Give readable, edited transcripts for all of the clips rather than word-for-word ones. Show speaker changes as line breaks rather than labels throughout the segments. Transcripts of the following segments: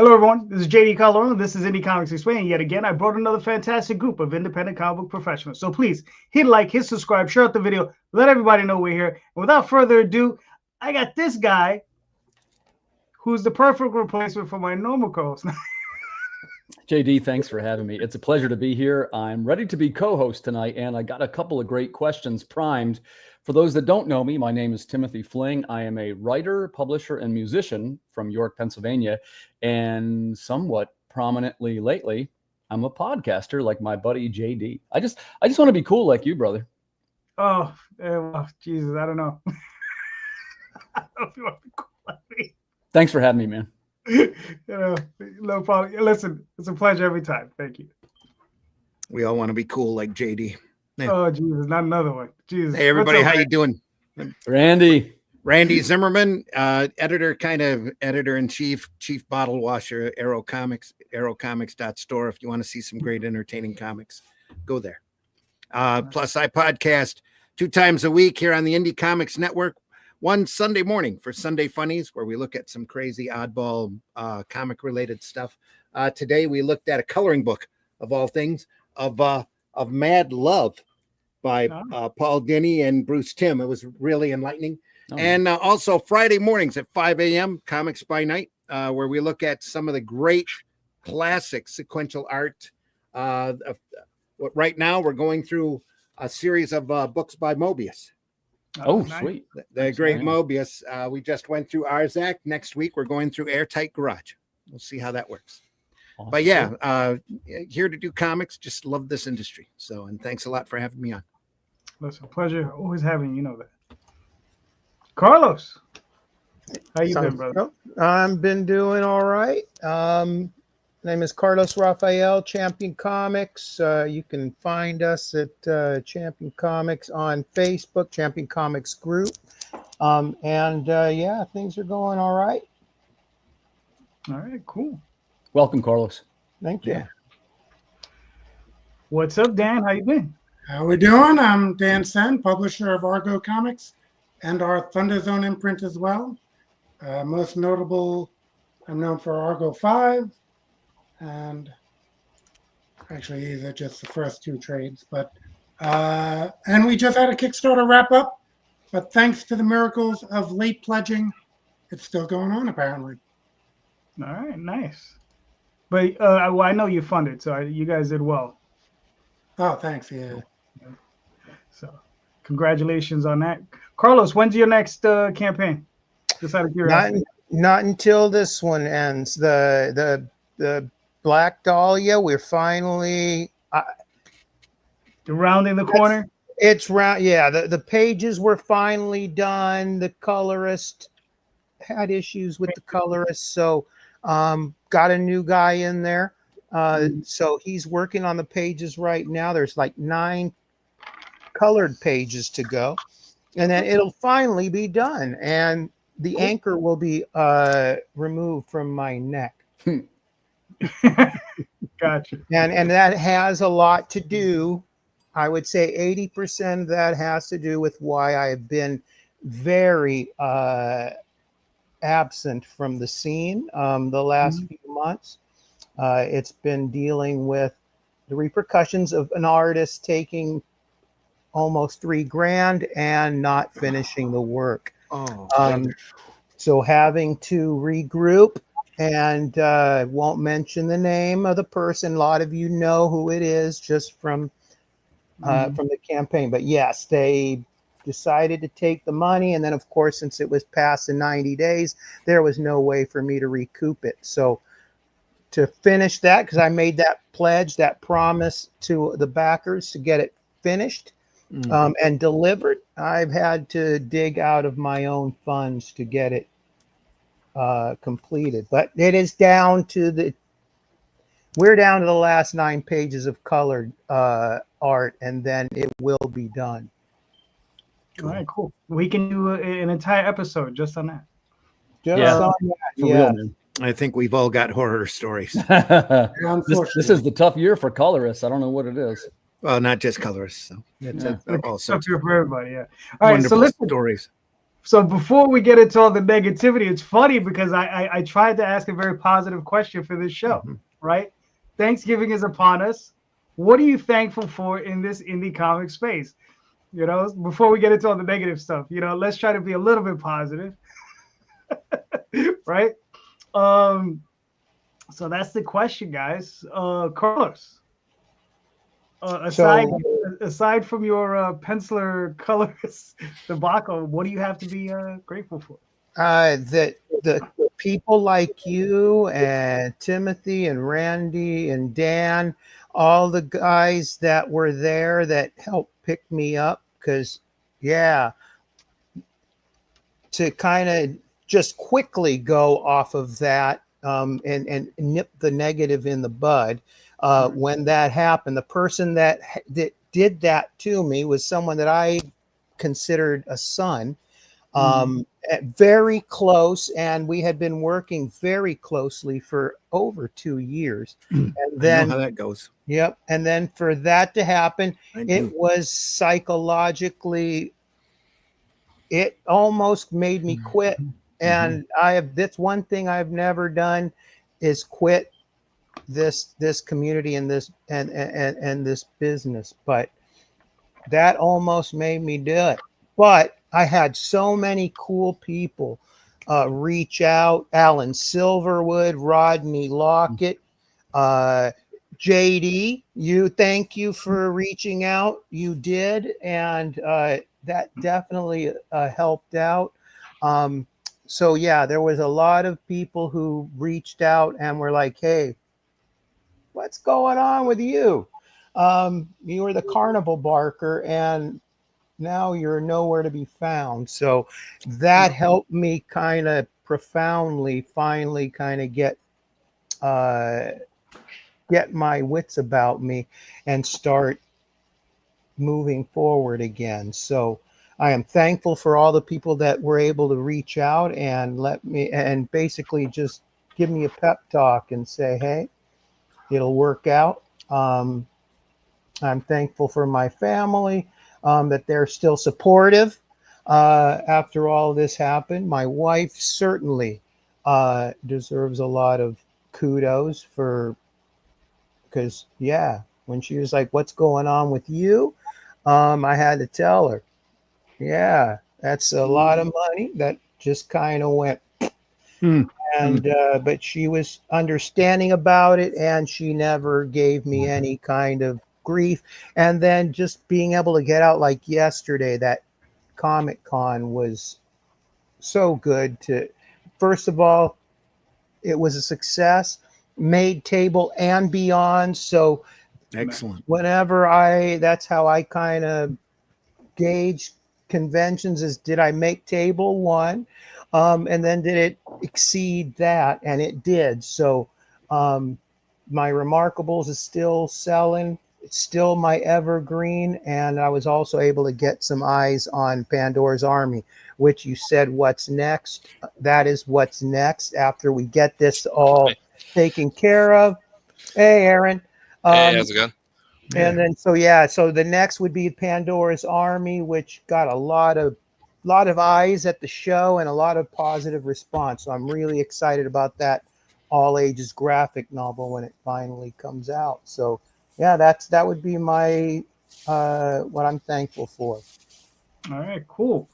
Hello, everyone. This is JD Calderon. This is Indie Comics Explained. Yet again, I brought another fantastic group of independent comic book professionals. So please hit like, hit subscribe, share out the video, let everybody know we're here. And without further ado, I got this guy who's the perfect replacement for my normal co-host.
JD, thanks for having me. It's a pleasure to be here. I'm ready to be co-host tonight, and I got a couple of great questions primed. For those that don't know me, my name is Timothy Fling. I am a writer, publisher, and musician from York, Pennsylvania, and somewhat prominently lately, I'm a podcaster like my buddy JD. I just want to be cool like you, brother.
Oh, well, Jesus, I don't know. I don't know if you want to be cool like me.
Thanks for having me, man.
No problem. Listen, it's a pleasure every time. Thank you.
We all want to be cool like JD.
Yeah. Oh, Jesus, not another one. Jesus.
Hey, everybody, how you doing?
Randy
Zimmerman, editor-in-chief, chief bottle washer, Arrow Comics, arrowcomics.store. If you want to see some great entertaining comics, go there. Plus, I podcast 2 times a week here on the Indie Comics Network. One Sunday morning for Sunday Funnies, where we look at some crazy oddball comic-related stuff. Today, we looked at a coloring book, of all things, of Mad Love by Paul Dini and Bruce Timm. It was really enlightening. Oh. And also Friday mornings at 5 a.m., Comics by Night, where we look at some of the great classic sequential art. Right now, we're going through a series of books by Mobius.
Oh, nice. Sweet.
The great Mobius. We just went through Arzak. Next week, we're going through Airtight Garage. We'll see how that works. Awesome. But yeah, here to do comics. Just love this industry. So, and thanks a lot for having me on.
Listen, pleasure always having you. Know that. Carlos, how you been, brother?
I've been doing all right. Name is Carlos Rafael, Champion Comics. You can find us at Champion Comics on Facebook, Champion Comics Group. Yeah, things are going all right.
All right, cool.
Welcome, Carlos.
Thank you.
Yeah.
What's up, Dan? How you been?
How we doing? I'm Dan Sen, publisher of Argo Comics and our Thunder Zone imprint as well. Most notable, I'm known for Argo 5. And actually, these are just the first 2 trades. But and we just had a Kickstarter wrap up. But thanks to the miracles of late pledging, it's still going on apparently.
All right, nice. But well, I know you funded, so you guys did well.
Oh, thanks. Yeah.
So, congratulations on that, Carlos. When's your next campaign? Just out of curiosity.
Not until this one ends. The Black Dahlia, we're finally
rounding the corner.
It's round, yeah. The pages were finally done. The colorist had issues with the colorist, so got a new guy in there. So he's working on the pages right now. There's like 9 colored pages to go, and then it'll finally be done. And the anchor will be removed from my neck.
Gotcha.
And that has a lot to do. I would say 80% of that has to do with why I've been very absent from the scene the last few months. It's been dealing with the repercussions of an artist taking almost $3,000 and not finishing the work. So having to regroup. And won't mention the name of the person. A lot of you know who it is just from the campaign. But yes, they decided to take the money. And then, of course, since it was past the 90 days, there was no way for me to recoup it. So to finish that, because I made that pledge, that promise to the backers to get it finished and delivered, I've had to dig out of my own funds to get it completed. But it is down to we're down to the last 9 pages of colored art, and then it will be done.
All right, cool. We can do an entire episode just on that.
Real, man.
I think we've all got horror stories.
This is the tough year for colorists. I don't know what it is.
Well, not just colorists. So it's all sorts
for everybody. Yeah.
All right. So let's stories.
So before we get into all the negativity, it's funny because I tried to ask a very positive question for this show, right? Thanksgiving is upon us. What are you thankful for in this indie comic space? You know, before we get into all the negative stuff, you know, let's try to be a little bit positive, right? Um, so that's the question, guys. Carlos, aside from your penciler colorist debacle, what do you have to be grateful for?
That the people like you and Timothy and Randy and Dan, all the guys that were there that helped pick me up, because yeah, to kind of just quickly go off of that, and nip the negative in the bud. When that happened, the person that did that to me was someone that I considered a son. Very close, and we had been working very closely for over 2 years. And then
I know how that goes.
Yep. And then for that to happen, it was psychologically, it almost made me quit. And that's one thing I've never done, is quit this community and this and this business. But that almost made me do it. But I had so many cool people reach out. Alan Silverwood, Rodney Lockett, JD, thank you for reaching out. You did, and that definitely helped out. So yeah, there was a lot of people who reached out and were like, "Hey, what's going on with you? You were the carnival barker, and now you're nowhere to be found." So that helped me kind of profoundly, finally, kind of get my wits about me and start moving forward again. So I am thankful for all the people that were able to reach out and let me, and basically just give me a pep talk and say, "Hey, it'll work out." I'm thankful for my family, that they're still supportive after all this happened. My wife certainly deserves a lot of kudos because yeah, when she was like, "What's going on with you?" I had to tell her, yeah, that's a lot of money that just kind of went. And but she was understanding about it, and she never gave me any kind of grief. And then just being able to get out like yesterday, that Comic Con was so good. To first of all, it was a success, made table and beyond. So
Excellent.
that's how I kind of gauge conventions, is did I make table one? And then did it exceed that? And it did. So my Remarkables is still selling. It's still my evergreen. And I was also able to get some eyes on Pandora's Army, which you said, what's next? That is what's next after we get this all taken care of. Hey, Aaron.
Hey, how's it going?
And then, so the next would be Pandora's Army, which got a lot of eyes at the show and a lot of positive response. So I'm really excited about that all ages graphic novel when it finally comes out. So yeah, that would be my what I'm thankful for.
All right, cool.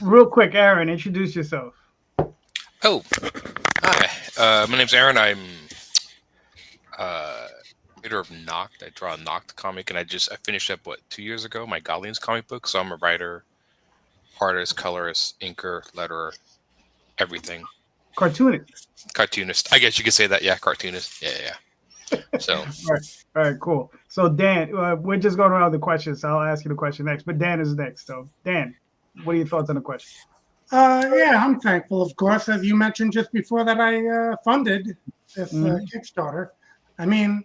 Real quick, Aaron, introduce yourself.
Oh, hi. My name's Aaron. I'm creator of Knocked. I draw a Knocked comic, and I finished up 2 years ago my Galleons comic book. So I'm a writer, artist, colorist, inker, letterer, everything.
Cartoonist.
I guess you could say that. Yeah, cartoonist. Yeah. So
all right, cool. So Dan, we're just going around the questions. So I'll ask you the question next, but Dan is next. So Dan, what are your thoughts on the question?
Yeah, I'm thankful, of course, as you mentioned just before, that I funded this Kickstarter. I mean,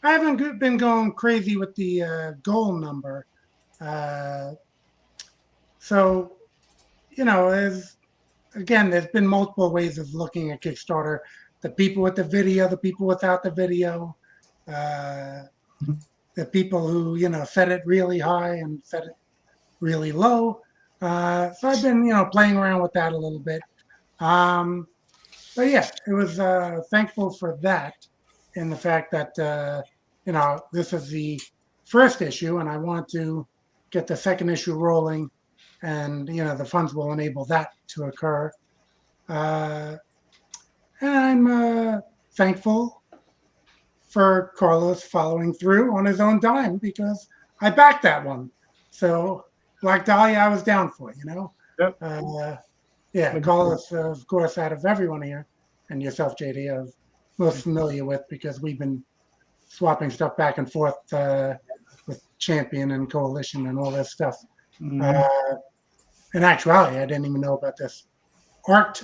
I haven't been going crazy with the goal number. So, there's been multiple ways of looking at Kickstarter. The people with the video, the people without the video, the people who, set it really high and set it really low. So I've been, playing around with that a little bit. But yeah, it was thankful for that, in the fact that this is the first issue, and I want to get the second issue rolling, and the funds will enable that to occur. And I'm thankful for Carlos following through on his own dime, because I backed that one. So Black Dahlia, I was down for,
Yep.
Yeah, Carlos, of course, out of everyone here, and yourself, JD, I'm most familiar with, because we've been swapping stuff back and forth with Champion and Coalition and all this stuff.
Mhm.
In actuality, I didn't even know about this art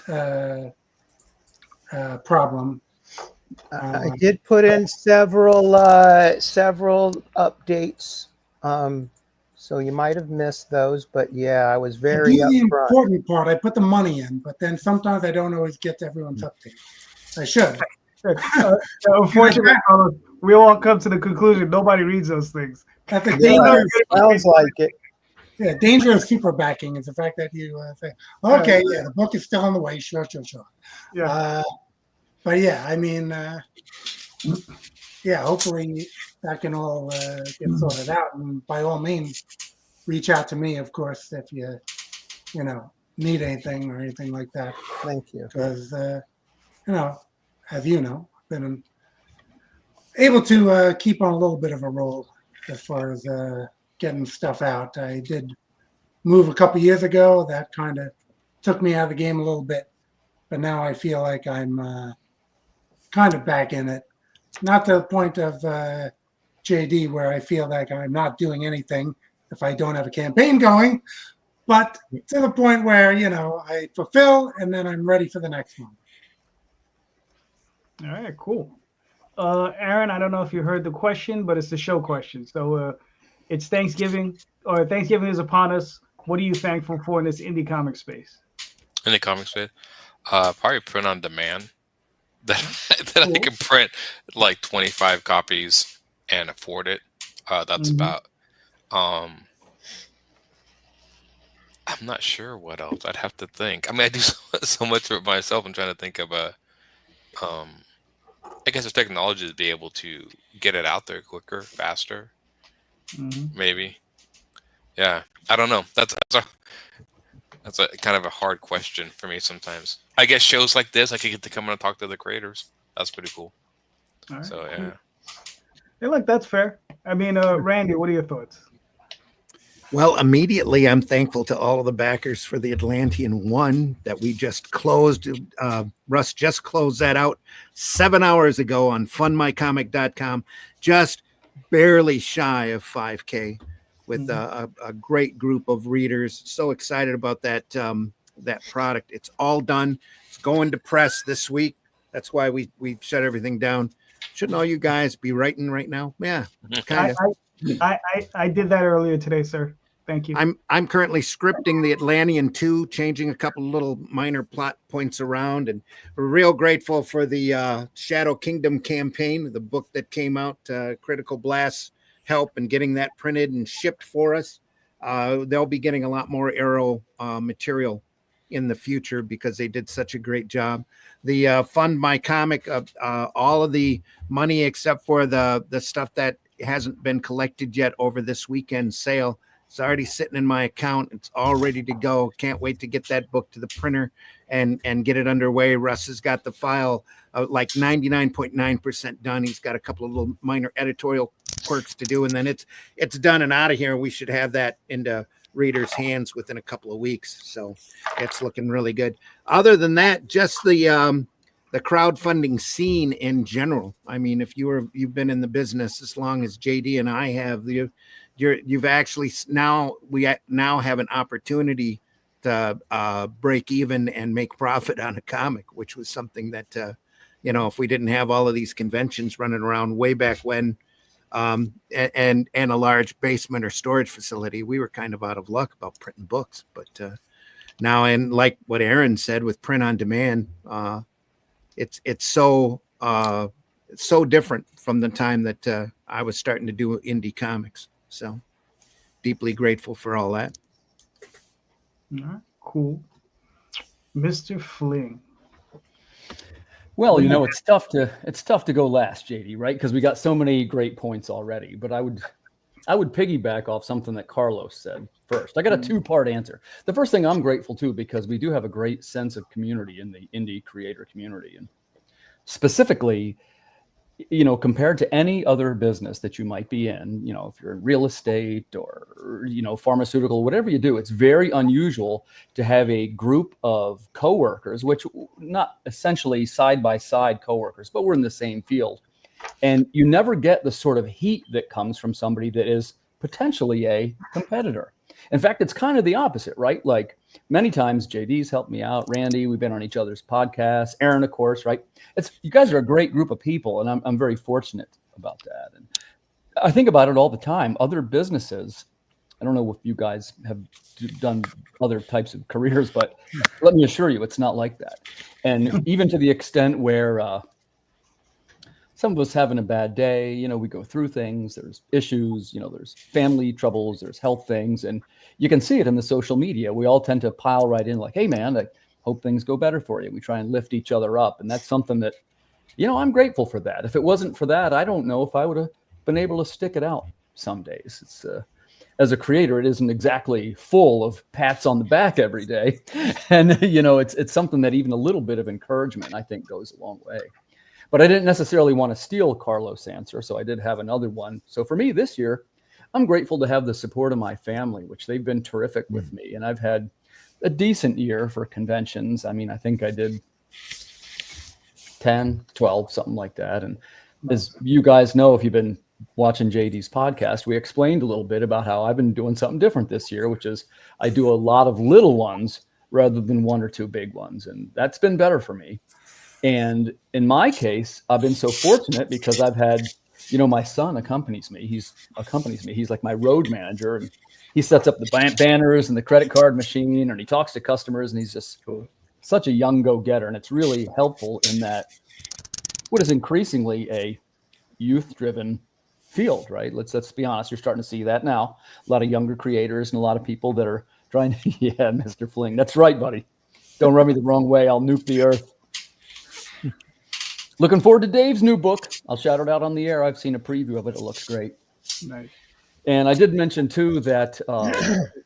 problem.
I did put in several updates, so you might have missed those. But yeah, I was
I
very
do the
upfront.
important part. I put the money in, but then sometimes I don't always get to everyone's update. I should.
Unfortunately, Carlos, we all come to the conclusion nobody reads those things.
That's a
Yeah,
dangerous.
sounds like it.
Yeah, danger of super backing is the fact that you say, okay, yeah, the book is still on the way. Sure.
Yeah.
But yeah, I mean, yeah, hopefully that can all get sorted out. And by all means, reach out to me, of course, if you need anything or anything like that.
Thank you.
Because, as you know, I've been able to keep on a little bit of a roll as far as getting stuff out. I did move a couple years ago. That kind of took me out of the game a little bit. But now I feel like I'm kind of back in it. Not to the point of JD, where I feel like I'm not doing anything if I don't have a campaign going, but to the point where, I fulfill and then I'm ready for the next one.
All right, cool. Aaron, I don't know if you heard the question, but it's the show question. So it's Thanksgiving, or Thanksgiving is upon us. What are you thankful for in this indie comic space?
In the comic space, probably print on demand. That I can print like 25 copies and afford it. That's about. I'm not sure what else. I'd have to think. I mean, I do so much for myself. I'm trying to think of I guess the technology to be able to get it out there quicker, faster. Maybe. Yeah, I don't know. That's a kind of a hard question for me sometimes. I guess shows like this, I could get to come in and talk to the creators. That's pretty cool.
All right,
So yeah.
cool. Hey, look, that's fair. I mean, Randy, what are your thoughts?
Well, immediately, I'm thankful to all of the backers for the Atlantean 1 that we just closed. Russ just closed that out 7 hours ago on fundmycomic.com, just barely shy of 5K, with a great group of readers. So excited about that that product. It's all done. It's going to press this week. That's why we shut everything down. Shouldn't all you guys be writing right now? Yeah, kind of.
I did that earlier today, sir. Thank you.
I'm currently scripting the Atlantean 2, changing a couple little minor plot points around, and we're real grateful for the Shadow Kingdom campaign, the book that came out, Critical Blast's help in getting that printed and shipped for us. They'll be getting a lot more Arrow material in the future because they did such a great job. The Fund My Comic, all of the money except for the stuff that hasn't been collected yet over this weekend sale, it's already sitting in my account. It's all ready to go. Can't wait to get that book to the printer and get it underway. Russ has got the file like 99.9% done. He's got a couple of little minor editorial quirks to do, and then it's done and out of here. We should have that into readers' hands within a couple of weeks. So it's looking really good. Other than that, just the crowdfunding scene in general. I mean, if you've been in the business as long as JD and I have, you've actually we now have an opportunity to break even and make profit on a comic, which was something that if we didn't have all of these conventions running around way back when, and a large basement or storage facility, we were kind of out of luck about printing books. But now, and like what Aaron said with print on demand, it's so different from the time that I was starting to do indie comics. So deeply grateful for all that.
All right, cool. Mr. Fling.
Well, it's tough to go last, JD, right? Because we got so many great points already. But I would piggyback off something that Carlos said first. I got a two-part answer. The first thing, I'm grateful to, because we do have a great sense of community in the indie creator community, and specifically, compared to any other business that you might be in, if you're in real estate or, pharmaceutical, whatever you do, it's very unusual to have a group of coworkers, which not essentially side by side coworkers, but we're in the same field. And you never get the sort of heat that comes from somebody that is potentially a competitor. In fact, it's kind of the opposite, right? Like many times JD's helped me out. Randy, we've been on each other's podcasts. Aaron, of course, right? You guys are a great group of people, and I'm very fortunate about that. And I think about it all the time. Other businesses, I don't know if you guys have done other types of careers, but let me assure you, it's not like that. And even to the extent where some of us having a bad day, we go through things, there's issues, there's family troubles, there's health things, and you can see it in the social media. We all tend to pile right in like, hey man, I hope things go better for you. We try and lift each other up. And that's something that, I'm grateful for that. If it wasn't for that, I don't know if I would have been able to stick it out some days. It's as a creator, it isn't exactly full of pats on the back every day. And, it's something that even a little bit of encouragement, I think, goes a long way. But I didn't necessarily want to steal Carlos' answer, so I did have another one. So for me this year, I'm grateful to have the support of my family, which they've been terrific with me. And I've had a decent year for conventions. I mean, I think I did 10, 12, something like that. And as you guys know, if you've been watching JD's podcast, we explained a little bit about how I've been doing something different this year, which is I do a lot of little ones rather than one or two big ones. And that's been better for me. And in my case, I've been so fortunate because I've had, my son accompanies me. He's like my road manager, and he sets up the banners and the credit card machine, and he talks to customers, and he's just such a young go-getter. And it's really helpful in that what is increasingly a youth-driven field, right? Let's be honest. You're starting to see that now. A lot of younger creators and a lot of people that are trying to, yeah, Mr. Fling. That's right, buddy. Don't rub me the wrong way. I'll nuke the earth. Looking forward to Dave's new book. I'll shout it out on the air. I've seen a preview of it. It looks great.
Nice.
And I did mention too that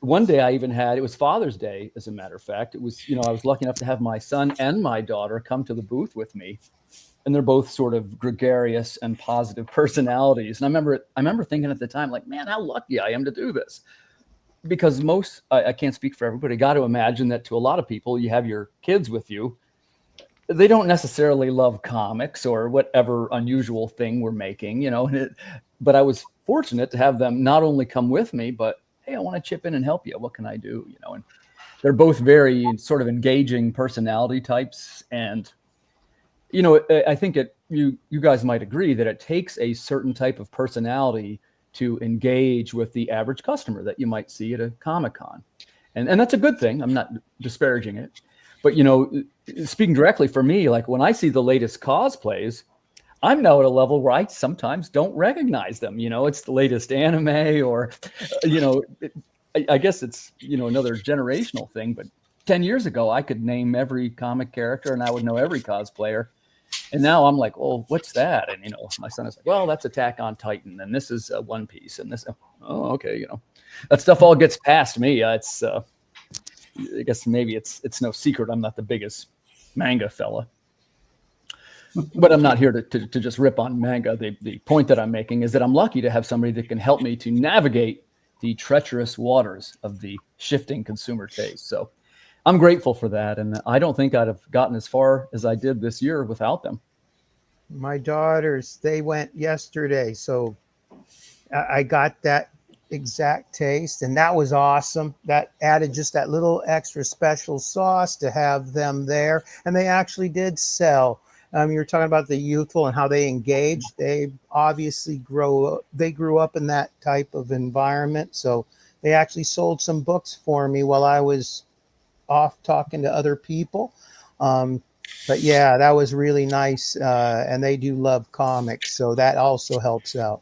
one day I even had, it was Father's Day, as a matter of fact. It was, I was lucky enough to have my son and my daughter come to the booth with me. And they're both sort of gregarious and positive personalities. And I remember thinking at the time, like, man, how lucky I am to do this. Because I can't speak for everybody, got to imagine that to a lot of people, you have your kids with you. They don't necessarily love comics or whatever unusual thing we're making, but I was fortunate to have them not only come with me, but, hey, I want to chip in and help you. What can I do? And they're both very sort of engaging personality types. And, I think you guys might agree that it takes a certain type of personality to engage with the average customer that you might see at a Comic-Con. And that's a good thing. I'm not disparaging it. But, speaking directly for me, like when I see the latest cosplays, I'm now at a level where I sometimes don't recognize them. It's the latest anime or, I guess it's, another generational thing. But 10 years ago, I could name every comic character and I would know every cosplayer. And now I'm like, oh, what's that? And, my son is like, well, that's Attack on Titan. And this is One Piece. And this, oh, okay. That stuff all gets past me. I guess maybe it's no secret I'm not the biggest manga fella, but I'm not here to just rip on manga. The point that I'm making is that I'm lucky to have somebody that can help me to navigate the treacherous waters of the shifting consumer taste. So I'm grateful for that. And I don't think I'd have gotten as far as I did this year without them.
My daughters, they went yesterday. So I got that exact taste, and that was awesome. That added just that little extra special sauce to have them there. And they actually did sell. You're talking about the youthful and how they engage. They obviously grew up in that type of environment. So they actually sold some books for me while I was off talking to other people. But yeah, that was really nice. And they do love comics, so that also helps out.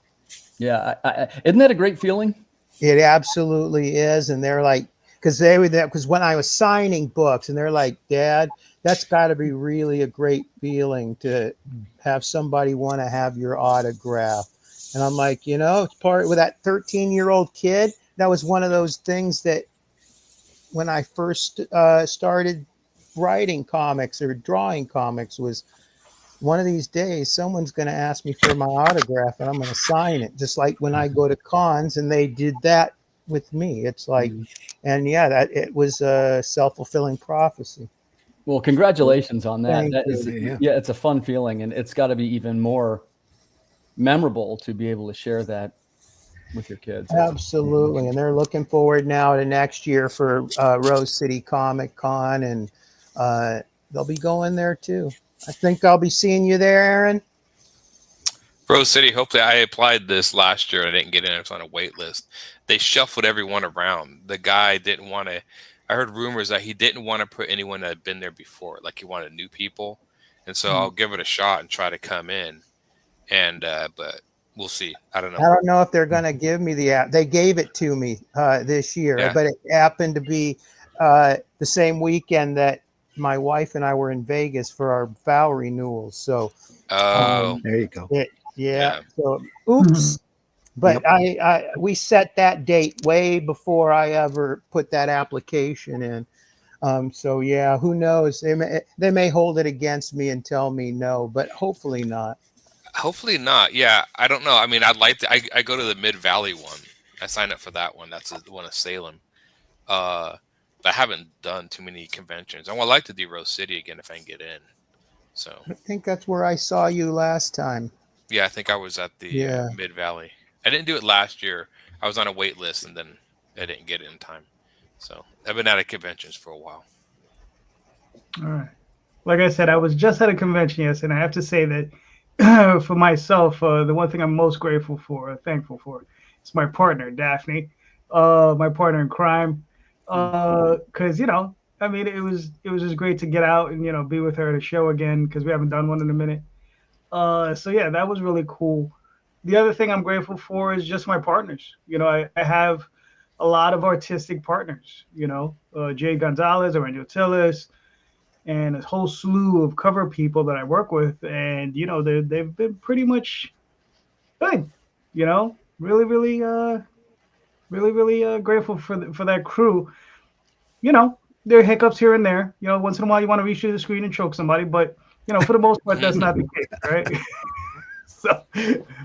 Yeah. Isn't that a great feeling?
It absolutely is. And they're like, because they were there. Because when I was signing books, and they're like, "Dad, that's got to be really a great feeling to have somebody want to have your autograph." And I'm like, it's part with that 13-year-old kid. That was one of those things that when I first started writing comics or drawing comics was one of these days someone's going to ask me for my autograph and I'm going to sign it, just like when I go to cons and they did that with me. It's like, and yeah, that it was a self-fulfilling prophecy.
Well, congratulations on that.
Thank
That
you.
is, yeah, it's a fun feeling, and it's got to be even more memorable to be able to share that with your kids.
Absolutely. And they're looking forward now to next year for Rose City Comic Con, and they'll be going there too. I think I'll be seeing you there, Aaron.
Rose City, hopefully I applied this last year and I didn't get in. I was on a wait list. They shuffled everyone around. The guy didn't want to, I heard rumors that he didn't want to put anyone that had been there before. Like he wanted new people. And so I'll give it a shot and try to come in. And, but we'll see. I don't know.
I don't know if they're going to give me the app. They gave it to me this year,
Yeah.
but it happened to be the same weekend that my wife and I were in Vegas for our vow renewals. So,
there you go.
Yeah. So, oops. But we set that date way before I ever put that application in. So yeah, who knows? They may hold it against me and tell me no, but hopefully not.
Hopefully not. Yeah, I don't know. I mean, I'd like to. I go to the Mid Valley one. I signed up for that one. That's the one of Salem. But I haven't done too many conventions. I would like to do Rose City again if I can get in. So
I think that's where I saw you last time.
yeah, I think I was at the Mid Valley. I didn't do it last year. I was on a wait list and then I didn't get it in time. So I've been out of conventions for a while.
All right. Like I said, I was just at a convention yesterday, and I have to say that for myself, the one thing I'm most grateful for, thankful for, is my partner, Daphne, my partner in crime. Because, I mean, it was just great to get out and, be with her at a show again, because we haven't done one in a minute. So, yeah, that was really cool. The other thing I'm grateful for is just my partners. I have a lot of artistic partners, Jay Gonzalez, Aurelio Tillis, and a whole slew of cover people that I work with. And, they've been pretty much good, really, really grateful for that crew. There are hiccups here and there. Once in a while you want to reach through the screen and choke somebody, but, for the most part, that's not the case, right? So,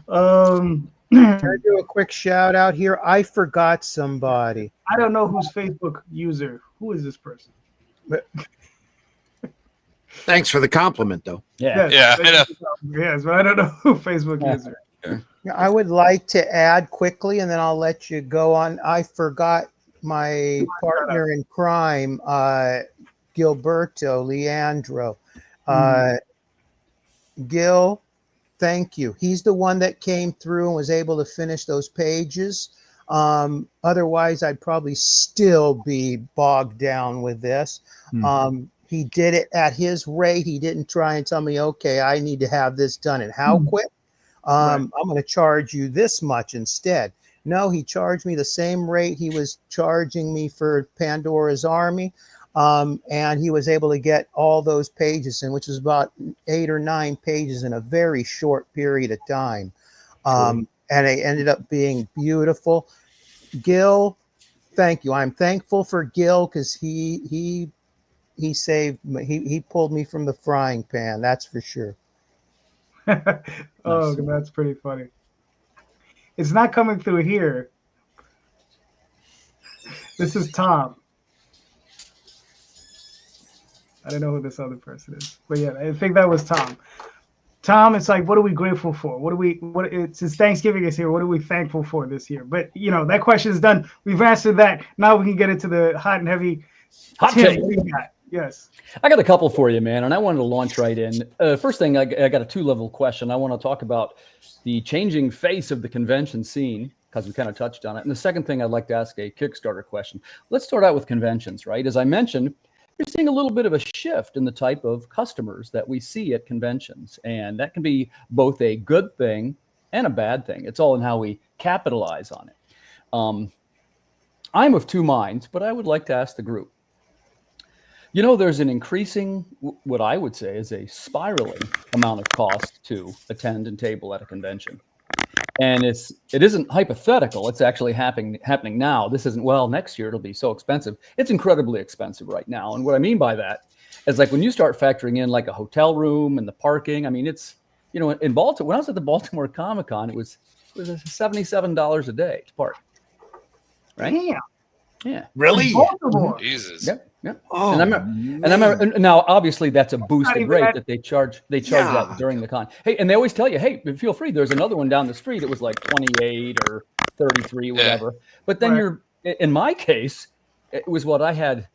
Can I do a quick shout out here? I forgot somebody.
I don't know whose Facebook user. Who is this person?
Thanks for the compliment, though.
Yeah.
Yeah, I know.
Yes, but I don't know who Facebook user.
I would like to add quickly, and then I'll let you go on. I forgot my partner in crime, Gilberto Leandro. Gil, thank you. He's the one that came through and was able to finish those pages. Otherwise, I'd probably still be bogged down with this. He did it at his rate. He didn't try and tell me, okay, I need to have this done. And how quick? I'm going to charge you this much instead. No, he charged me the same rate he was charging me for Pandora's Army. And he was able to get all those pages in, which was about 8 or 9 pages in a very short period of time. And it ended up being beautiful. Gil, thank you. I'm thankful for Gil because he saved me. He pulled me from the frying pan. That's for sure.
Oh, that's pretty funny. It's not coming through here. This is Tom. I don't know who this other person is, but yeah, I think that was Tom. Tom, it's like, what are we grateful for? Since Thanksgiving is here, what are we thankful for this year? But that question is done. We've answered that. Now we can get into the hot and heavy.
Hot
Tim,
take.
what do you got? Yes.
I got a couple for you, man, and I wanted to launch right in. First thing, I got a 2-level question. I want to talk about the changing face of the convention scene, because we kind of touched on it. And the second thing, I'd like to ask a Kickstarter question. Let's start out with conventions, right? As I mentioned, we're seeing a little bit of a shift in the type of customers that we see at conventions. And that can be both a good thing and a bad thing. It's all in how we capitalize on it. I'm of two minds, but I would like to ask the group. You know, there's an increasing, what I would say is a spiraling amount of cost to attend and table at a convention. And it isn't hypothetical. It's actually happening now. This isn't, well, next year it'll be so expensive. It's incredibly expensive right now. And what I mean by that is like when you start factoring in like a hotel room and the parking, I mean, it's, you know, in Baltimore, when I was at the Baltimore Comic-Con, it was $77 a day to park. Right?
Damn.
Yeah.
Really?
Baltimore.
Jesus.
Yep. Yep.
Oh,
And I remember now, obviously, that's a boosted
even
rate
that-
that they charge
Yeah.
that during the con. Hey, and they always tell you, hey, feel free. There's another one down the street. It was like 28 or 33, whatever. But then
Right.
in my case, it was what I had,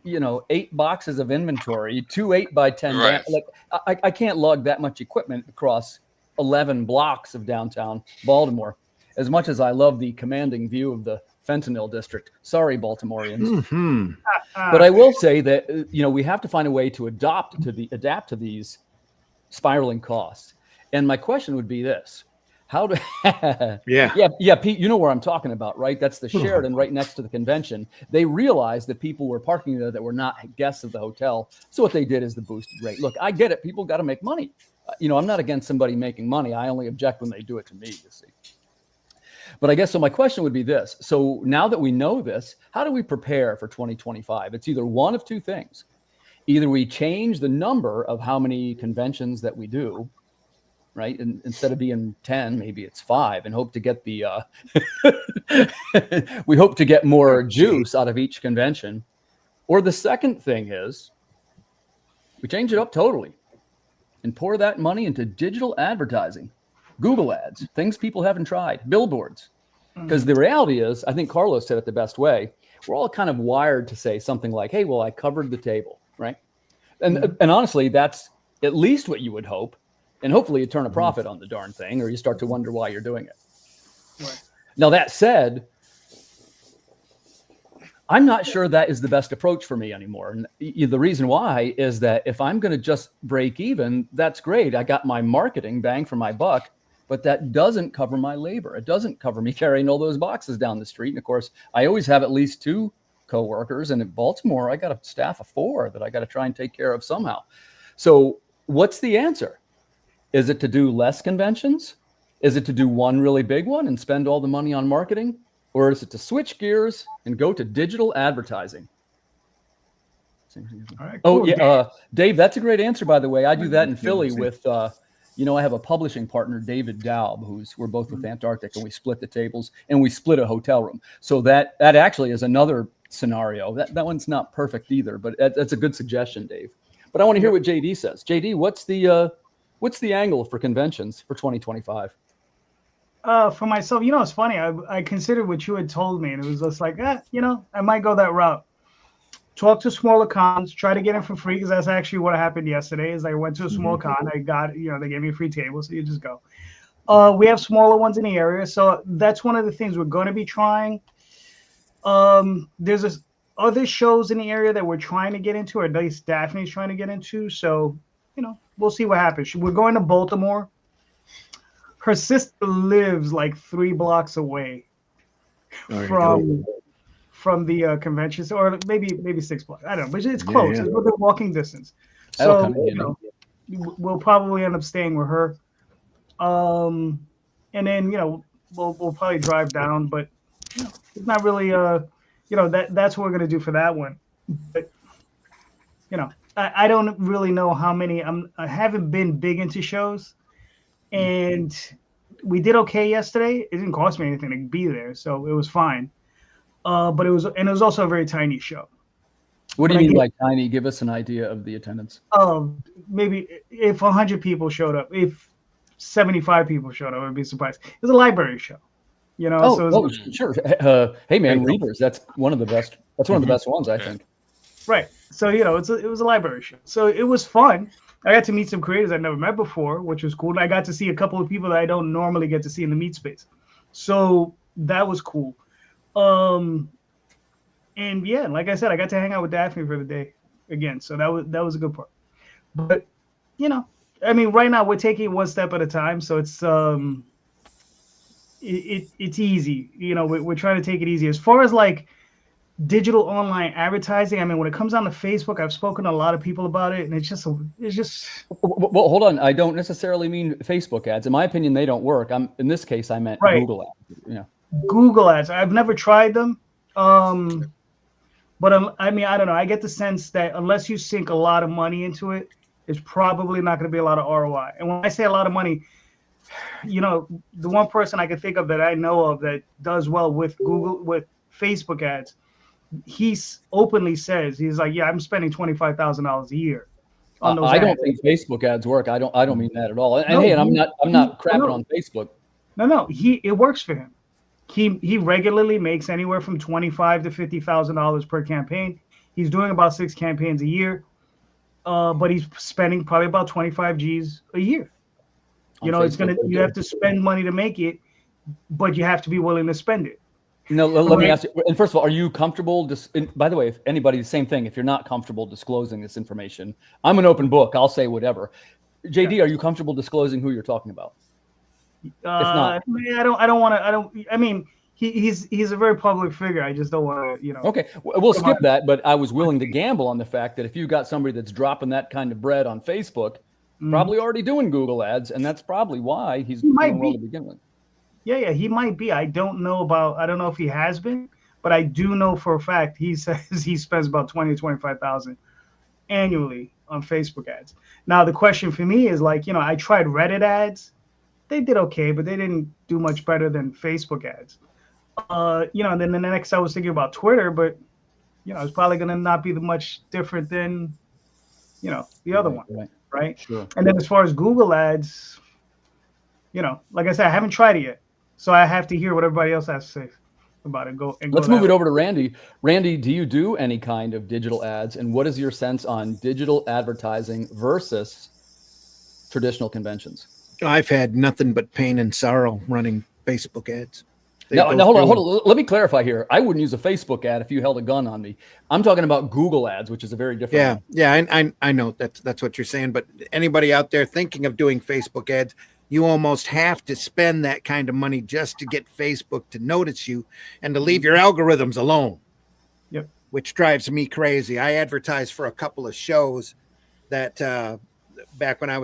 you know, 8 boxes of inventory, 2 8x10.
Right.
Like I can't lug that much equipment across 11 blocks of downtown Baltimore. As much as I love the commanding view of the fentanyl district. Sorry, Baltimoreans.
hmm
But I will say that, you know, we have to find a way to adapt to these spiraling costs. And my question would be this: how do? yeah, Pete, you know where I'm talking about, right? That's the Sheraton right next to the convention. They realized that people were parking there that were not guests of the hotel. So what they did is the boosted rate. Look, I get it. People got to make money. You know, I'm not against somebody making money. I only object when they do it to me, you see. But I guess so. My question would be this. So now that we know this, how do we prepare for 2025? It's either one of two things. Either we change the number of how many conventions that we do, right? And instead of being 10, maybe it's 5, and hope to get the, we hope to get more juice out of each convention. Or the second thing is we change it up totally and pour that money into digital advertising. Google ads, things people haven't tried, billboards. Because the reality is, I think Carlos said it the best way, we're all kind of wired to say something like, hey, well, I covered the table, right? And honestly, that's at least what you would hope. And hopefully you turn a profit on the darn thing, or you start to wonder why you're doing it.
Right.
Now, that said, I'm not sure that is the best approach for me anymore. And the reason why is that if I'm going to just break even, that's great. I got my marketing bang for my buck. But that doesn't cover my labor. It doesn't cover me carrying all those boxes down the street. And of course, I always have at least 2 coworkers. And in Baltimore, I got a staff of 4 that I got to try and take care of somehow. So what's the answer? Is it to do less conventions? Is it to do one really big one and spend all the money on marketing? Or is it to switch gears and go to digital advertising?
All right,
Oh,
cool.
yeah. Dave, that's a great answer, by the way. I do that in Philly with you know, I have a publishing partner, David Daub, we're both with Antarctic, and we split the tables and we split a hotel room. So that actually is another scenario. That one's not perfect either, but that's a good suggestion, Dave. But I want to hear what JD says. JD, what's the angle for conventions for 2025?
For myself, you know, it's funny. I considered what you had told me, and it was just like, you know, I might go that route. Talk to smaller cons, try to get in for free, because that's actually what happened yesterday. Is I went to a small con, I got, you know, they gave me a free table, so you just go. We have smaller ones in the area, so that's one of the things we're going to be trying. There's other shows in the area that we're trying to get into, or at least Daphne's trying to get into. So, you know, we'll see what happens. We're going to Baltimore. Her sister lives like 3 blocks away from the conventions, or maybe 6 blocks. I don't know, but it's close. It's within walking distance. So you know, we'll probably end up staying with her. And then, you know, we'll probably drive down, but you know, it's not really you know, that's what we're gonna do for that one. But you know, I don't really know how many. I haven't been big into shows, and we did okay yesterday. It didn't cost me anything to be there, so it was fine. But it was also a very tiny show.
What do you mean by tiny? Give us an idea of the attendance.
Maybe if 100 people showed up, if 75 people showed up, I'd be surprised. It was a library show, you know.
Sure. Hey man, Readers. That's one of the best. That's one of the best ones, I think.
Right. So you know, it was a library show. So it was fun. I got to meet some creators I'd never met before, which was cool. I got to see a couple of people that I don't normally get to see in the meet space. So that was cool. And yeah, like I said, I got to hang out with Daphne for the day again. So that was a good part. But you know, I mean, right now we're taking it one step at a time. So it's it's easy. You know, we're trying to take it easy. As far as like digital online advertising. I mean, when it comes down to Facebook, I've spoken to a lot of people about it, and it's just.
Well, hold on. I don't necessarily mean Facebook ads. In my opinion, they don't work. In this case, I meant
Right.
Google ads. Yeah.
Google ads. I've never tried them. But I mean, I don't know. I get the sense that unless you sink a lot of money into it, it's probably not going to be a lot of ROI. And when I say a lot of money, you know, the one person I can think of that I know of that does well with Facebook ads, he openly says, he's like, yeah, I'm spending $25,000 a year on those
I
ads.
don't think Facebook ads work. I don't mean that at all. And hey, I'm not crapping on Facebook.
No, it works for him. He regularly makes anywhere from $25,000 to $50,000 per campaign. He's doing about 6 campaigns a year, but he's spending probably about 25 G's a year. You know, you have to spend money to make it, but you have to be willing to spend it.
No, let me ask you. And first of all, are you comfortable? By the way, if anybody, the same thing. If you're not comfortable disclosing this information, I'm an open book. I'll say whatever. JD, are you comfortable disclosing who you're talking about?
If not, I don't want to. I mean, he's a very public figure. I just don't want to, you know.
Okay, we'll skip that. But I was willing to gamble on the fact that if you got somebody that's dropping that kind of bread on Facebook, probably already doing Google ads, and that's probably why he's doing well to begin with.
Yeah, he might be. I don't know if he has been, but I do know for a fact he says he spends about $20,000 to $25,000 annually on Facebook ads. Now the question for me is, like, you know, I tried Reddit ads. They did okay, but they didn't do much better than Facebook ads. You know, and then the next I was thinking about Twitter, but you know, it's probably going to not be much different than, you know, the other one, right?
Sure.
And then as far as Google ads, you know, like I said, I haven't tried it yet, so I have to hear what everybody else has to say about it.
Let's move it over to Randy. Randy, do you do any kind of digital ads, and what is your sense on digital advertising versus traditional conventions?
I've had nothing but pain and sorrow running Facebook ads.
Now, hold on. Let me clarify here. I wouldn't use a Facebook ad if you held a gun on me. I'm talking about Google ads, which is a very different.
I know that's what you're saying. But anybody out there thinking of doing Facebook ads, you almost have to spend that kind of money just to get Facebook to notice you and to leave your algorithms alone.
Yep.
Which drives me crazy. I advertised for a couple of shows that back when I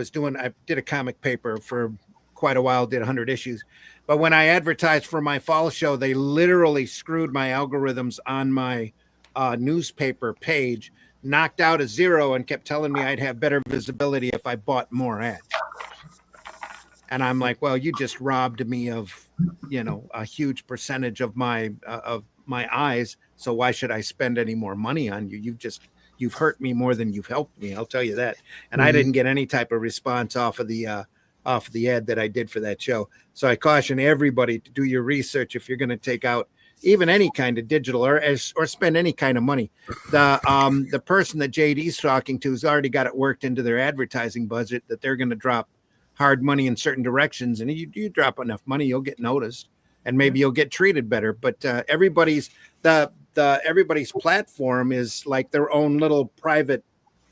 did a comic paper for quite a while, did 100 issues. But when I advertised for my fall show, they literally screwed my algorithms on my newspaper page, knocked out a 0, and kept telling me I'd have better visibility if I bought more ads. And I'm like, well, you just robbed me of, you know, a huge percentage of my eyes. So why should I spend any more money on you? You've hurt me more than you've helped me. I'll tell you that. And I didn't get any type of response off of the ad that I did for that show. So I caution everybody to do your research if you're going to take out even any kind of digital or spend any kind of money. The person that JD's talking to has already got it worked into their advertising budget that they're going to drop hard money in certain directions. And you drop enough money, you'll get noticed and maybe you'll get treated better. But everybody's platform is like their own little private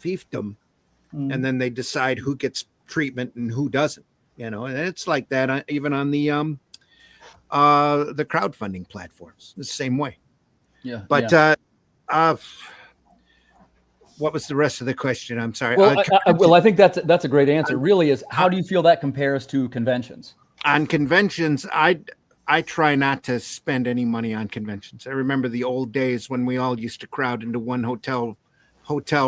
fiefdom. And then they decide who gets treatment and who doesn't, you know, and it's like that even on the crowdfunding platforms, the same way.
Yeah.
But what was the rest of the question? I'm sorry.
Well, I think that's a great answer. Really is, how do you feel that compares to conventions? On
conventions, I try not to spend any money on conventions. I remember the old days when we all used to crowd into one hotel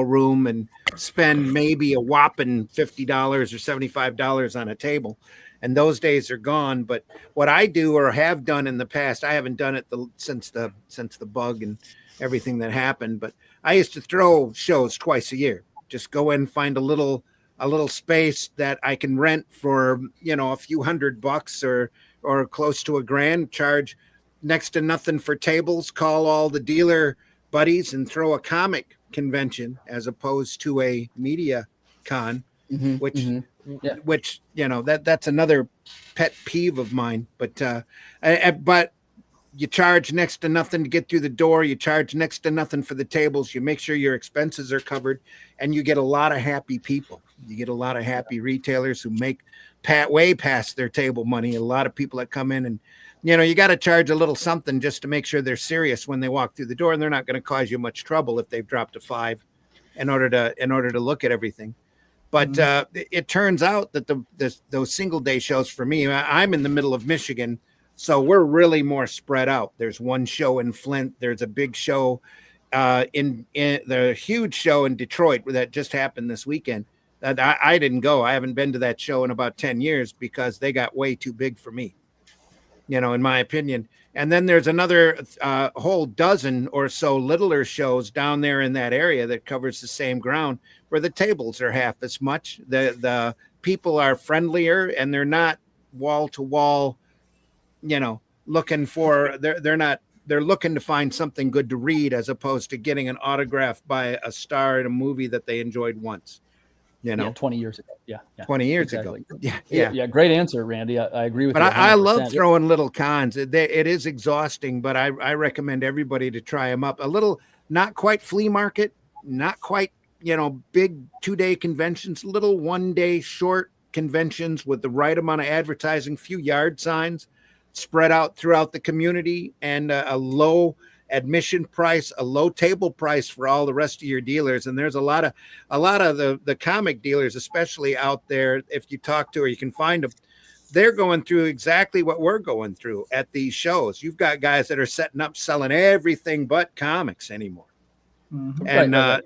room and spend maybe a whopping $50 or $75 on a table. And those days are gone. But what I do or have done in the past, I haven't done it since the bug and everything that happened, but I used to throw shows twice a year. Just go in, find a little space that I can rent for, you know, a few $100 or close to $1,000, charge next to nothing for tables, call all the dealer buddies and throw a comic convention as opposed to a media con, which you know, that's another pet peeve of mine. But you charge next to nothing to get through the door. You charge next to nothing for the tables. You make sure your expenses are covered, and you get a lot of happy people. You get a lot of happy retailers who make way past their table money. A lot of people that come in and, you got to charge a little something just to make sure they're serious when they walk through the door, and they're not going to cause you much trouble if they've dropped a $5 in order to look at everything. But it turns out that those single day shows for me, I'm in the middle of Michigan, so we're really more spread out. There's one show in Flint. There's a big show in the huge show in Detroit that just happened this weekend. That I didn't go. I haven't been to that show in about 10 years because they got way too big for me, in my opinion. And then there's another whole dozen or so littler shows down there in that area that covers the same ground, where the tables are half as much. The people are friendlier, and they're not wall to wall, looking for, they're looking to find something good to read, as opposed to getting an autograph by a star in a movie that they enjoyed once.
20 years ago. Yeah.
20 years ago. Yeah.
Great answer, Randy. I agree with you.
But I love throwing little cons. It is exhausting, but I recommend everybody to try them up. A little, not quite flea market, not quite, big 2-day conventions, little 1-day short conventions with the right amount of advertising, few yard signs spread out throughout the community, and a low admission price, a low table price for all the rest of your dealers. And there's a lot of the comic dealers, especially out there, if you talk to, or you can find them, they're going through exactly what we're going through at these shows. You've got guys that are setting up selling everything but comics anymore. Mm-hmm. And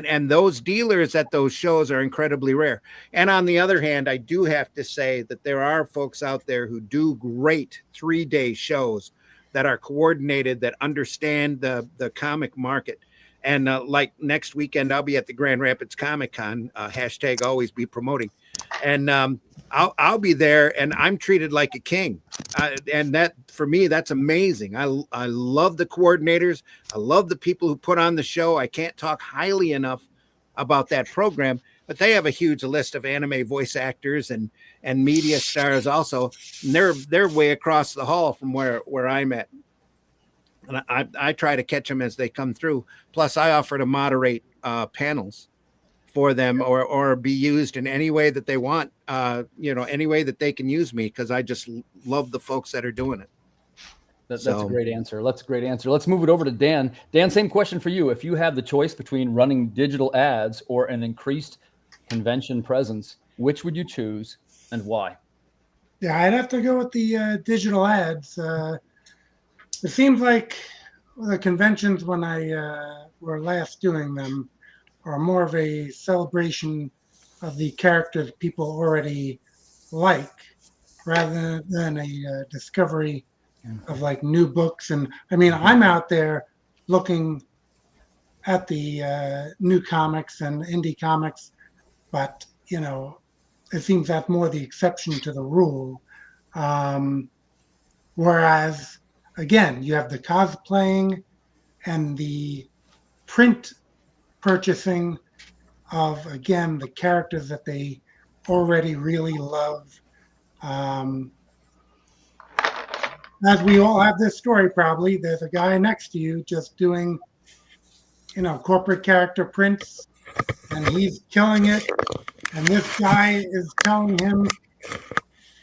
and those dealers at those shows are incredibly rare. And on the other hand, I do have to say that there are folks out there who do great 3-day shows that are coordinated, that understand the comic market. And like next weekend, I'll be at the Grand Rapids Comic Con, hashtag always be promoting. And I'll be there, and I'm treated like a king. And that, for me, that's amazing. I love the coordinators. I love the people who put on the show. I can't talk highly enough about that program, but they have a huge list of anime voice actors and media stars also. And they're way across the hall from where I'm at. And I try to catch them as they come through. Plus, I offer to moderate panels for them, or be used in any way that they want, any way that they can use me, because I just love the folks that are doing it.
That's a great answer. That's a great answer. Let's move it over to Dan. Dan, same question for you. If you have the choice between running digital ads or an increased convention presence, which would you choose and why?
Yeah, I'd have to go with the digital ads. It seems like the conventions, when I were last doing them, are more of a celebration of the characters people already like, rather than a discovery of like new books. And I mean, I'm out there looking at the new comics and indie comics, but it seems that's more the exception to the rule. Whereas, again, you have the cosplaying and the print purchasing of, again, the characters that they already really love. As we all have this story, probably, there's a guy next to you just doing, corporate character prints, and he's killing it. And this guy is telling him,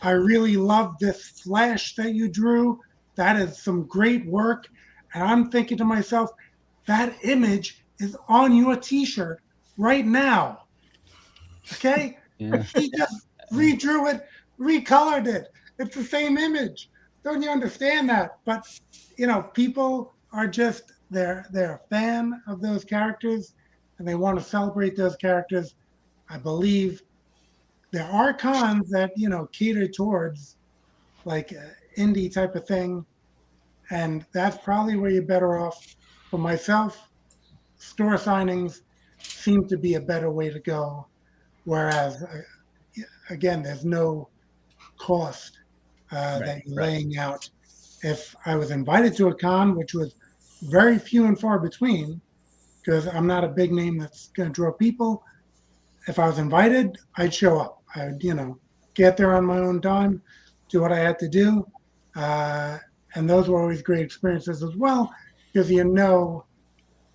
I really love this flash that you drew. That is some great work. And I'm thinking to myself, that image is on your t-shirt right now. Okay? Yeah. He just redrew it, recolored it. It's the same image. Don't you understand that? But, people are just, they're a fan of those characters, and they want to celebrate those characters. I believe there are cons that, cater towards like indie type of thing. And that's probably where you're better off. For myself, store signings seem to be a better way to go. Whereas, again, there's no cost that you're laying out. If I was invited to a con, which was very few and far between, because I'm not a big name that's going to draw people, if I was invited, I'd show up. I would, get there on my own time, do what I had to do. And those were always great experiences as well, because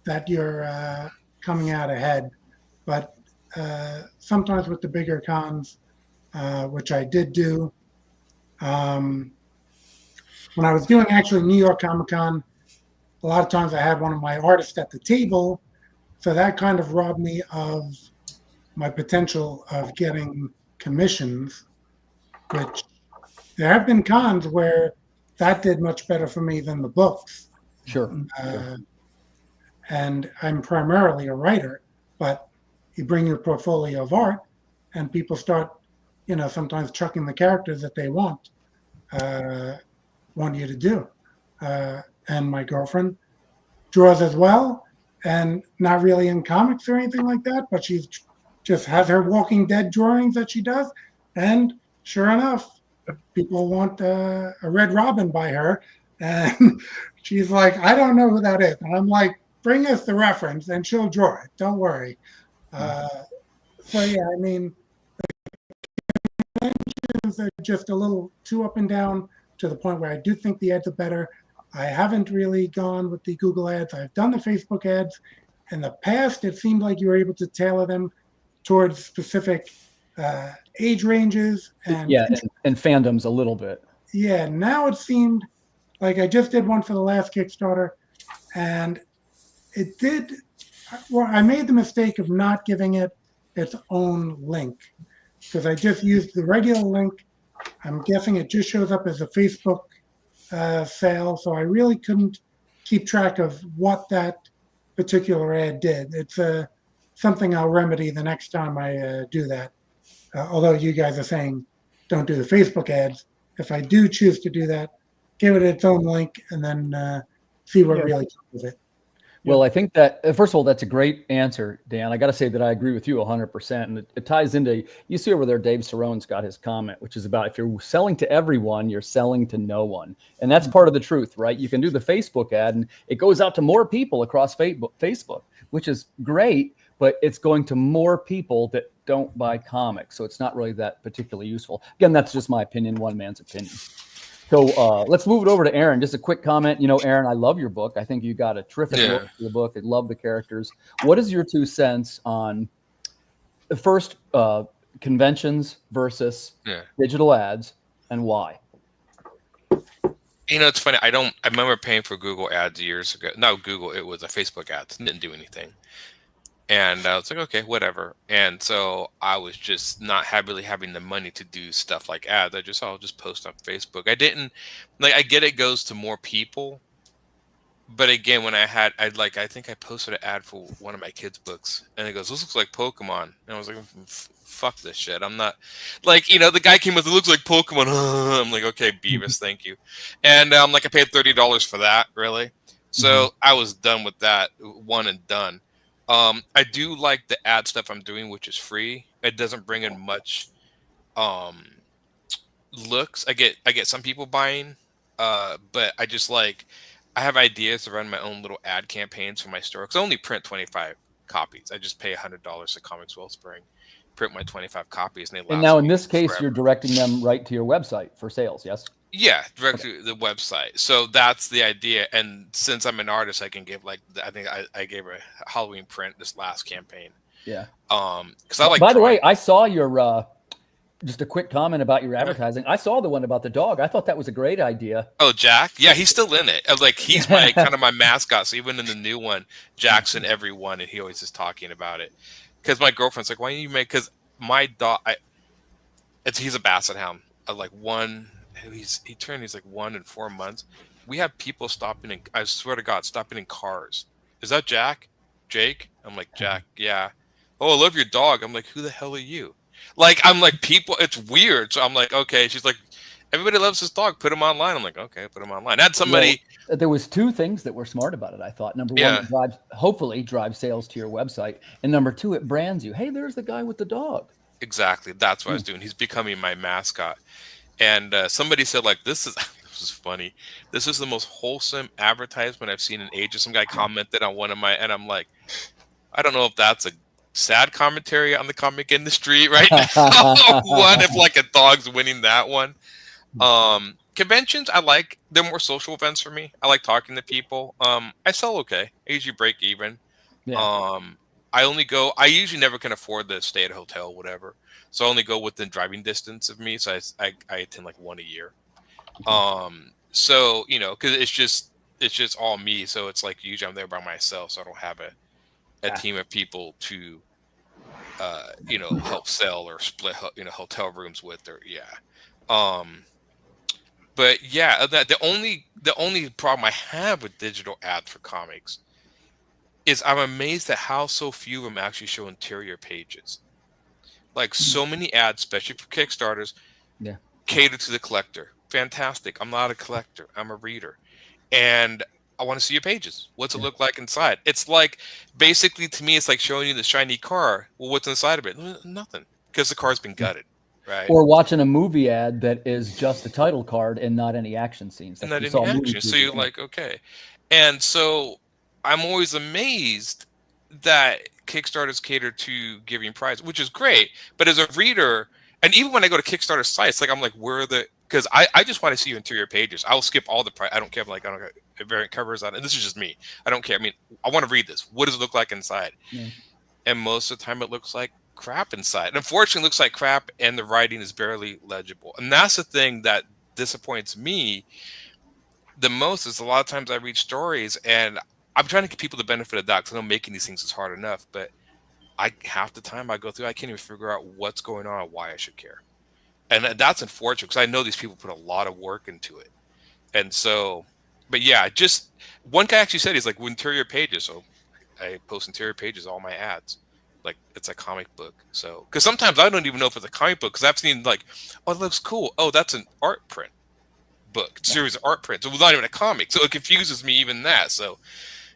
that you're coming out ahead. But sometimes with the bigger cons, which I did do. When I was doing actually New York Comic Con, a lot of times I had one of my artists at the table. So that kind of robbed me of my potential of getting commissions, which there have been cons where that did much better for me than the books.
Sure.
And I'm primarily a writer, but you bring your portfolio of art and people start, sometimes chucking the characters that they want you to do. And my girlfriend draws as well, and not really in comics or anything like that, but she's just has her Walking Dead drawings that she does. And sure enough, people want a Red Robin by her. And she's like, I don't know who that is. And I'm like, bring us the reference and she'll draw it. Don't worry. So, yeah, I mean, the conventions are just a little too up and down to the point where I do think the ads are better. I haven't really gone with the Google ads. I've done the Facebook ads. In the past, it seemed like you were able to tailor them towards specific age ranges and
fandoms a little bit.
Yeah, now it seemed like I just did one for the last Kickstarter, and it did. Well, I made the mistake of not giving it its own link because I just used the regular link. I'm guessing it just shows up as a Facebook sale, so I really couldn't keep track of what that particular ad did. It's something I'll remedy the next time I do that. Although you guys are saying don't do the Facebook ads, if I do choose to do that, give it its own link and then see what really comes with it.
Well, I think that, first of all, that's a great answer, Dan. I got to say that I agree with you 100%. And it ties into, you see over there, Dave Cerrone's got his comment, which is about if you're selling to everyone, you're selling to no one. And that's part of the truth, right? You can do the Facebook ad and it goes out to more people across Facebook, which is great, but it's going to more people that don't buy comics. So it's not really that particularly useful. Again, that's just my opinion, one man's opinion. So let's move it over to Aaron. Just a quick comment. Aaron, I love your book. I think you got a terrific look for the book. I love the characters. What is your 2 cents on the first conventions versus digital ads and why?
It's funny. I remember paying for Google ads years ago. Not Google, it was a Facebook ads. It didn't do anything. And I was like, okay, whatever. And so I was just not really having the money to do stuff like ads. I'll just post on Facebook. I didn't I get it goes to more people. But again, when I think I posted an ad for one of my kids' books and it goes, this looks like Pokemon. And I was like, fuck this shit. I'm not the guy came with, it looks like Pokemon. I'm like, okay, Beavis, thank you. And I paid $30 for that, really. So I was done with that, one and done. I do like the ad stuff I'm doing, which is free. It doesn't bring in much looks. I get some people buying, but I just I have ideas to run my own little ad campaigns for my store. Because I only print 25 copies. I just pay $100 to Comics Wellspring, print my 25 copies, and they last.
And now in this case, forever. You're directing them right to your website for sales, yes?
Yeah, direct to the website. So that's the idea. And since I'm an artist, I can give I think I gave a Halloween print this last campaign.
Yeah.
Because I like.
By the way, I saw your just a quick comment about your advertising. I saw the one about the dog. I thought that was a great idea.
Oh, Jack? Yeah, he's still in it. He's my kind of my mascot. So even in the new one, Jack's in every one, and he always is talking about it. Because my girlfriend's like, "Why don't you make?" Because my dog, he's a Basset Hound. He's 1 in 4 months. We have people stopping in, I swear to God, stopping in cars. Is that Jack? Jake? I'm like, Jack, yeah. Oh, I love your dog. I'm like, who the hell are you? I'm like, people, it's weird. So I'm like, okay. She's like, everybody loves this dog. Put him online. I'm like, okay, put him online. I had somebody.
Well, there was 2 things that were smart about it, I thought. Number one, it hopefully drives sales to your website. And number 2, it brands you. Hey, there's the guy with the dog.
Exactly. That's what I was doing. He's becoming my mascot. And somebody said, this is funny. This is the most wholesome advertisement I've seen in ages. Some guy commented on one of my, and I'm like, I don't know if that's a sad commentary on the comic industry right now. One, if a dog's winning that one. Conventions, they're more social events for me. I like talking to people. I sell okay. I usually break even.
Yeah.
I only go. I usually never can afford to stay at a hotel, or whatever. So I only go within driving distance of me. So I attend like one a year. So because it's just all me. So it's like usually I'm there by myself. So I don't have a team of people to help sell or split hotel rooms with, or but yeah, the only problem I have with digital ads for comics is I'm amazed at how so few of them actually show interior pages. Like so many ads, especially for Kickstarters,
Yeah.
cater to the collector. Fantastic. I'm not a collector. I'm a reader. And I want to see your pages. What's it look like inside? It's like, basically, to me, it's like showing you the shiny car. Well, what's inside of it? Nothing, because the car's been gutted, right?
Or watching a movie ad that is just a title card and not any action scenes.
And
Like
not
you
any
saw
action. So you're like, okay. And so I'm always amazed that Kickstarters cater to giving prize, which is great. But as a reader, and even when I go to Kickstarter sites, like I'm like, where are the? Because I just want to see your interior pages. I'll skip all the price. I don't care. Like I don't got variant covers on, and this is just me. I don't care. I mean, I want to read this. What does it look like inside?
Yeah.
And most of the time, it looks like crap inside. And unfortunately, it looks like crap, and the writing is barely legible. And that's the thing that disappoints me the most. Is a lot of times I read stories, and I'm trying to give people the benefit of the doubt because I know making these things is hard enough. But half the time I go through, I can't even figure out what's going on or why I should care. And that's unfortunate because I know these people put a lot of work into it. And so, but yeah, just one guy actually said, he's like, interior pages. So I post interior pages, all my ads. Like it's a comic book. So, because sometimes I don't even know if it's a comic book because I've seen like, oh, it looks cool. Oh, that's an art print book, series of art prints. It was not even a comic. So it confuses me even that. So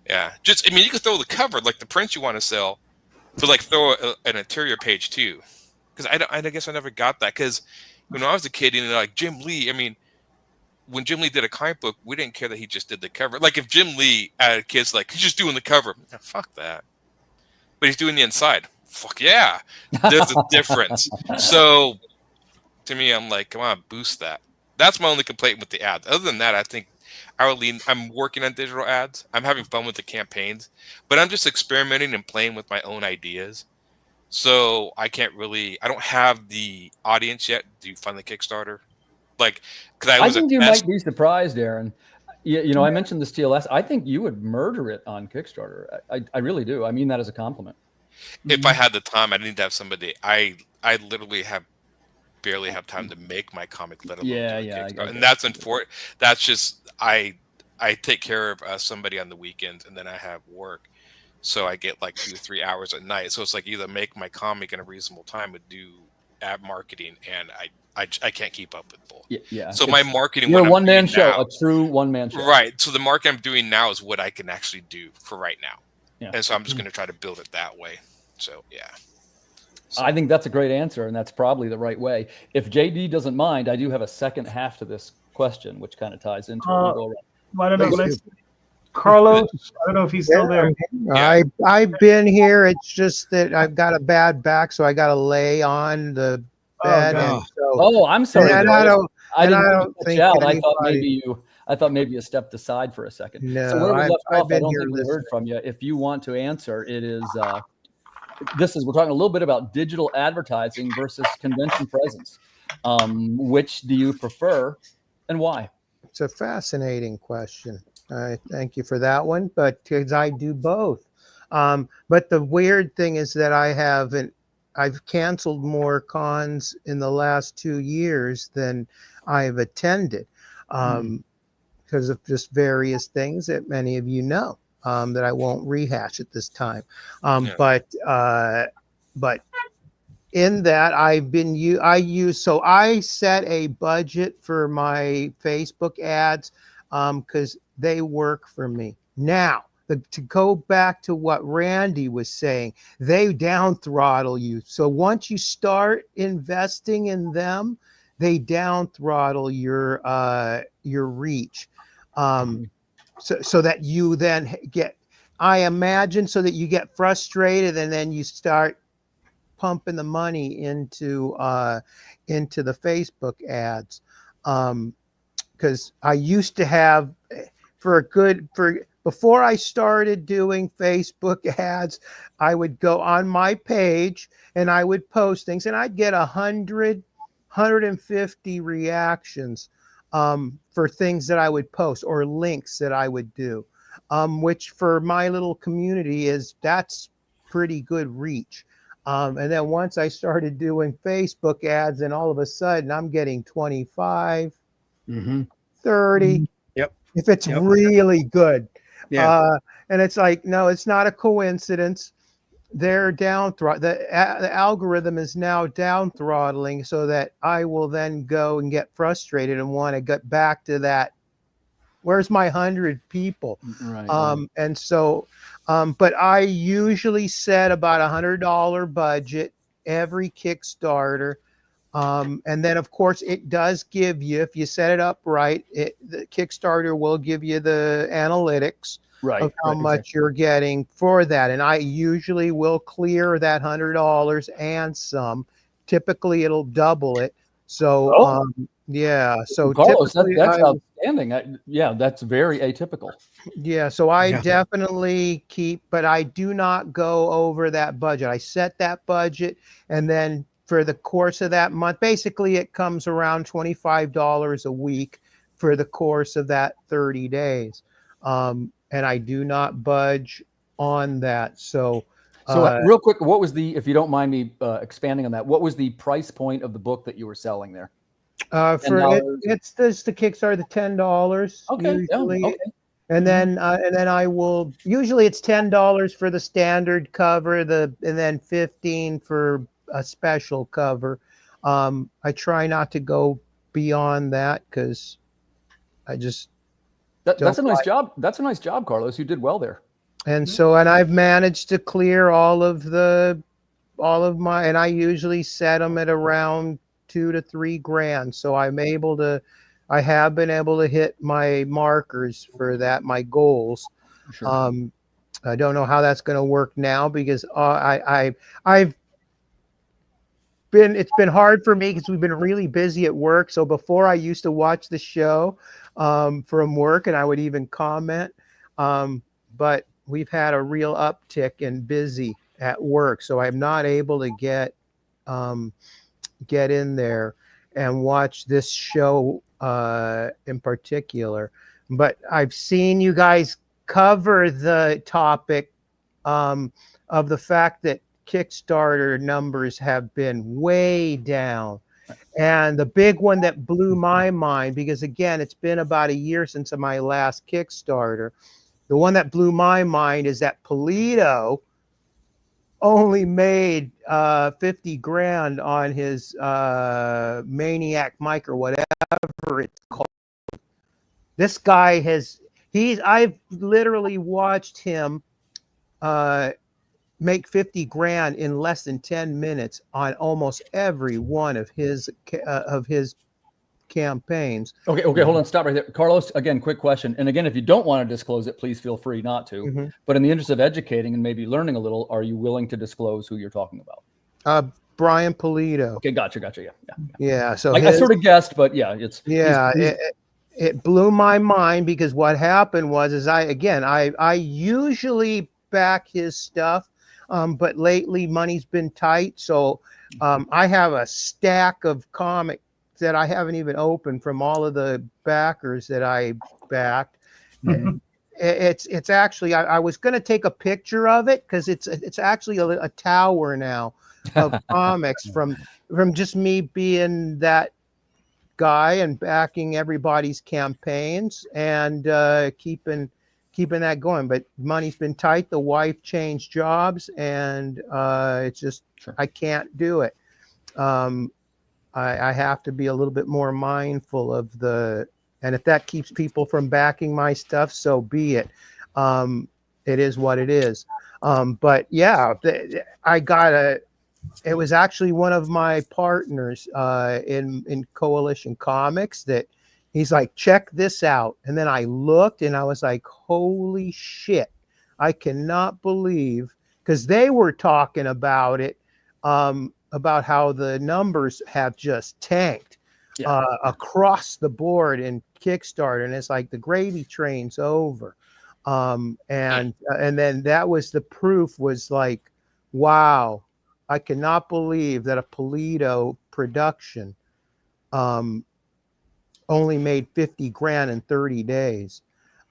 yeah, I mean, you could throw the cover, like the prints you want to sell, but like throw an interior page too. Because I guess I never got that. Because when I was a kid, like Jim Lee, I mean, when Jim Lee did a comic book, we didn't care that he just did the cover. Like if Jim Lee had kids, like he's just doing the cover, fuck that. But he's doing the inside. Fuck yeah, there's a difference. So to me, I'm like, come on, boost that. That's my only complaint with the ads. Other than that, I think I'm working on digital ads. I'm having fun with the campaigns, but I'm just experimenting and playing with my own ideas. So I don't have the audience yet. Do you fund the Kickstarter? Like, because
I think you might be surprised, Aaron. I mentioned this TLS. I think you would murder it on Kickstarter. I really do. I mean that as a compliment.
If I had the time, I need to have somebody. I literally barely have time to make my comic, let alone Kickstarter. And that's unfortunate. That's just I take care of somebody on the weekends, and then I have work. So I get like 2 to 3 hours at night. So it's like either make my comic in a reasonable time or do ad marketing, and I can't keep up with both.
Yeah.
So my marketing,
you're a one-man show, a true one-man show.
Right. So the market I'm doing now is what I can actually do for right now.
Yeah.
And so I'm just going to try to build it that way. So yeah. So.
I think that's a great answer, and that's probably the right way. If JD doesn't mind, I do have a second half to this question, which kind of ties into it.
I don't know. Carlos, I don't know if he's still there.
I've been here. It's just that I've got a bad back, so I got to lay on the bed.
I'm sorry.
And I don't think
I thought maybe you stepped aside for a second.
No,
so where we left off, I don't think we
listening.
heard from you. If you want to answer, it is we're talking a little bit about digital advertising versus convention presence. Which do you prefer, and why?
It's a fascinating question. I thank you for that one, but because I do both. But the weird thing is that I've canceled more cons in the last 2 years than I've attended because of just various things that many of you know that I won't rehash at this time. But in that I set a budget for my Facebook ads because they work for me. Now, to go back to what Randy was saying, they down throttle you. So once you start investing in them, they down throttle your reach, so that you then get, I imagine, so that you get frustrated and then you start pumping the money into the Facebook ads. Because I used to have, for before I started doing Facebook ads, I would go on my page and I would post things, and I'd get 150 reactions for things that I would post or links that I would do, which for my little community that's pretty good reach. And then once I started doing Facebook ads, and all of a sudden I'm getting 25, 30.
Yep.
If it's really good.
Yeah.
And it's like, no, it's not a coincidence. They're the algorithm is now down throttling, so that I will then go and get frustrated and want to get back to that. Where's my 100 people?
Right.
And so, but I usually set about $100 budget every Kickstarter. And then, of course, it does give you, if you set it up right, the Kickstarter will give you the analytics of how much you're getting for that. And I usually will clear that $100 and some. Typically, it'll double it. So, yeah. So,
Carlos, that's outstanding. Yeah, that's very atypical.
Yeah. So I definitely keep, but I do not go over that budget. I set that budget, and then for the course of that month, basically it comes around $25 a week for the course of that 30 days. And I do not budge on that. So
real quick, what was if you don't mind me expanding on that, what was the price point of the book that you were selling there?
It's just the Kickstarter, the $10 usually. Okay. And then I will, usually it's $10 for the standard cover, and then $15 for a special cover. I try not to go beyond that, because I just
that's a nice job. That's a nice job, Carlos. You did well there.
And so, and I've managed to clear all of my, and I usually set them at around $2,000 to $3,000. So I have been able to hit my markers for that, my goals. Sure. I don't know how that's going to work now, because it's been hard for me because we've been really busy at work. So before, I used to watch the show from work, and I would even comment. But we've had a real uptick in busy at work, so I'm not able to get in there and watch this show in particular. But I've seen you guys cover the topic of the fact that Kickstarter numbers have been way down. And the big one that blew my mind, because again, it's been about a year since my last Kickstarter. The one that blew my mind is that Polito only made $50,000 on his Maniac mic, or whatever it's called. This guy I've literally watched him make $50,000 in less than 10 minutes on almost every one of his campaigns.
Okay, hold on, stop right there. Carlos, again, quick question. And again, if you don't want to disclose it, please feel free not to. Mm-hmm. But in the interest of educating and maybe learning a little, are you willing to disclose who you're talking about?
Brian Polito.
Okay, gotcha.
Yeah. So
I sort of guessed, but yeah,
it blew my mind, because what happened was I usually back his stuff, but lately money's been tight, so I have a stack of comics that I haven't even opened from all of the backers that I backed. Mm-hmm. It's actually, I was going to take a picture of it, because it's actually a tower now of comics from just me being that guy and backing everybody's campaigns and keeping that going. But money's been tight. The wife changed jobs, and it's just, I can't do it. I have to be a little bit more mindful of and if that keeps people from backing my stuff, so be it. It is what it is. But yeah, it was actually one of my partners in Coalition Comics that he's like, check this out. And then I looked, and I was like, holy shit, I cannot believe, because they were talking about it, about how the numbers have just tanked across the board in Kickstarter. And it's like the gravy train's over. And then that was the proof, was like, wow, I cannot believe that a Polito production only made 50 grand in 30 days.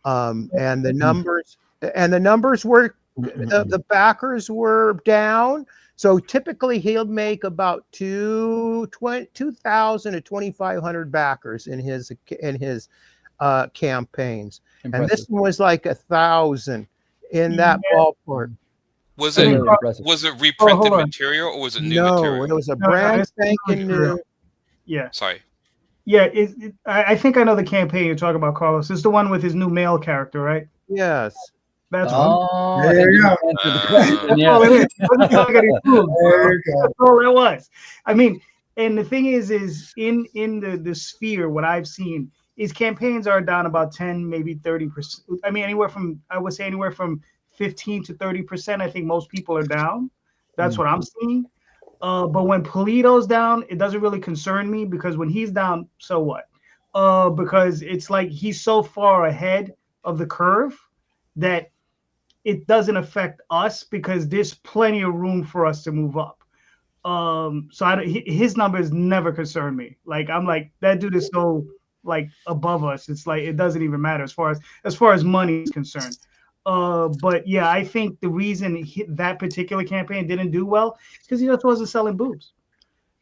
And the numbers were, the backers were down. So typically he'll make about 2,000 to 2,500 backers in his campaigns.
Impressive.
And this one was like 1,000 in that ballpark.
Was
That's
it
really impressive.
reprinted
hold on.
material or was it new
No,
material?
it was a
No,
brand
it's
spanking new.
Yeah.
Sorry.
Yeah, I think I know the campaign you're talking about, Carlos. It's the one with his new male character, right?
Yes.
That's one.
Oh, I
There
think
you go.
answered the question.
That's
Yeah.
all it is. It doesn't sound like any food,
There
bro.
you go.
That's all it was. I mean, and the thing is in the sphere, what I've seen is campaigns are down about 10, maybe 30%. I mean, I would say anywhere from 15 to 30%. I think most people are down. That's what I'm seeing. But when Polito's down, it doesn't really concern me, because when he's down, so what? Because it's like he's so far ahead of the curve that it doesn't affect us, because there's plenty of room for us to move up. So his numbers never concern me. Like, I'm like, that dude is so like above us. It's like it doesn't even matter as far as money is concerned. But yeah, I think the reason that particular campaign didn't do well is because he just wasn't selling boobs,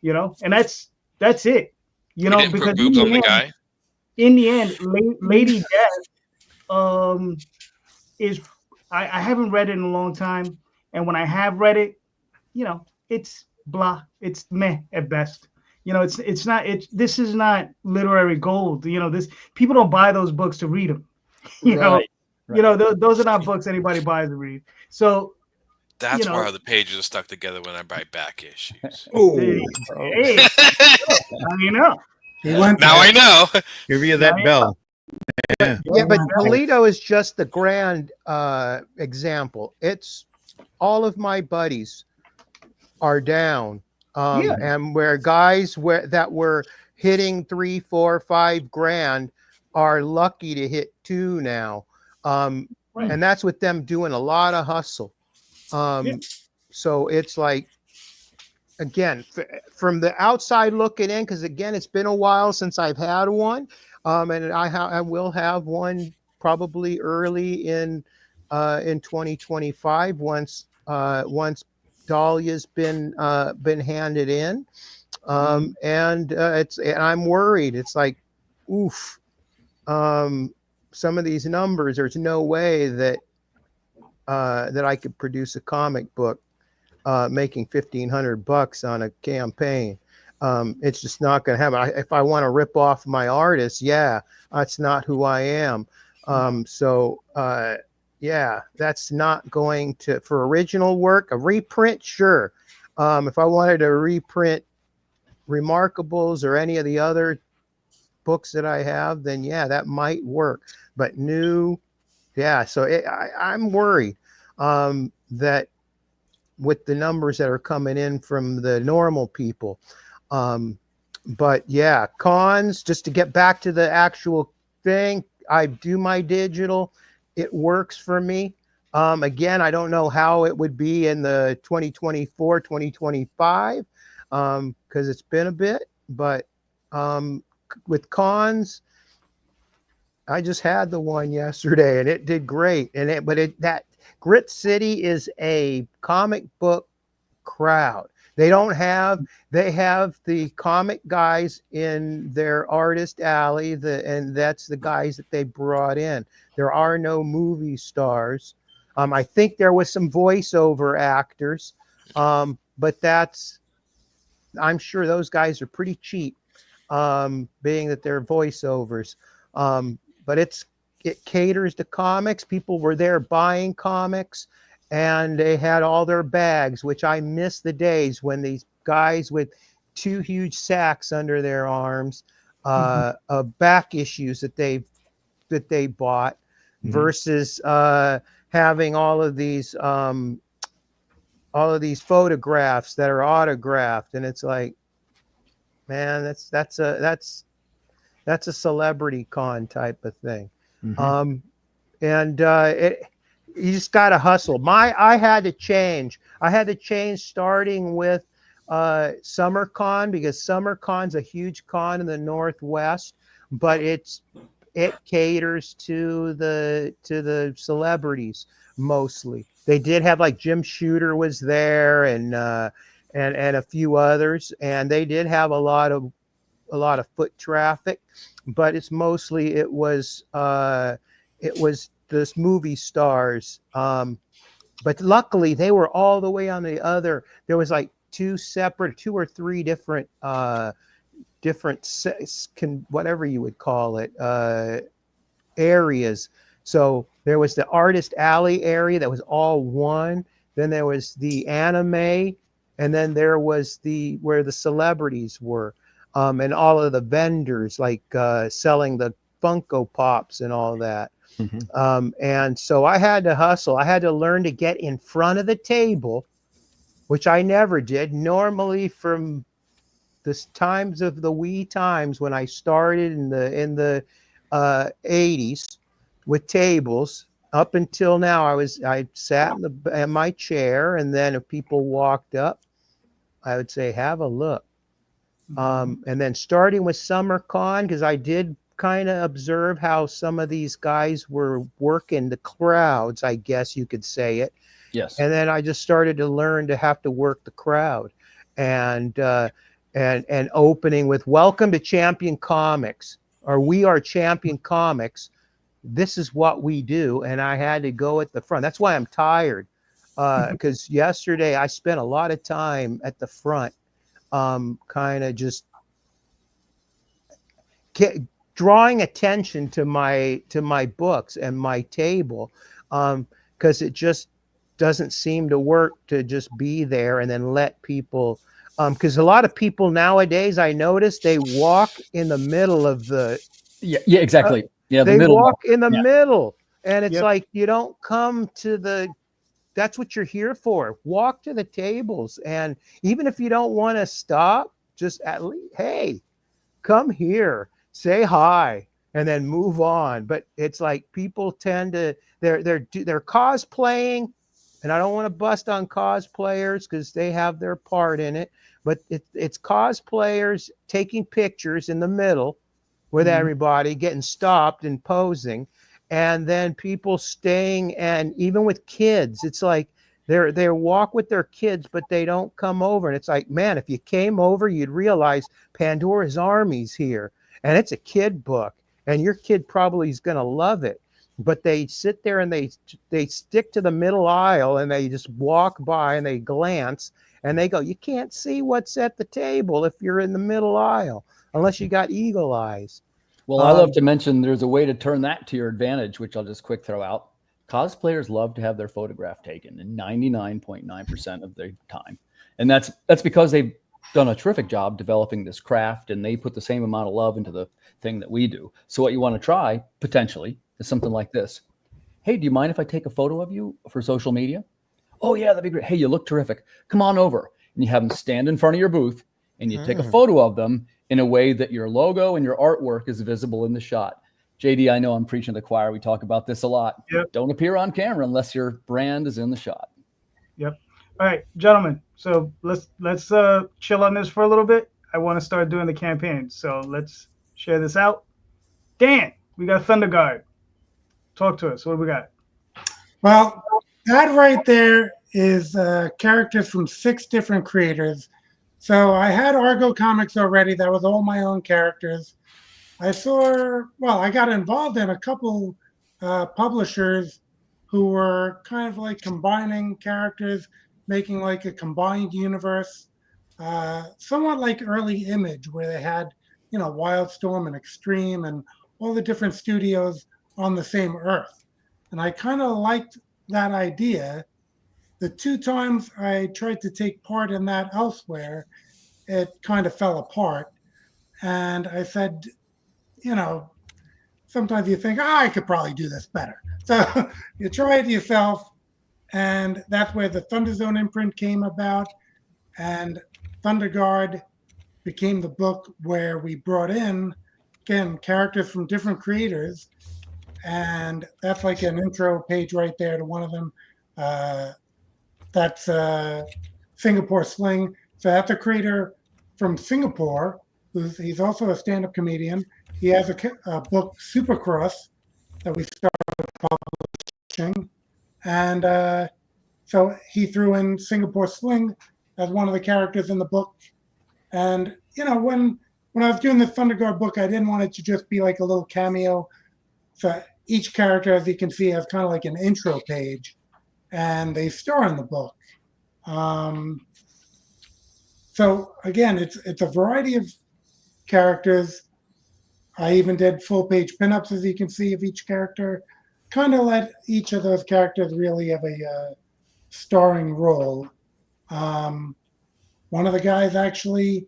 and that's it,
He didn't
because
put boobs on the guy.
in the end, Lady Death is I haven't read it in a long time, and when I have read it, it's blah, it's meh at best. This is not literary gold. This people don't buy those books to read them.
Right.
Those are not books anybody buys to read. So
That's why the pages are stuck together when I buy back issues.
Oh,
hey,
He went
Now
there.
I know.
give you that bell. Yeah.
Yeah, but Polito is just the grand example. It's all of my buddies are down.
Yeah.
And where guys that were hitting 3, 4, 5 grand are lucky to hit 2 now.
Right.
And that's with them doing a lot of hustle. So it's like, again, from the outside looking in, because again, it's been a while since I've had one. And I will have one probably early in 2025 once Dahlia's been handed in, and I'm worried. It's like, oof, some of these numbers. There's no way that I could produce a comic book making $1,500 on a campaign. It's just not going to happen. If I want to rip off my artist, that's not who I am. Yeah, that's not going to, for original work, a reprint, sure. If I wanted to reprint Remarkables or any of the other books that I have, then yeah, that might work. But new, yeah. So I'm worried that with the numbers that are coming in from the normal people. But yeah, cons, just to get back to the actual thing, I do my digital. It works for me. Again, I don't know how it would be in the 2024, 2025, because it's been a bit, but with cons, I just had the one yesterday and it did great. That Grit City is a comic book crowd. They have the comic guys in their artist alley, and that's the guys that they brought in. There are no movie stars. I think there was some voiceover actors, but I'm sure those guys are pretty cheap, being that they're voiceovers. But it caters to comics. People were there buying comics, and they had all their bags, which I miss the days when these guys with 2 huge sacks under their arms, back issues that they bought, versus having all of these photographs that are autographed. And it's like, man, that's a celebrity con type of thing. and you just got to hustle. I had to change. I had to change starting with SummerCon, because SummerCon's a huge con in the Northwest, but it caters to the celebrities mostly. They did have, like, Jim Shooter was there, and a few others, and they did have a lot of foot traffic, but it was this movie stars. But luckily they were all the way on the other. There was like two or three different whatever you would call it, areas. So there was the artist alley area that was all one. Then there was the anime, and then there was where the celebrities were, and all of the vendors, like selling the Funko Pops and all that.
Mm-hmm.
And so I had to hustle. I had to learn to get in front of the table, which I never did. Normally, from the times of the wee times when I started in the 80s with tables, up until now, I sat in my chair, and then if people walked up, I would say, "Have a look." And then starting with SummerCon, because I did kind of observe how some of these guys were working the crowds, I guess you could say it.
Yes.
And then I just started to learn to have to work the crowd, and opening with "Welcome to Champion Comics," or "We are Champion Comics. This is what we do." And I had to go at the front. That's why I'm tired, because yesterday I spent a lot of time at the front, kind of just drawing attention to my books and my table, because it just doesn't seem to work to just be there and then let people, because a lot of people nowadays, I notice, they walk in the middle of the
yeah exactly yeah
they
the middle
walk in the
yeah.
middle, and it's
Yep.
like, you don't come to that's what you're here for. Walk to the tables, and even if you don't want to stop, just at least, hey, come here, say hi, and then move on. But it's like people tend to they're cosplaying, and I don't want to bust on cosplayers because they have their part in it, but it's cosplayers taking pictures in the middle with everybody, getting stopped and posing, and then people staying, and even with kids, it's like they walk with their kids, but they don't come over. And it's like, man, if you came over, you'd realize Pandora's Army's here, and it's a kid book, and your kid probably is going to love it. But they sit there and they stick to the middle aisle, and they just walk by and they glance and they go, you can't see what's at the table if you're in the middle aisle, unless you got eagle eyes.
Well, I love to mention there's a way to turn that to your advantage, which I'll just quick throw out. Cosplayers love to have their photograph taken in 99.9% of the time. And that's because they've done a terrific job developing this craft, and they put the same amount of love into the thing that we do. So what you want to try, potentially, is something like this. Hey, do you mind if I take a photo of you for social media? Oh, yeah, that'd be great. Hey, you look terrific. Come on over. And you have them stand in front of your booth, and you take a photo of them in a way that your logo and your artwork is visible in the shot. JD, I know I'm preaching to the choir. We talk about this a lot.
Yep.
Don't appear on camera unless your brand is in the shot.
Yep. All right, gentlemen. So let's chill on this for a little bit. I want to start doing the campaign. So let's share this out. Dan, we got Thunder Guard. Talk to us. What do we got?
Well, that right there is characters from 6 different creators. So I had Argo Comics already. That was all my own characters. I got involved in a couple publishers who were kind of like combining characters, making like a combined universe, somewhat like early Image, where they had, Wildstorm and Extreme and all the different studios on the same Earth. And I kind of liked that idea. The 2 times I tried to take part in that elsewhere, it kind of fell apart. And I said, sometimes you think, I could probably do this better. So you try it yourself. And that's where the Thunder Zone imprint came about. And Thunder Guard became the book where we brought in, again, characters from different creators. and that's like an intro page right there to one of them. That's Singapore Sling. So that's a creator from Singapore. He's also a stand-up comedian. He has a book, Supercross, that we started publishing, and so he threw in Singapore Sling as one of the characters in the book. And when I was doing the Thunder Guard book, I didn't want it to just be like a little cameo. So each character, as you can see, has kind of like an intro page, and they star in the book. So again, it's a variety of characters. I even did full page pinups, as you can see, of each character. Kind of let each of those characters really have a starring role. One of the guys actually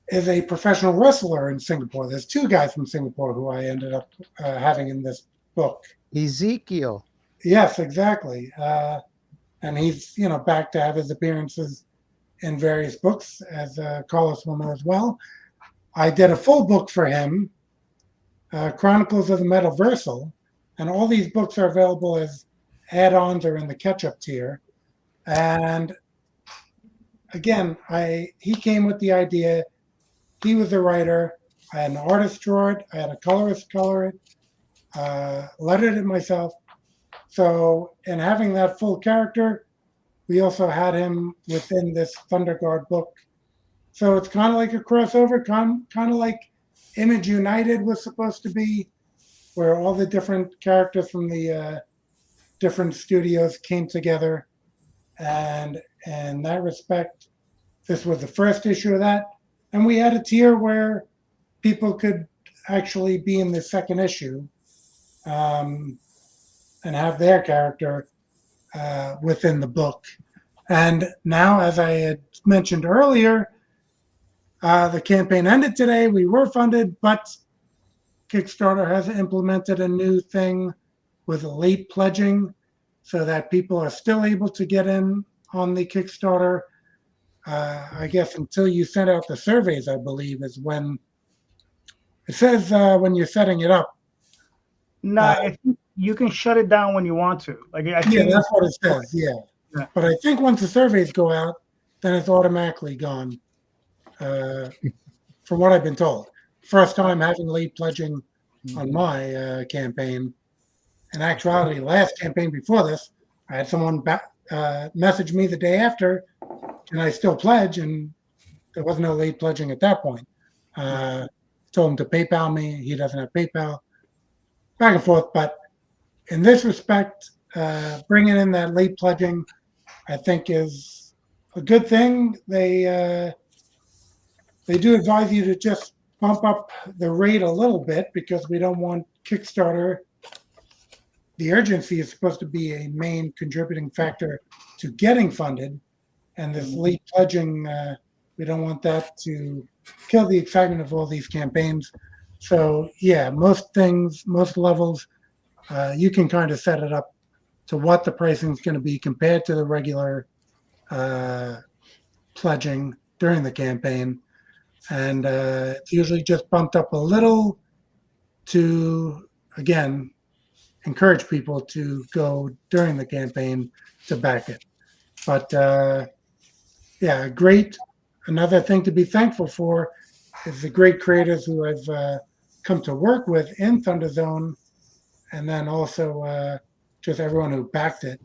is a professional wrestler in Singapore. There's two guys from Singapore who I ended up having in this book.
Ezekiel.
Yes, exactly. And he's back to have his appearances in various books, as Carlos will know as well. I did a full book for him, Chronicles of the Metaversal, and all these books are available as add-ons or in the catch-up tier. And again, he came with the idea. He was the writer. I had an artist draw it. I had a colorist color it. Lettered it myself. So in having that full character, we also had him within this Thunder Guard book. So it's kind of like a crossover, kind of like Image United was supposed to be, where all the different characters from the different studios came together. And in that respect, this was the first issue of that. And we had a tier where people could actually be in the second issue and have their character within the book. And now, as I had mentioned earlier, the campaign ended today. We were funded, but Kickstarter has implemented a new thing with late pledging so that people are still able to get in on the Kickstarter. I guess until you send out the surveys, I believe, is when it says when you're setting it up.
No, I think you can shut it down when you want to.
Yeah, that's what it says. Yeah. But I think once the surveys go out, then it's automatically gone. From what I've been told, first time having late pledging on my campaign. In actuality, last campaign before this, I had someone message me the day after, and I still pledge, and there was no late pledging at that point. Told him to PayPal me. He doesn't have PayPal. Back and forth. But in this respect, bringing in that late pledging, I think, is a good thing. They do advise you to just bump up the rate a little bit because we don't want Kickstarter. The urgency is supposed to be a main contributing factor to getting funded, and this late pledging, we don't want that to kill the excitement of all these campaigns. So yeah, most things, most levels, you can kind of set it up to what the pricing is going to be compared to the regular pledging during the campaign. And it's usually just bumped up a little to, again, encourage people to go during the campaign to back it. But yeah, great. Another thing to be thankful for is the great creators who I've come to work with in Thunder Zone, and then also just everyone who backed it.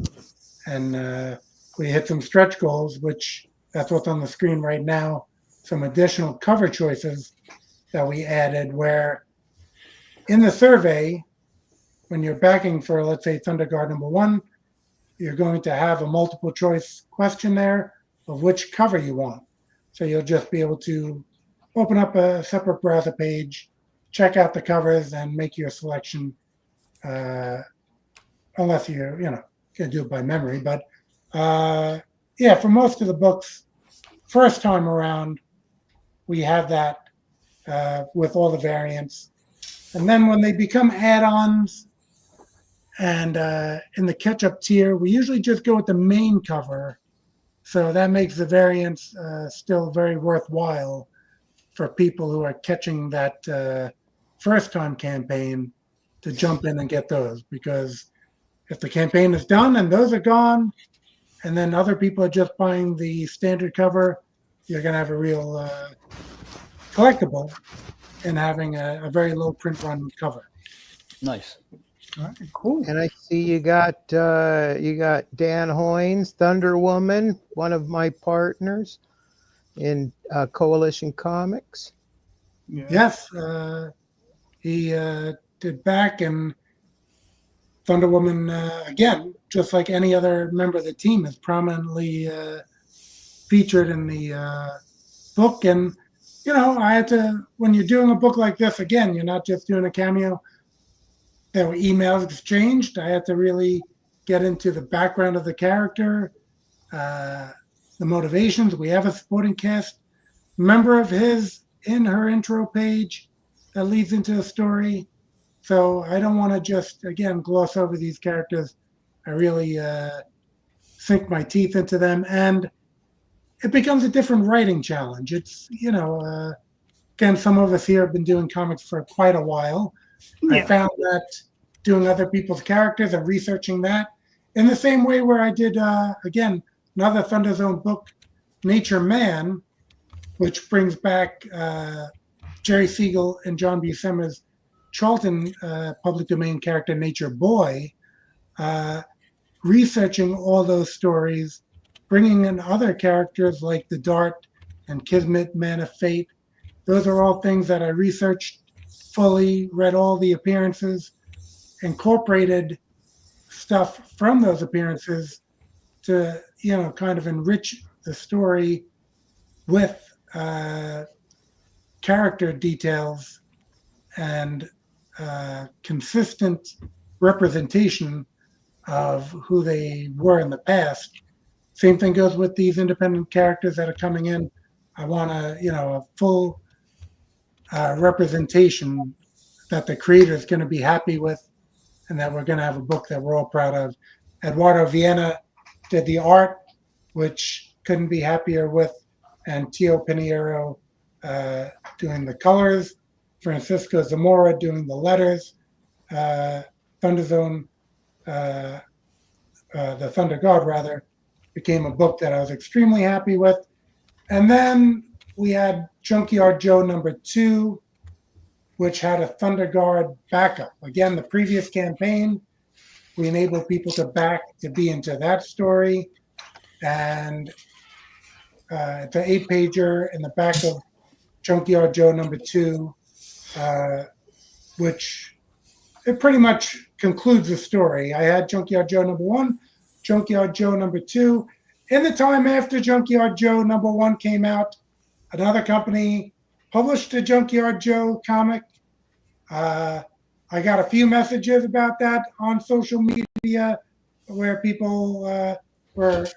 And we hit some stretch goals, which that's what's on the screen right now. Some additional cover choices that we added, where in the survey, when you're backing for, let's say, Thunder Guard #1, you're going to have a multiple choice question there of which cover you want. So you'll just be able to open up a separate browser page, check out the covers, and make your selection. Unless you're, can do it by memory. But yeah, for most of the books, first time around, we have that with all the variants. And then when they become add-ons and in the catch-up tier, we usually just go with the main cover. So that makes the variants still very worthwhile for people who are catching that first-time campaign to jump in and get those, because if the campaign is done and those are gone, and then other people are just buying the standard cover, you're going to have a real collectible and having a very low print run cover.
Nice.
All right, cool.
And I see you got Dan Hoynes, Thunder Woman, one of my partners in Coalition Comics.
Yeah.
Yes, he did back, and Thunder Woman, again, just like any other member of the team, is prominently featured in the book. And, you know, I had to, when you're doing a book like this, again, you're not just doing a cameo. There were emails exchanged. I had to really get into the background of the character, the motivations. We have a supporting cast member of his in her intro page that leads into the story. So I don't want to just, again, gloss over these characters. I really sink my teeth into them. And it becomes a different writing challenge. It's, you know, again, some of us here have been doing comics for quite a while.
Yeah.
I found that doing other people's characters and researching that in the same way where I did, again, another Thunder Zone book, Nature Man, which brings back Jerry Siegel and John Buscema's Charlton public domain character, Nature Boy, researching all those stories, bringing in other characters like the Dart and Kismet, Man of Fate. Those are all things that I researched fully, read all the appearances, incorporated stuff from those appearances to, you know, kind of enrich the story with character details and consistent representation of who they were in the past. Same thing goes with these independent characters that are coming in. I want a full representation that the creator is going to be happy with, and that we're going to have a book that we're all proud of. Eduardo Viena did the art, which couldn't be happier with, and Tio Pinheiro doing the colors, Francisco Zamora doing the letters, Thunder Zone, the Thunder God rather, became a book that I was extremely happy with. And then we had Junkyard Joe #2, which had a Thunder Guard backup. Again, the previous campaign, we enabled people to be into that story. And the 8-pager in the back of Junkyard Joe #2, which it pretty much concludes the story. I had Junkyard Joe #1, Junkyard Joe #2. In the time after Junkyard Joe #1 came out, another company published a Junkyard Joe comic. I got a few messages about that on social media where people were,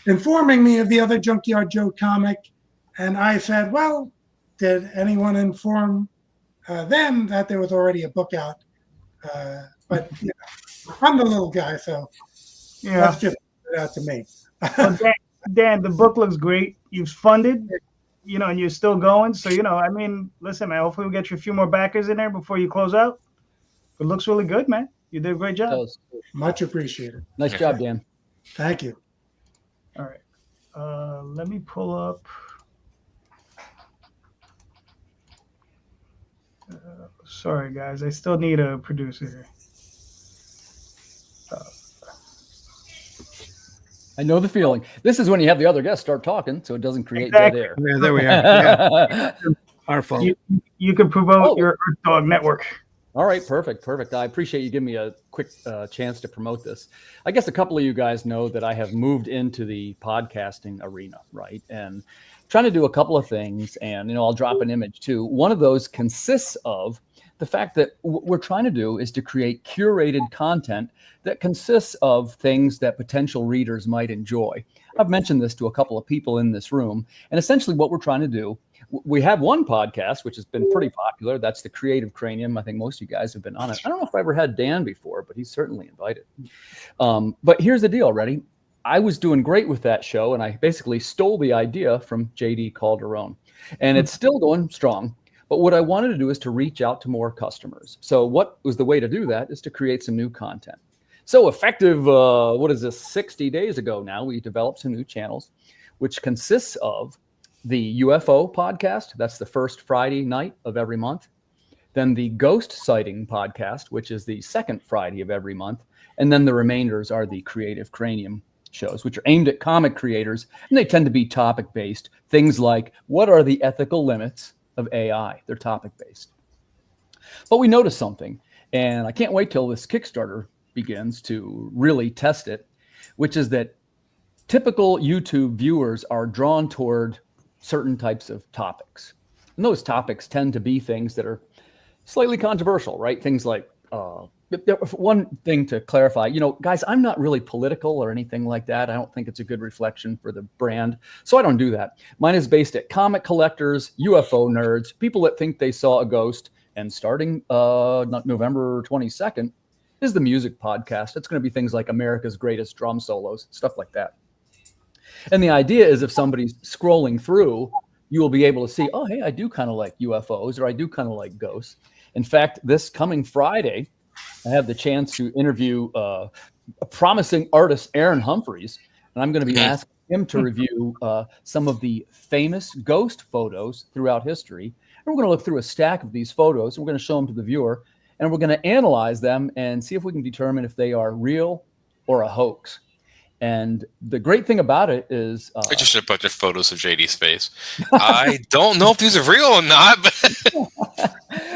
informing me of the other Junkyard Joe comic. And I said, well, did anyone inform them that there was already a book out? But I'm the little guy, so that's just out to me.
Well, Dan, the book looks great. You've funded, and you're still going. So, listen, man, hopefully we'll get you a few more backers in there before you close out. It looks really good, man. You did a great job.
Much appreciated.
Nice job, Dan.
Thank you.
All right. Let me pull up. Sorry, guys. I still need a producer here.
I know the feeling. This is when you have the other guests start talking, so it doesn't create dead air.
Yeah, there we are. Yeah. Our fault.
You can promote your Earth Dog Network.
All right, perfect. I appreciate you giving me a quick chance to promote this. I guess a couple of you guys know that I have moved into the podcasting arena, right? And trying to do a couple of things, and I'll drop an image too. One of those consists of the fact that what we're trying to do is to create curated content that consists of things that potential readers might enjoy. I've mentioned this to a couple of people in this room, and essentially what we're trying to do, we have one podcast, which has been pretty popular. That's the Creative Cranium. I think most of you guys have been on it. I don't know if I ever had Dan before, but he's certainly invited. But here's the deal, ready? I was doing great with that show, and I basically stole the idea from JD Calderon, and it's still going strong. But what I wanted to do is to reach out to more customers. So what was the way to do that is to create some new content. So effective, 60 days ago now, we developed some new channels, which consists of the UFO podcast. That's the first Friday night of every month. Then the ghost sighting podcast, which is the second Friday of every month. And then the remainders are the Creative Cranium shows, which are aimed at comic creators. And they tend to be topic-based. Things like, what are the ethical limits of AI? They're topic-based. But we noticed something, and I can't wait till this Kickstarter begins to really test it, which is that typical YouTube viewers are drawn toward certain types of topics. And those topics tend to be things that are slightly controversial, right? Things like, one thing to clarify, guys, I'm not really political or anything like that. I don't think it's a good reflection for the brand. So I don't do that. Mine is based at comic collectors, UFO nerds, people that think they saw a ghost. And starting November 22nd is the music podcast. It's going to be things like America's Greatest Drum Solos, stuff like that. And the idea is if somebody's scrolling through, you will be able to see, oh, hey, I do kind of like UFOs, or I do kind of like ghosts. In fact, this coming Friday, I have the chance to interview a promising artist, Aaron Humphreys, and I'm going to be asking him to review some of the famous ghost photos throughout history. And we're going to look through a stack of these photos, and we're going to show them to the viewer, and we're going to analyze them and see if we can determine if they are real or a hoax. And the great thing about it is...
I just showed a bunch of photos of JD's face. I don't know if these are real or not, but...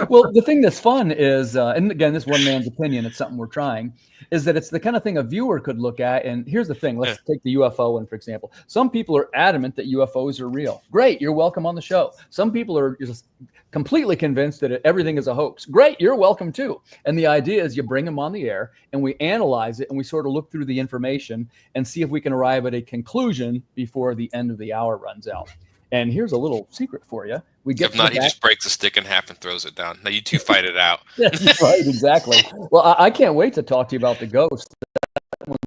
Well, the thing that's fun is, and again, this one man's opinion, it's something we're trying, is that it's the kind of thing a viewer could look at. And here's the thing. Let's take the UFO one, for example. Some people are adamant that UFOs are real. Great. You're welcome on the show. Some people are just completely convinced that everything is a hoax. Great. You're welcome too. And the idea is you bring them on the air and we analyze it and we sort of look through the information and see if we can arrive at a conclusion before the end of the hour runs out. And here's a little secret for you. We get
if not, he just breaks the stick in half and throws it down. Now you two fight it out.
That's right, exactly. Well, I can't wait to talk to you about the ghost. That one's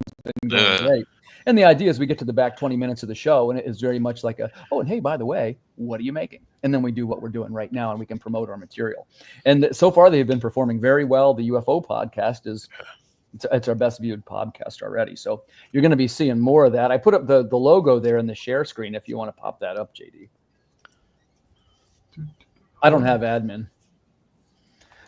been going great. And the idea is we get to the back 20 minutes of the show, and it is very much like and hey, by the way, what are you making? And then we do what we're doing right now, and we can promote our material. And so far, they've been performing very well. The UFO podcast it's our best viewed podcast already. So you're going to be seeing more of that. I put up the logo there in the share screen if you want to pop that up, JD. I don't have admin.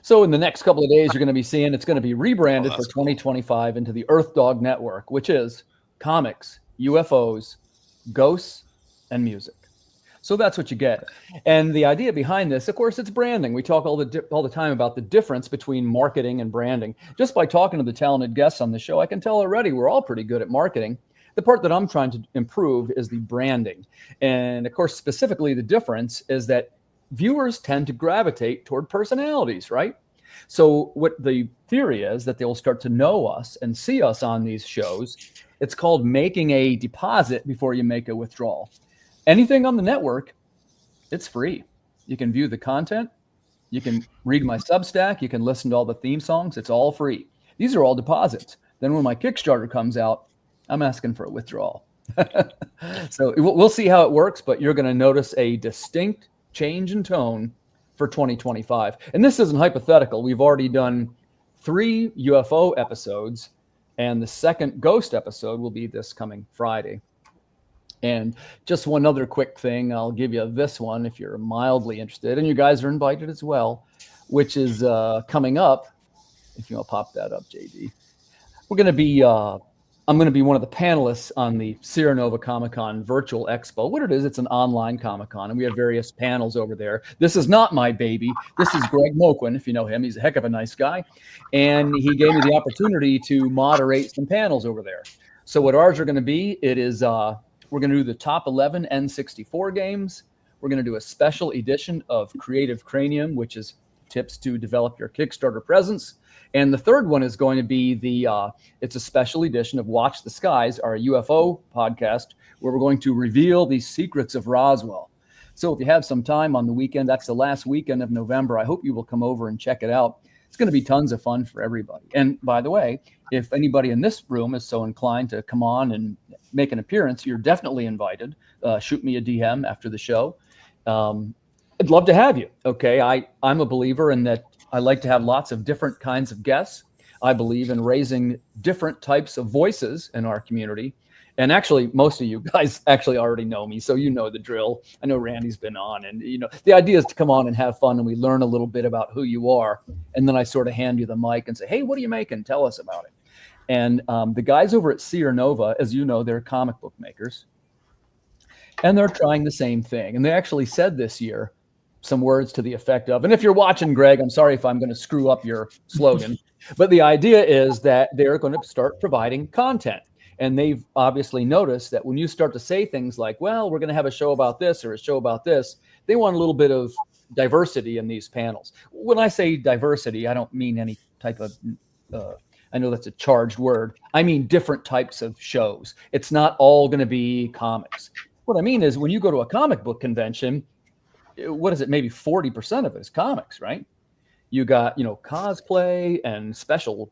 So in the next couple of days, you're going to be seeing it's going to be rebranded for 2025 into the Earth Dog Network, which is comics, UFOs, ghosts, and music. So that's what you get. And the idea behind this, of course, it's branding. We talk all the time about the difference between marketing and branding. Just by talking to the talented guests on the show, I can tell already we're all pretty good at marketing. The part that I'm trying to improve is the branding. And of course, specifically the difference is that viewers tend to gravitate toward personalities, right? So what the theory is that they'll start to know us and see us on these shows. It's called making a deposit before you make a withdrawal. Anything on the network, it's free. You can view the content. You can read my Substack. You can listen to all the theme songs. It's all free. These are all deposits. Then when my Kickstarter comes out, I'm asking for a withdrawal. So we'll see how it works, but you're going to notice a distinct change in tone for 2025. And this isn't hypothetical. We've already done 3 UFO episodes, and the second ghost episode will be this coming Friday. And just one other quick thing, I'll give you this one if you're mildly interested, and you guys are invited as well, which is coming up. If you want to pop that up, JD. We're going to be, I'm going to be one of the panelists on the Sierra Nova Comic-Con Virtual Expo. What it is, it's an online Comic-Con, and we have various panels over there. This is not my baby. This is Greg Moquin, if you know him. He's a heck of a nice guy. And he gave me the opportunity to moderate some panels over there. So what ours are going to be, it is... we're going to do the top 11 N64 games. We're going to do a special edition of Creative Cranium, which is tips to develop your Kickstarter presence. And the third one is going to be it's a special edition of Watch the Skies, our UFO podcast, where we're going to reveal the secrets of Roswell. So if you have some time on the weekend, that's the last weekend of November, I hope you will come over and check it out. It's going to be tons of fun for everybody. And by the way, if anybody in this room is so inclined to come on and make an appearance, you're definitely invited. Shoot me a DM after the show. I'd love to have you. Okay. I'm a believer in that. I like to have lots of different kinds of guests. I believe in raising different types of voices in our community. And actually, most of you guys actually already know me, so you know the drill. I know Randy's been on, and the idea is to come on and have fun, and we learn a little bit about who you are, and then I sort of hand you the mic and say, "Hey, what are you making? Tell us about it." And the guys over at Sierra Nova, as you know, they're comic book makers, and they're trying the same thing. And they actually said this year some words to the effect of, and if you're watching, Greg, I'm sorry if I'm going to screw up your slogan, but the idea is that they're going to start providing content. And they've obviously noticed that when you start to say things like, well, we're going to have a show about this or a show about this, they want a little bit of diversity in these panels. When I say diversity, I don't mean any type of, I know that's a charged word. I mean different types of shows. It's not all going to be comics. What I mean is when you go to a comic book convention, what is it? Maybe 40% of it is comics, right? You got, cosplay and special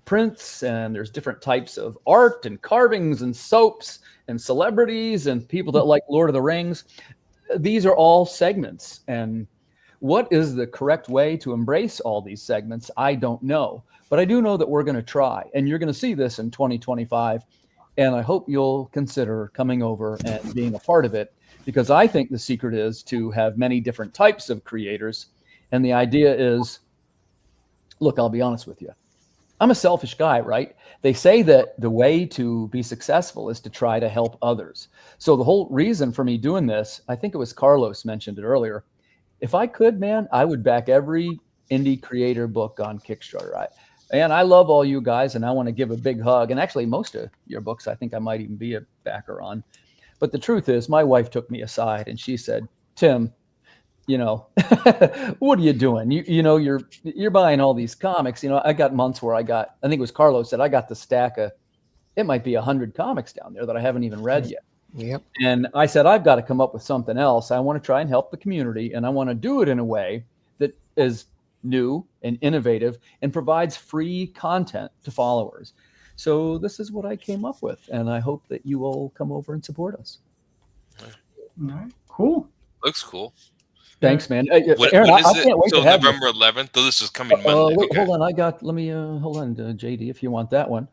prints, and there's different types of art and carvings and soaps and celebrities and people that like Lord of the Rings. These are all segments. And what is the correct way to embrace all these segments? I don't know. But I do know that we're going to try. And you're going to see this in 2025. And I hope you'll consider coming over and being a part of it, because I think the secret is to have many different types of creators. And the idea is, look, I'll be honest with you. I'm a selfish guy, right? They say that the way to be successful is to try to help others. So the whole reason for me doing this, I think it was Carlos mentioned it earlier. If I could, man, I would back every indie creator book on Kickstarter. And I love all you guys, and I want to give a big hug. And actually, most of your books, I think I might even be a backer on. But the truth is, my wife took me aside and she said, Tim, what are you doing? You're buying all these comics. I got months where I think it was Carlos said, I got the stack of, it might be 100 comics down there that I haven't even read yet.
Yep.
And I said, I've got to come up with something else. I want to try and help the community, and I want to do it in a way that is new and innovative and provides free content to followers. So this is what I came up with, and I hope that you will come over and support us.
All right, cool.
Looks cool.
Thanks, man.
When
Aaron,
is
I
it?
can't wait
So
to have
November 11th. So this is coming Monday.
Wait,
Okay.
hold on. Hold on, JD, if you want that one.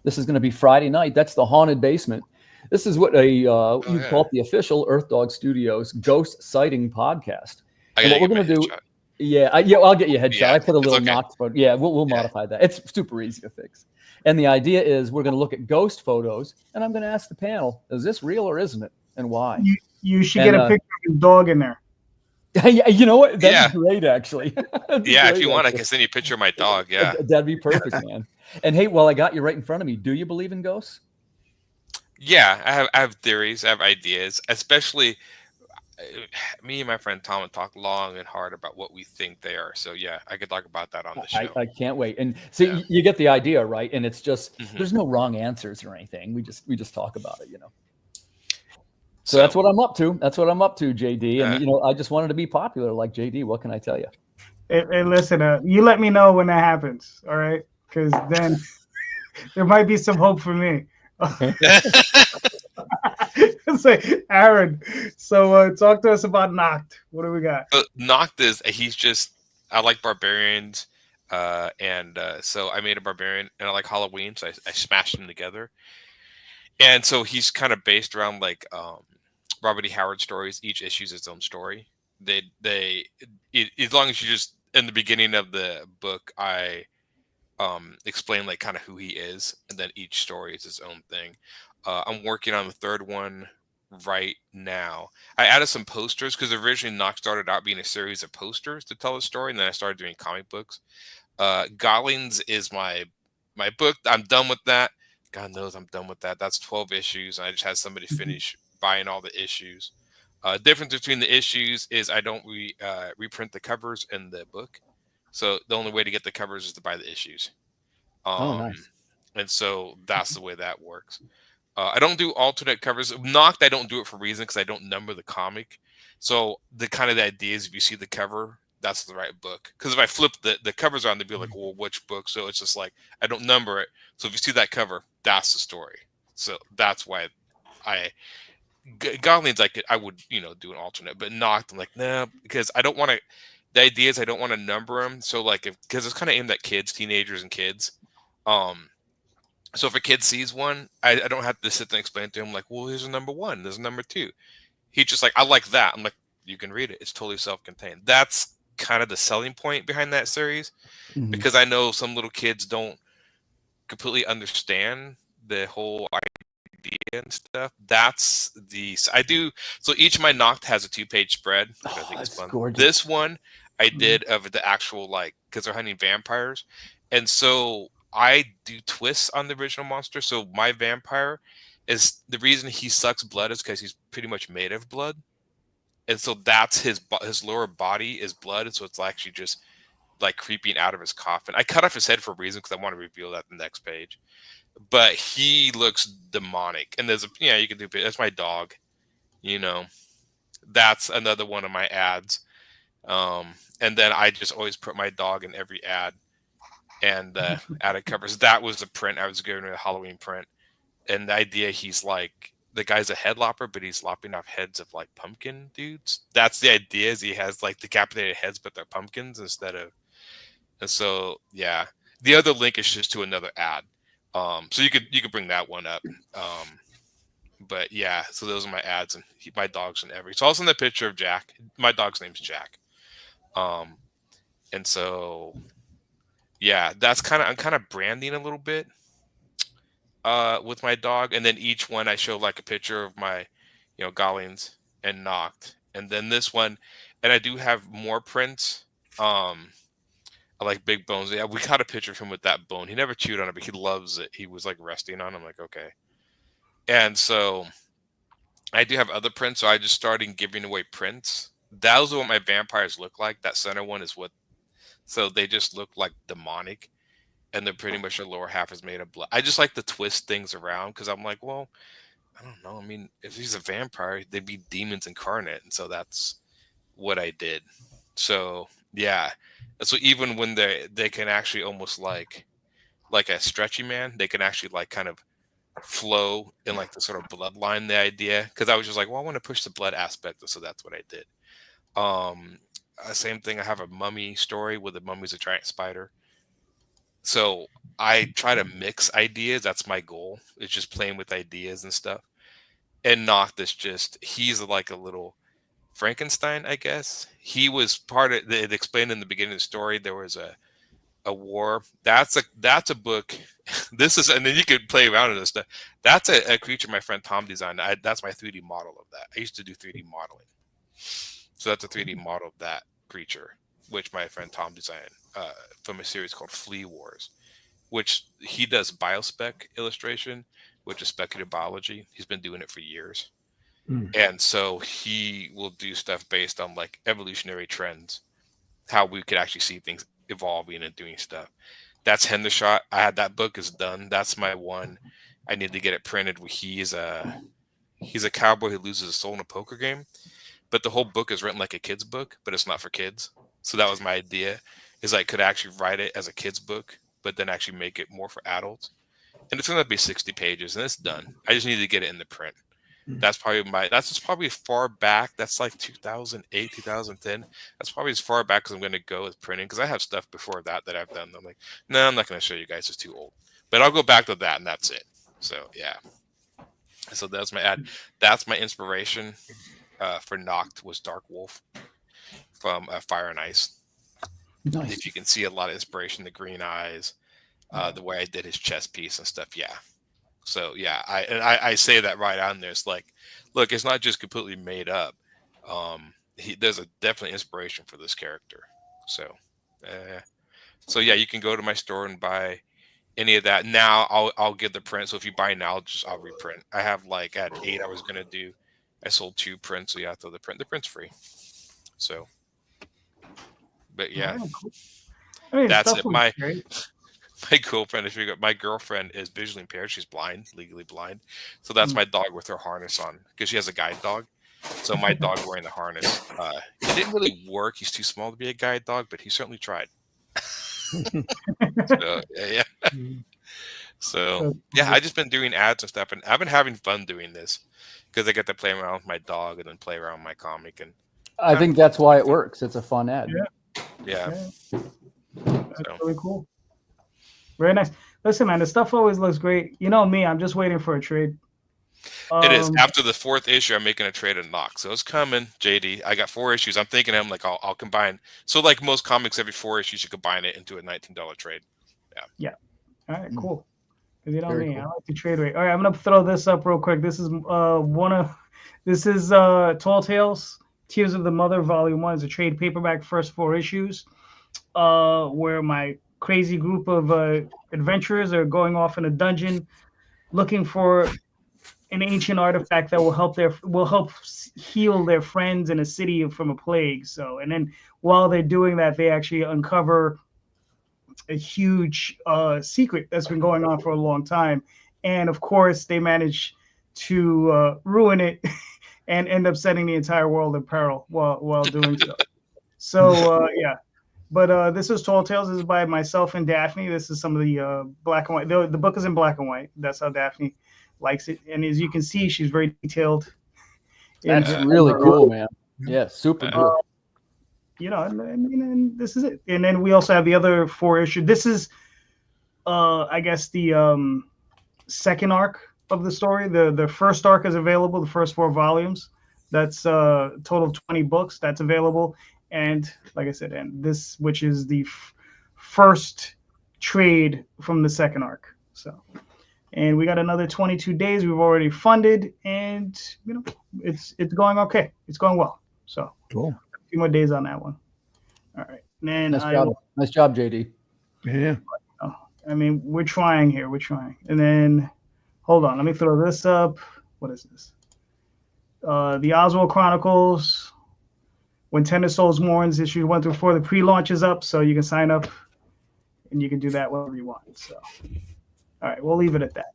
This is going to be Friday night. That's the Haunted Basement. This is what you call it, the official Earth Dog Studios ghost sighting podcast. And what we're going to do, I'll get you a headshot.
Yeah,
I put a little
okay.
knock, but we'll modify that. It's super easy to fix. And the idea is we're going to look at ghost photos, and I'm going to ask the panel, is this real or isn't it, and why?
You should get a picture of your dog in there.
Yeah, you know what? That'd be great, actually.
If you want, I can send you a picture of my dog. Yeah,
that'd be perfect, man. And hey, well, I got you right in front of me. Do you believe in ghosts?
Yeah, I have theories. I have ideas. Especially, me and my friend Tom would talk long and hard about what we think they are. So yeah, I could talk about that on the show.
I can't wait. And see, you get the idea, right? And it's just there's no wrong answers or anything. We just talk about it, So that's what I'm up to. That's what I'm up to, JD. And I just wanted to be popular like JD. What can I tell you?
Hey, listen, you let me know when that happens, all right? Because then there might be some hope for me. Say, Aaron. So talk to us about Noct. What do we got?
Noct is I like barbarians, and so I made a barbarian, and I like Halloween, so I smashed them together. And so he's kind of based around like Robert E. Howard stories. Each issue is its own story. As long as you just in the beginning of the book, I explain like kind of who he is, and then each story is its own thing. I'm working on the third one right now. I added some posters because originally Noct started out being a series of posters to tell a story, and then I started doing comic books. Goblins is my book. I'm done with that. God knows I'm done with that. That's 12 issues. I just had somebody finish buying all the issues. Difference between the issues is I don't reprint the covers in the book. So the only way to get the covers is to buy the issues.
Nice.
And so that's the way that works. I don't do alternate covers. Noct, I don't do it for a reason because I don't number the comic. So the idea is if you see the cover, that's the right book. Because if I flip the covers on, they'd be like, well, which book? So it's just like, I don't number it. So if you see that cover, that's the story. So that's why Goblins, I would do an alternate, but Noct, I'm like, nah, because I don't want to. The idea is I don't want to number them, so like because it's kind of aimed at kids, teenagers, and kids. So if a kid sees one, I don't have to sit there and explain to him like, well, here's a number one, there's a number two. He's just like, I like that. I'm like, you can read it. It's totally self-contained. That's kind of the selling point behind that series, because I know some little kids don't completely understand the whole idea and stuff. That's I do. So each of my Noct has a 2-page spread. Which I think is fun.
Gorgeous.
This one I did of the actual because they're hunting vampires, and so I do twists on the original monster. So my vampire is the reason he sucks blood is because he's pretty much made of blood, and so that's his lower body is blood, and so it's actually just like creeping out of his coffin. I cut off his head for a reason because I want to reveal that in the next page. But he looks demonic, and there's you can do that's my dog, that's another one of my ads. And then I just always put my dog in every ad, and added covers. That was the print I was giving a Halloween print, and the idea he's like the guy's a head lopper, but he's lopping off heads of like pumpkin dudes. That's the idea. Is he has like decapitated heads, but they're pumpkins instead of. And so yeah, the other link is just to another ad. So you could bring that one up. But yeah, so those are my ads, and my dog's in every. So also in the picture of Jack. My dog's name's Jack. And so yeah, I'm kind of branding a little bit with my dog, and then each one I show like a picture of my Goblins and Noct, and then this one, and I do have more prints. I like Big Bones. Yeah, we got a picture of him with that bone. He never chewed on it, but he loves it. He was like resting on it. I'm like, okay. And so I do have other prints. So I just started giving away prints. Those are what my vampires look like. That center one is what. So they just look like demonic, and they're pretty much their lower half is made of blood. I just like to twist things around because I'm like, well, I don't know. I mean, if he's a vampire, they'd be demons incarnate, and so that's what I did. So yeah. So even when they can actually almost like a stretchy man, they can actually like kind of flow in like the sort of bloodline, the idea. Because I was just like, well, I want to push the blood aspect, so that's what I did. Same thing. I have a mummy story where the mummy's a giant spider. So I try to mix ideas. That's my goal. It's just playing with ideas and stuff. And Noct is just he's like a little Frankenstein, I guess. He was part of it explained in the beginning of the story. There was a war. That's a book. This is, and then you could play around with this stuff. That's a creature my friend Tom designed. That's my 3D model of that. I used to do 3D modeling. So that's a 3D model of that creature, which my friend Tom designed from a series called Flea Wars, which he does biospec illustration, which is speculative biology. He's been doing it for years. And so he will do stuff based on like evolutionary trends, how we could actually see things evolving and doing stuff. That's Hendershot. I had that book is done. That's my one. I need to get it printed. He's a cowboy who loses his soul in a poker game, but the whole book is written like a kid's book, but it's not for kids. So that was my idea, is I could actually write it as a kid's book, but then actually make it more for adults. And it's going to be 60 pages, and it's done. I just need to get it in the print. That's probably as far back. That's like 2008, 2010. That's probably as far back as I'm going to go with printing, because I have stuff before that I've done. I'm like, no, I'm not going to show you guys. It's too old. But I'll go back to that, and that's it. So yeah. So that's my ad. That's my inspiration for Noct was Dark Wolf from Fire and Ice. Nice. If you can see a lot of inspiration, the green eyes, the way I did his chest piece and stuff. Yeah. So yeah, I say that right on there. It's like, look, it's not just completely made up. There's a definitely inspiration for this character. So yeah, you can go to my store and buy any of that. Now I'll get the print. So if you buy now, I'll reprint. I have like at 8 I was gonna do. I sold 2 prints, so you have to the print. The print's free. So, but yeah, I mean, that's it. My girlfriend is visually impaired. She's blind, legally blind. So that's my dog with her harness on, because she has a guide dog. So my dog wearing the harness. It didn't really work. He's too small to be a guide dog, but he certainly tried. So, yeah. So yeah, I just been doing ads and stuff, and I've been having fun doing this because I get to play around with my dog and then play around with my comic. And
I think that's why it works. It's a fun ad.
yeah.
That's really cool. Very nice. Listen, man, the stuff always looks great. You know me, I'm just waiting for a trade.
It is. After the 4th issue, I'm making a trade and knock. So it's coming, JD. I got 4 issues. I'm thinking I'll combine. So like most comics, every 4 issues, you could combine it into a $19 trade. Yeah.
All right, cool. Because you know
Very
me,
cool.
I like the trade rate. All right, I'm gonna throw this up real quick. This is Tall Tales, Tears of the Mother, Volume 1. It's a trade paperback, first 4 issues, where my crazy group of adventurers are going off in a dungeon looking for an ancient artifact that will help heal their friends in a city from a plague. So, and then while they're doing that, they actually uncover a huge secret that's been going on for a long time, and of course they manage to ruin it and end up setting the entire world in peril while doing so. So yeah, but this is Tall Tales. This is by myself and Daphne. This is some of the black and white. The book is in black and white. That's how Daphne likes it, and as you can see, she's very detailed.
That's really cool, man. Yeah, super cool.
You know, and this is it. And then we also have the other 4 issues. This is, I guess, the second arc of the story. The first arc is available, the first 4 volumes. That's a total of 20 books. That's available. And like I said, and this, which is the first trade from the second arc. So, and we got another 22 days. We've already funded, and you know, it's going okay. It's going well. So
Cool.
Few more days on that one. All right. And then
Nice job, JD.
Yeah.
I mean, we're trying here. We're trying. And then, hold on. Let me throw this up. What is this? The Oswald Chronicles. When Tender Souls Mourns, issue 1 through 4. The pre-launch is up, so you can sign up, and you can do that whenever you want. So, all right. We'll leave it at that.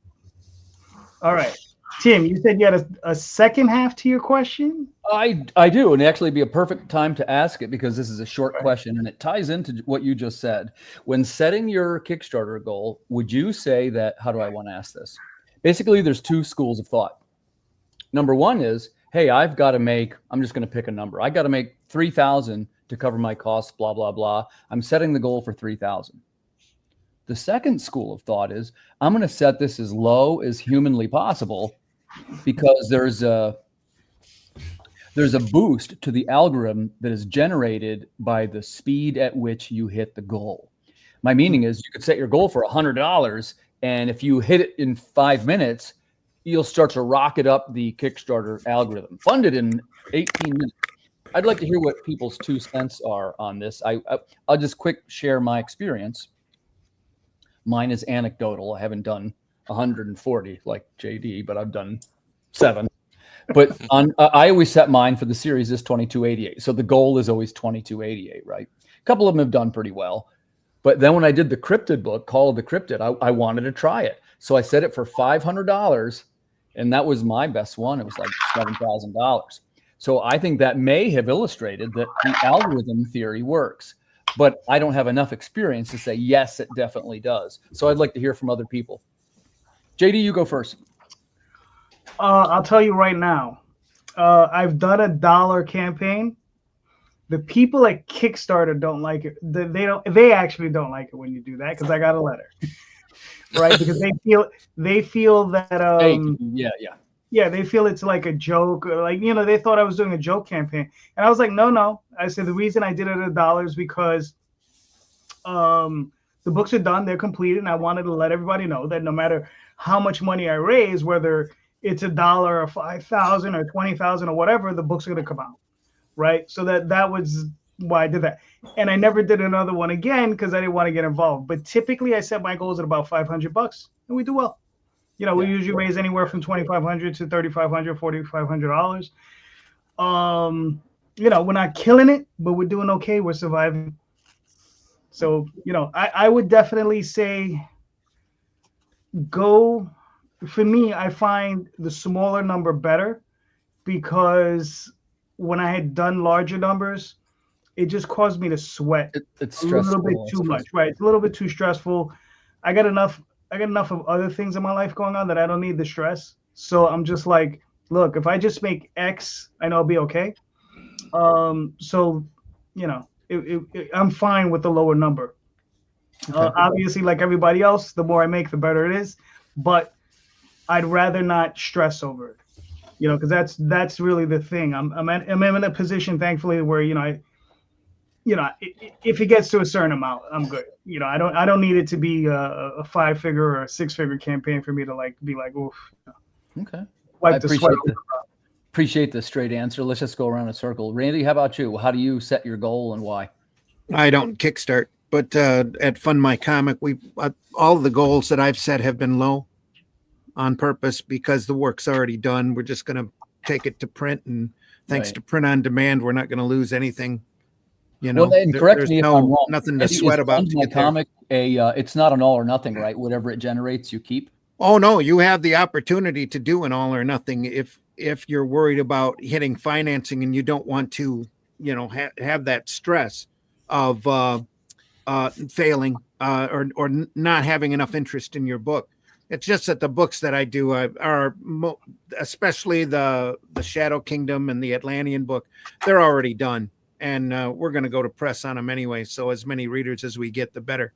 All right. Tim, you said you had a second half to your question?
I do, and actually be a perfect time to ask it because this is a short question and it ties into what you just said. When setting your Kickstarter goal, would you say that, how do I want to ask this? Basically, there's 2 schools of thought. Number 1 is, hey, I've got to make, I'm just going to pick a number. I got to make 3,000 to cover my costs, blah, blah, blah. I'm setting the goal for 3,000. The second school of thought is, I'm going to set this as low as humanly possible because there's a boost to the algorithm that is generated by the speed at which you hit the goal. My meaning is you could set your goal for $100, and if you hit it in 5 minutes, you'll start to rocket up the Kickstarter algorithm. Funded in 18 minutes. I'd like to hear what people's 2 cents are on this. I'll just quick share my experience. Mine is anecdotal. I haven't done 140 like JD, but I've done 7. But I always set mine for the series is 2288. So the goal is always 2288, right? A couple of them have done pretty well. But then when I did the cryptid book, Call of the Cryptid, I wanted to try it. So I set it for $500, and that was my best one. It was like $7,000. So I think that may have illustrated that the algorithm theory works. But I don't have enough experience to say, yes, it definitely does. So I'd like to hear from other people. JD, you go first.
I'll tell you right now. I've done a $1 campaign. The people at Kickstarter don't like it. They actually don't like it when you do that because I got a letter, right? Because they feel that they feel it's like a joke, or like they thought I was doing a joke campaign, and I was like, no. I said the reason I did it at $1 is because the books are done, they're completed, and I wanted to let everybody know that no matter how much money I raise, whether it's $1 or 5,000 or 20,000 or whatever, the books are going to come out, right? So that was why I did that, and I never did another one again because I didn't want to get involved. But typically, I set my goals at about $500, and we do well. We usually raise anywhere from $2,500 to $3,500, $4,500. We're not killing it, but we're doing okay. We're surviving. So, I would definitely say go. For me, I find the smaller number better because when I had done larger numbers, it just caused me to sweat
It's
a little bit too much, right? It's a little bit too stressful. I got enough got enough of other things in my life going on that I don't need the stress. So I'm just like, look, if I just make X, I know I'll be okay. So, you know, I'm fine with the lower number.
Okay.
Obviously, like everybody else, the more I make, the better it is. But I'd rather not stress over it, you know, because that's really the thing. I'm in a position, thankfully, where if it gets to a certain amount, I'm good. You know, I don't need it to be a 5-figure or a 6-figure campaign for me to like be like, oof.
Okay.
Wipe
I
the sweat.
appreciate the straight answer. Let's just go around a circle. Randy, how about you? How do you set your goal and why?
I don't kickstart, but at Fund My Comic, all the goals that I've set have been low on purpose because the work's already done. We're just going to take it to print, and thanks to print on demand, we're not going to lose anything. You know,
well, and correct me if I'm wrong.
Nothing to sweat about.
Fund My Comic, it's not an all or nothing, right? Whatever it generates, you keep.
Oh no, you have the opportunity to do an all or nothing if you're worried about hitting financing and you don't want to, you know, have that stress of failing or not having enough interest in your book. It's just that the books that I do are especially the Shadow Kingdom and the Atlantean book, they're already done, and we're going to go to press on them anyway. So as many readers as we get, the better.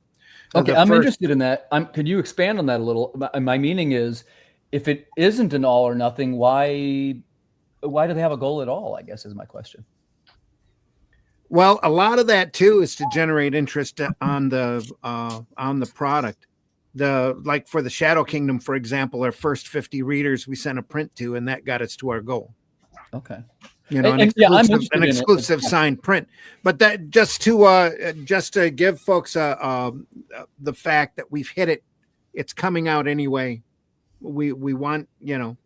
Okay, I'm interested in that. Could you expand on that a little? My meaning is, if it isn't an all or nothing, why do they have a goal at all? I guess is my question.
Well, a lot of that too is to generate interest on the product. Like for the Shadow Kingdom, for example, our first 50 readers we sent a print to, and that got us to our goal.
Okay.
You know, an exclusive signed print. But that just to give folks the fact that we've hit it, it's coming out anyway. We want, you know,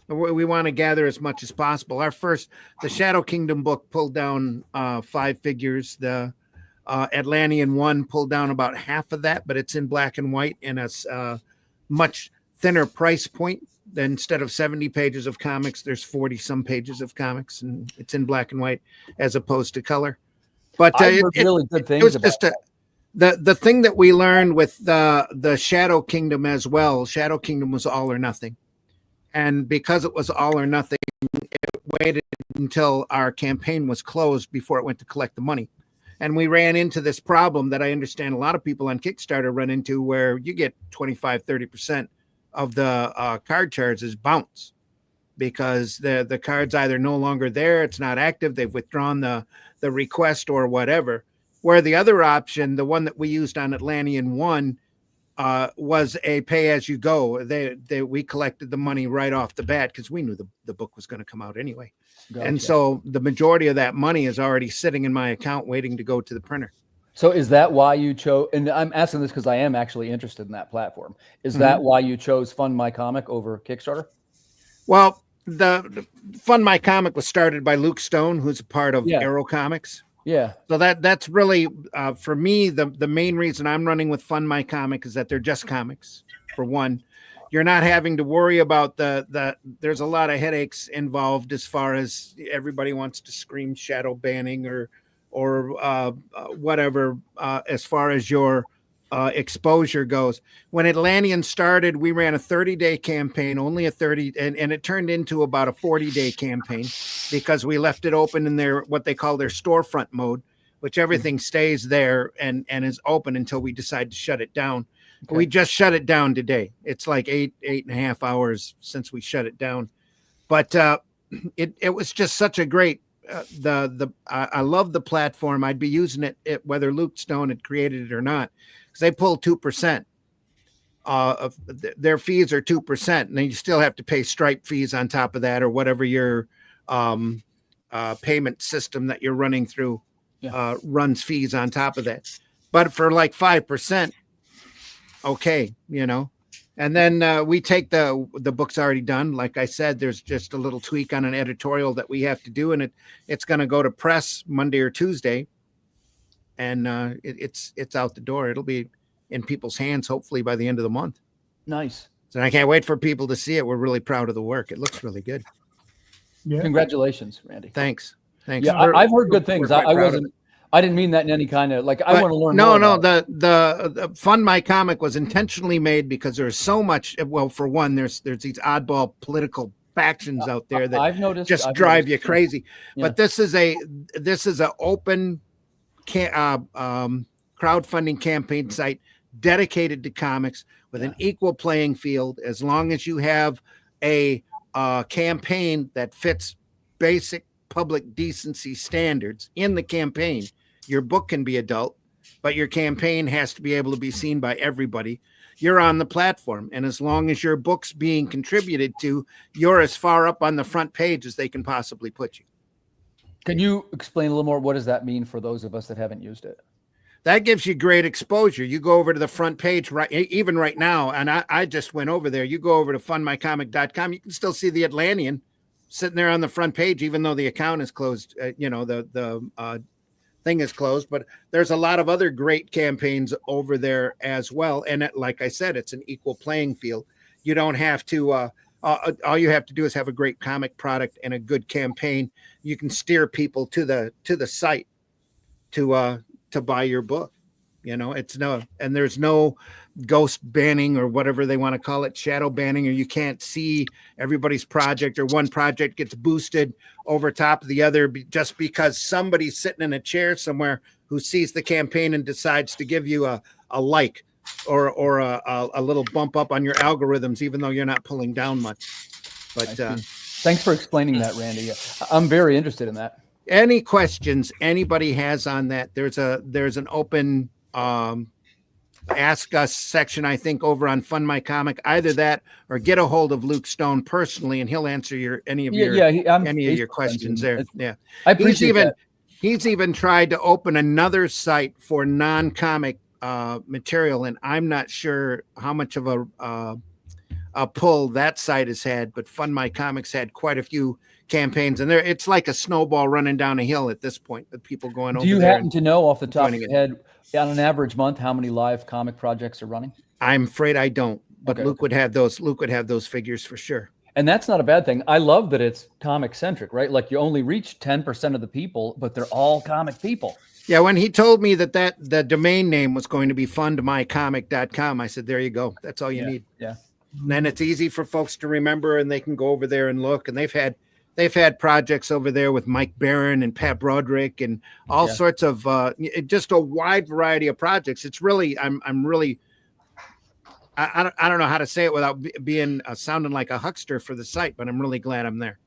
we want to gather as much as possible. The Shadow Kingdom book pulled down 5 figures. The Atlantean one pulled down about half of that, but it's in black and white and a much thinner price point. Then instead of 70 pages of comics, there's 40 some pages of comics, and it's in black and white as opposed to color. But
really good things.
It was just the thing that we learned with the Shadow Kingdom as well. Shadow Kingdom was all or nothing, and because it was all or nothing, it waited until our campaign was closed before it went to collect the money. And we ran into this problem that I understand a lot of people on Kickstarter run into, where you get 25-30% of the card charges bounce because the card's either no longer there, it's not active, they've withdrawn the request or whatever. Where the other option, the one that we used on Atlantean 1, was a pay as you go. We collected the money right off the bat because we knew the book was going to come out anyway. Gotcha. And so the majority of that money is already sitting in my account waiting to go to the printer.
So is that why you chose, and I'm asking this because I am actually interested in that platform. Is that why you chose Fund My Comic over Kickstarter?
Well, the Fund My Comic was started by Luke Stone, who's a part of Arrow Comics.
Yeah.
So that's really, for me, the main reason I'm running with Fund My Comic is that they're just comics, for one. You're not having to worry about there's a lot of headaches involved as far as everybody wants to scream shadow banning or whatever as far as your exposure goes. When Atlantean started, we ran a 30-day campaign, only a 30, and it turned into about a 40-day campaign because we left it open in their what they call their storefront mode, which everything stays there and is open until we decide to shut it down. Okay. We just shut it down today. It's like 8.5 hours since we shut it down, but it was just such a great. I love the platform. I'd be using it whether Luke Stone had created it or not, because they pull 2%. Of their fees are 2%, and then you still have to pay Stripe fees on top of that, or whatever your payment system that you're running through runs fees on top of that. But for like 5%, okay, you know. And then we take the book's already done. Like I said, there's just a little tweak on an editorial that we have to do, and it's going to go to press Monday or Tuesday, and it's out the door. It'll be in people's hands hopefully by the end of the month.
Nice.
So I can't wait for people to see it. We're really proud of the work. It looks really good.
Yeah. Congratulations, Randy.
Thanks.
Yeah, I've heard good things. I I didn't mean that in any kind of like. I
But
want to learn.
No,
more
no.
about it.
The Fund My Comic was intentionally made because there's so much. Well, for one, there's these oddball political factions out there that
I've noticed
just
I've
drive
noticed,
you crazy.
Yeah.
But this is a open crowdfunding campaign site dedicated to comics with an equal playing field. As long as you have a campaign that fits basic public decency standards in the campaign, your book can be adult, but your campaign has to be able to be seen by everybody. You're on the platform, and as long as your book's being contributed to, you're as far up on the front page as they can possibly put you.
Can you explain a little more? What does that mean for those of us that haven't used it?
That gives you great exposure. You go over to the front page even right now, and I just went over there. You go over to fundmycomic.com, you can still see the Atlantean sitting there on the front page, even though the account is closed. The thing is closed, but there's a lot of other great campaigns over there as well. And like I said, it's an equal playing field. You don't have to, all you have to do is have a great comic product and a good campaign. You can steer people to the site to buy your book. And there's no ghost banning or whatever they want to call it, shadow banning, or you can't see everybody's project, or one project gets boosted over top of the other just because somebody's sitting in a chair somewhere who sees the campaign and decides to give you a like or a little bump up on your algorithms, even though you're not pulling down much. But
thanks for explaining that, Randy. I'm very interested in that.
Any questions anybody has on that, there's an open ask us section, I think, over on Fund My Comic. Either that or get a hold of Luke Stone personally, and he'll answer any of your questions there. Yeah,
I appreciate that.
He's even tried to open another site for non-comic material, and I'm not sure how much of a pull that site has had, but Fund My Comics had quite a few campaigns, and it's like a snowball running down a hill at this point with people going over there.
Do you happen to know off the top of your head, on an average month, how many live comic projects are running?
I'm afraid I don't, but
Okay.
Luke would have those figures for sure.
And that's not a bad thing. I love that it's comic centric, right? Like you only reach 10% of the people, but they're all comic people.
Yeah, when he told me that the domain name was going to be fundmycomic.com, I said, there you go. That's all you need.
Yeah.
And then it's easy for folks to remember, and they can go over there and look. And they've had projects over there with Mike Barron and Pat Broderick and all sorts of just a wide variety of projects. It's really I don't know how to say it without being sounding like a huckster for the site, but I'm really glad I'm there.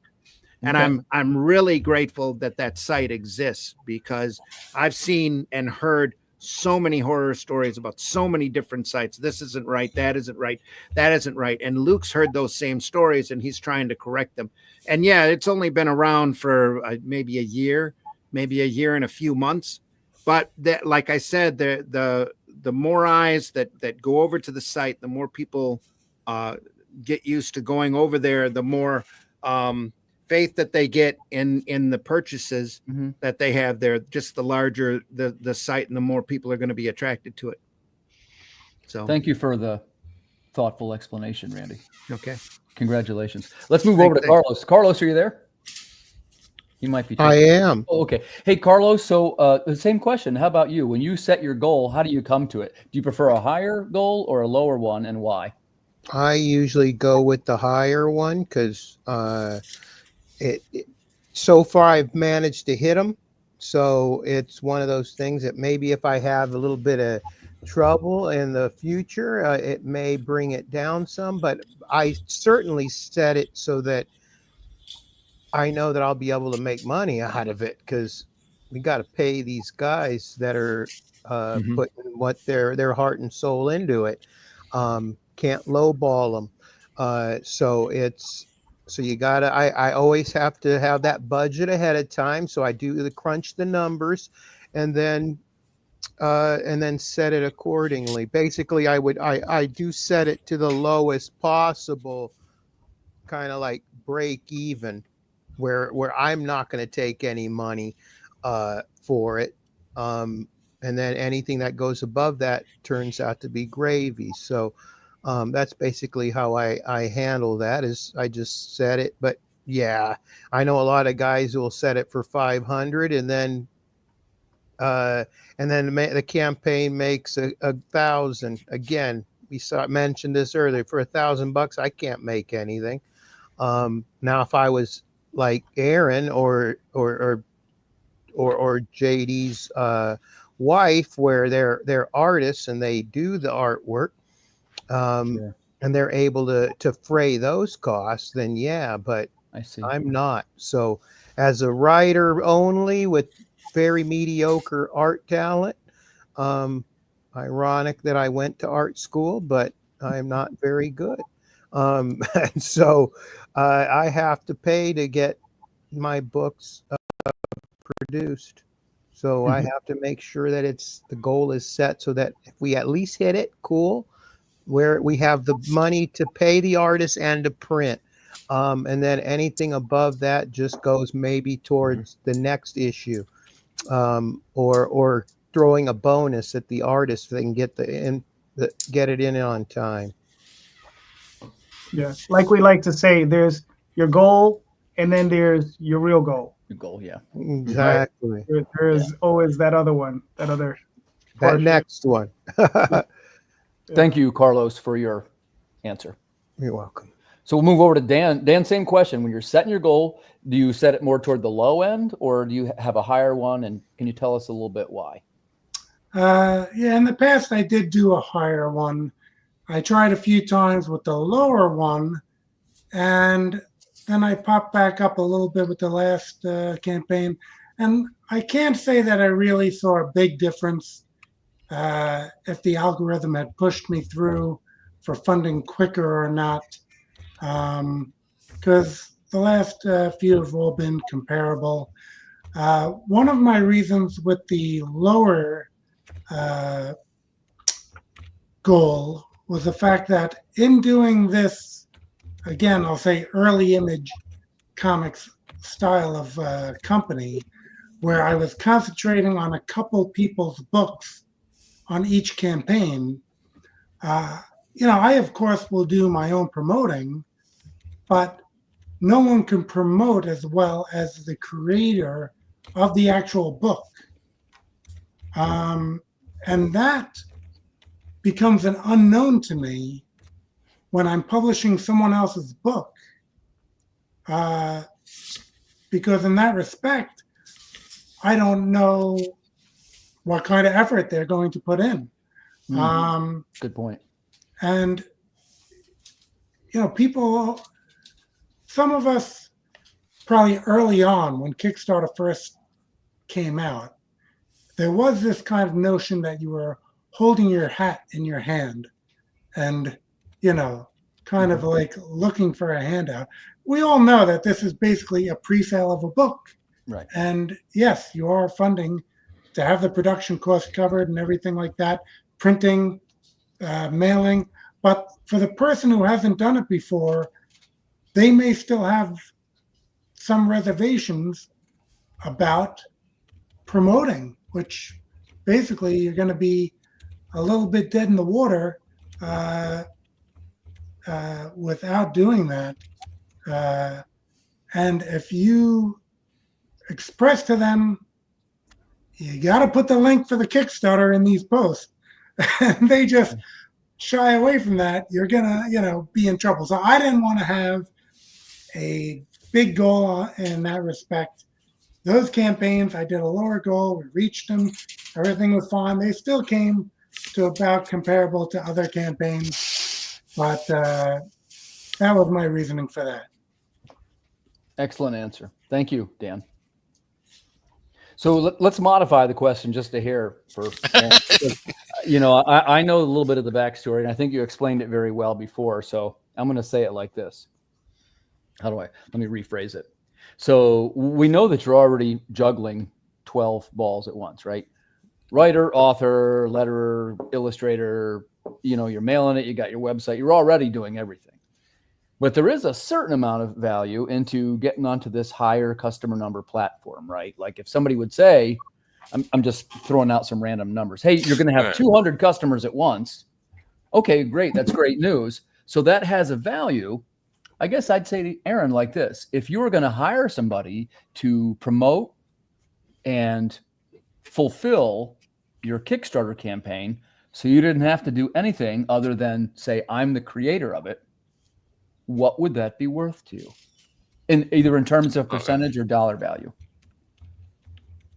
And I'm really grateful that site exists, because I've seen and heard so many horror stories about so many different sites. This isn't right. That isn't right. That isn't right. And Luke's heard those same stories, and he's trying to correct them. And yeah, it's only been around for maybe a year and a few months. But that, like I said, the more eyes that go over to the site, the more people get used to going over there, the more faith that they get in the purchases that they have there. Just the larger the site, and the more people are going to be attracted to it. So
thank you for the thoughtful explanation, Randy.
Okay.
Congratulations. Let's move over to Carlos. Carlos, are you there? You might be.
I am.
Oh, okay. Hey, Carlos. So the same question. How about you? When you set your goal, how do you come to it? Do you prefer a higher goal or a lower one, and why?
I usually go with the higher one because so far I've managed to hit them. So it's one of those things that maybe if I have a little bit of trouble in the future, it may bring it down some, but I certainly set it so that I know that I'll be able to make money out of it, because we got to pay these guys that are putting what their heart and soul into it. Can't lowball them. So you gotta, I always have to have that budget ahead of time. So I do crunch the numbers and then set it accordingly. Basically I do set it to the lowest possible, kind of like break even, where I'm not going to take any money for it. And then anything that goes above that turns out to be gravy. So that's basically how I handle that, is I just set it. But yeah, I know a lot of guys who will set it for 500 and then And then the campaign makes a 1,000. Again, mentioned this earlier. For $1,000, I can't make anything. Now, if I was like Aaron or JD's wife, where they're artists and they do the artwork,
Sure.
and they're able to fray those costs, then yeah. But
I see.
I'm not. So as a writer only with very mediocre art talent, ironic that I went to art school, but I'm not very good. And so I have to pay to get my books produced. So I have to make sure that the goal is set so that if we at least hit it, cool, where we have the money to pay the artist and to print. And then anything above that just goes maybe towards the next issue, or throwing a bonus at the artist so they can get get it in on time.
Yeah, like we like to say, there's your goal, and then there's your real goal.
Your goal, yeah.
Exactly.
There's always that other one, that other.
That next one.
Thank you, Carlos, for your answer.
You're welcome.
So we'll move over to Dan. Dan, same question. When you're setting your goal, do you set it more toward the low end, or do you have a higher one? And can you tell us a little bit why?
Yeah, in the past, I did do a higher one. I tried a few times with the lower one, and then I popped back up a little bit with the last campaign. And I can't say that I really saw a big difference if the algorithm had pushed me through for funding quicker or not, because the last few have all been comparable. One of my reasons with the lower goal was the fact that in doing this, again, I'll say early image comics style of company, where I was concentrating on a couple people's books on each campaign. I, of course, will do my own promoting, but no one can promote as well as the creator of the actual book. And that becomes an unknown to me when I'm publishing someone else's book. Because in that respect, I don't know what kind of effort they're going to put in.
Good point.
And, people, some of us probably early on when Kickstarter first came out, there was this kind of notion that you were holding your hat in your hand and, kind of like looking for a handout. We all know that this is basically a pre-sale of a book.
Right.
And yes, you are funding to have the production costs covered and everything like that, printing, mailing. But for the person who hasn't done it before, they may still have some reservations about promoting, which basically you're going to be a little bit dead in the water without doing that. And if you express to them, you got to put the link for the Kickstarter in these posts, and they just shy away from that, you're gonna, be in trouble. So I didn't want to have a big goal in that respect. Those campaigns, I did a lower goal. We reached them. Everything was fine. They still came to about comparable to other campaigns, but that was my reasoning for that.
Excellent answer. Thank you, Dan. So let's modify the question just a hair first. I know a little bit of the backstory, and I think you explained it very well before. So I'm going to say it like this. Let me rephrase it. So we know that you're already juggling 12 balls at once, right? Writer, author, letterer, illustrator, you're mailing it, you got your website, you're already doing everything. But there is a certain amount of value into getting onto this higher customer number platform, right? Like if somebody would say, I'm just throwing out some random numbers. Hey, you're going to have 200 customers at once. Okay, great. That's great news. So that has a value. I guess I'd say to Aaron like this. If you were going to hire somebody to promote and fulfill your Kickstarter campaign so you didn't have to do anything other than say, I'm the creator of it, what would that be worth to you? Either in terms of percentage or dollar value?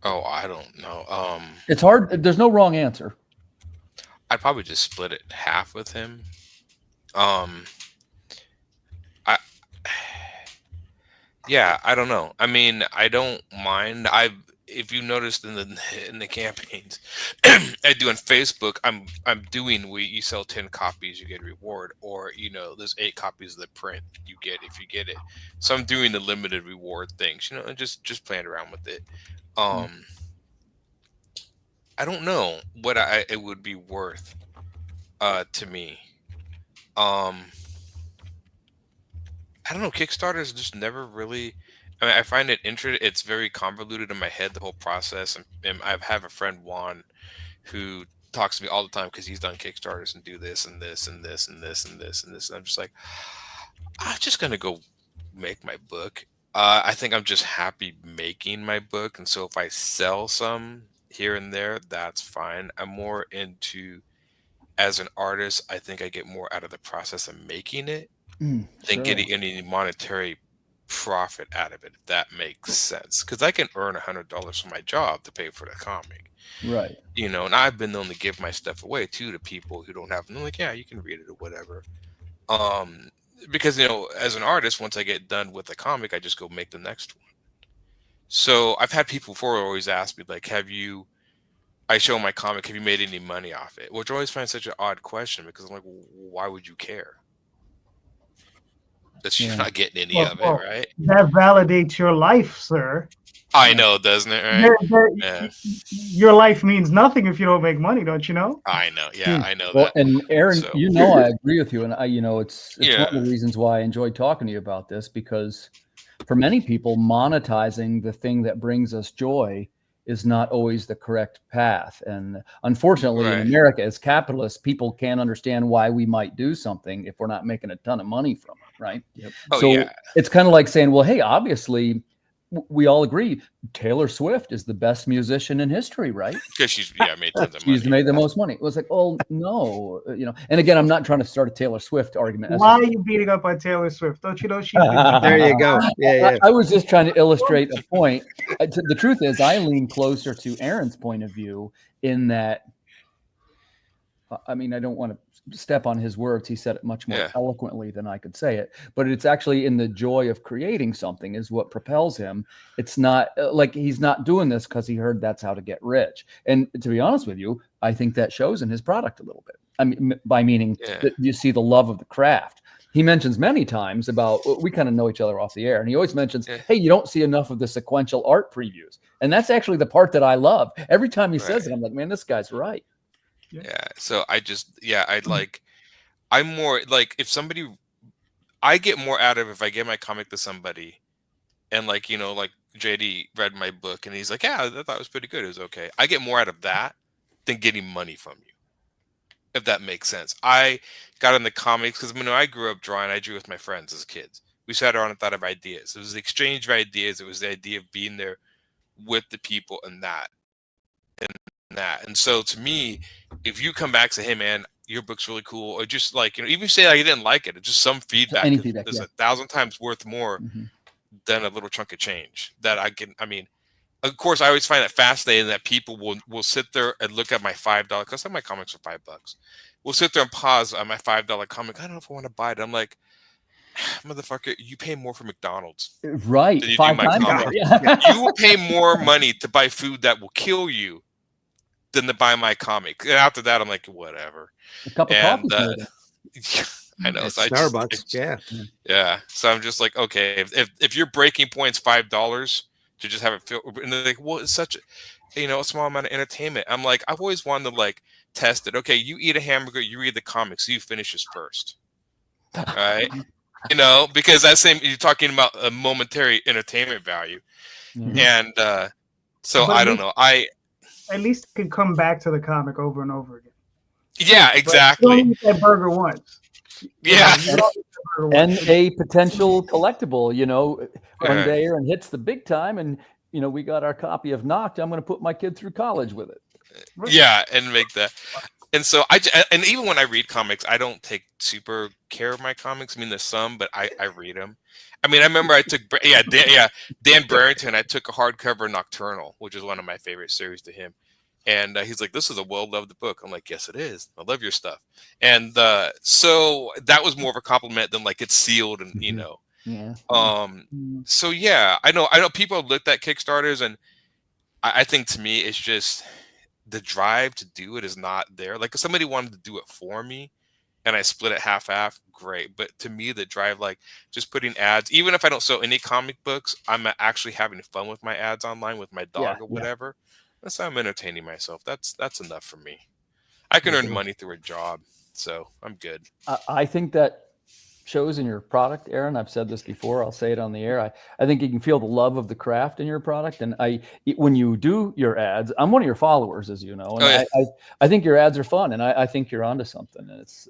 Oh, I don't know.
It's hard. There's no wrong answer.
I'd probably just split it half with him. Yeah, I don't know. I mean, I don't mind. If you noticed in the campaigns I do on Facebook, I'm doing you sell 10 copies, you get a reward, or there's 8 copies of the print you get if you get it. So I'm doing the limited reward things, and just playing around with it. I don't know what it would be worth to me. I don't know. Kickstarters just never really. I mean, I find it interesting. It's very convoluted in my head, the whole process. And I have a friend, Juan, who talks to me all the time because he's done Kickstarters and do this and this and this and this and this and this. And I'm just like, I'm just gonna go make my book. I think I'm just happy making my book, and so if I sell some here and there, that's fine. I'm more into, as an artist, I think I get more out of the process of making it than getting any monetary profit out of it, if that makes sense. Because I can earn $100 from my job to pay for the comic,
right?
And I've been known to give my stuff away too to people who don't have them. I'm like, yeah, you can read it or whatever. Because as an artist, once I get done with the comic, I just go make the next one. So I've had people before always ask me, like, I show my comic, have you made any money off it? Which I always find such an odd question, because I'm like, well, why would you care? That you're not getting any of it, right?
That validates your life, sir.
I know, doesn't it? Right?
Yeah. Your life means nothing if you don't make money, don't you know?
I know. Yeah, I know
that. And Aaron,
so.
I agree with you. And it's one of the reasons why I enjoy talking to you about this, because for many people, monetizing the thing that brings us joy is not always the correct path. And unfortunately, in America, as capitalists, people can't understand why we might do something if we're not making a ton of money from it, right?
Yep.
It's kind of like saying, well, hey, obviously, we all agree Taylor Swift is the best musician in history, right?
Because she's made tons of money.
She's made the most money. It was like, oh no, And again, I'm not trying to start a Taylor Swift argument.
Why are you beating up on Taylor Swift? Don't you know she?
There you go. Yeah.
I was just trying to illustrate a point. The truth is, I lean closer to Aaron's point of view in that. I mean, I don't want to step on his words. He said it much more eloquently than I could say it, but it's actually in the joy of creating something is what propels him. It's not like he's not doing this because he heard that's how to get rich. And to be honest with you, I think that shows in his product a little bit. I mean, by meaning that you see the love of the craft. He mentions many times about, we kind of know each other off the air, and he always mentions, hey, you don't see enough of the sequential art previews. And that's actually the part that I love. Every time he says it, I'm like, man, this guy's right.
Yeah. So I'm more like, if somebody, I get more out of if I give my comic to somebody and like JD read my book and he's like, yeah, I thought it was pretty good. It was okay. I get more out of that than getting money from you, if that makes sense. I got in the comics because I grew up drawing. I drew with my friends as kids. We sat around and thought of ideas. It was the exchange of ideas. It was the idea of being there with the people and that. And so to me, if you come back and say, hey man, your book's really cool, or just like, even say like you didn't like it, it's just some feedback.
Any feedback
is 1,000 times worth more than a little chunk of change that I can. I mean, of course, I always find it fascinating that people will sit there and look at my $5, because some of my comics are $5. We'll sit there and pause on my $5 comic. I don't know if I want to buy it. I'm like, motherfucker, you pay more for McDonald's,
right?
Than you do my comic. You will pay more money to buy food that will kill you than to buy my comic. And after that, I'm like, whatever.
A cup of coffee.
I know. So
Starbucks.
Yeah. So I'm just like, okay, if your breaking point's $5 to just have it feel, and they're like, well, it's such a small amount of entertainment. I'm like, I've always wanted to like test it. Okay, you eat a hamburger, you read the comics, so you finish this first. All right. Because that same, you're talking about a momentary entertainment value. And so I don't know.
At least you can come back to the comic over and over again.
Yeah, exactly.
You don't eat that burger once.
Yeah.
And a potential collectible, one day Aaron hits the big time and we got our copy of Knocked. I'm going to put my kid through college with it.
Right.
Yeah, and make that. And so and even when I read comics, I don't take super care of my comics. I mean, there's some, but I read them. I mean, I remember I took Dan Barrington. I took a hardcover Nocturnal, which is one of my favorite series to him. And he's like, "This is a well-loved book." I'm like, "Yes, it is. I love your stuff." And so that was more of a compliment than like it's sealed and
Yeah.
So yeah, I know people have looked at Kickstarters, and I think to me it's just the drive to do it is not there. Like if somebody wanted to do it for me and I split it half, great. But to me, the drive, like just putting ads, even if I don't sell any comic books, I'm actually having fun with my ads online with my dog or whatever. That's how I'm entertaining myself. That's enough for me. I can earn money through a job, so I'm good.
I think that shows in your product, Aaron. I've said this before. I'll say it on the air. I think you can feel the love of the craft in your product. And when you do your ads, I'm one of your followers, as you know, and I think your ads are fun, and I think you're onto something. And it's,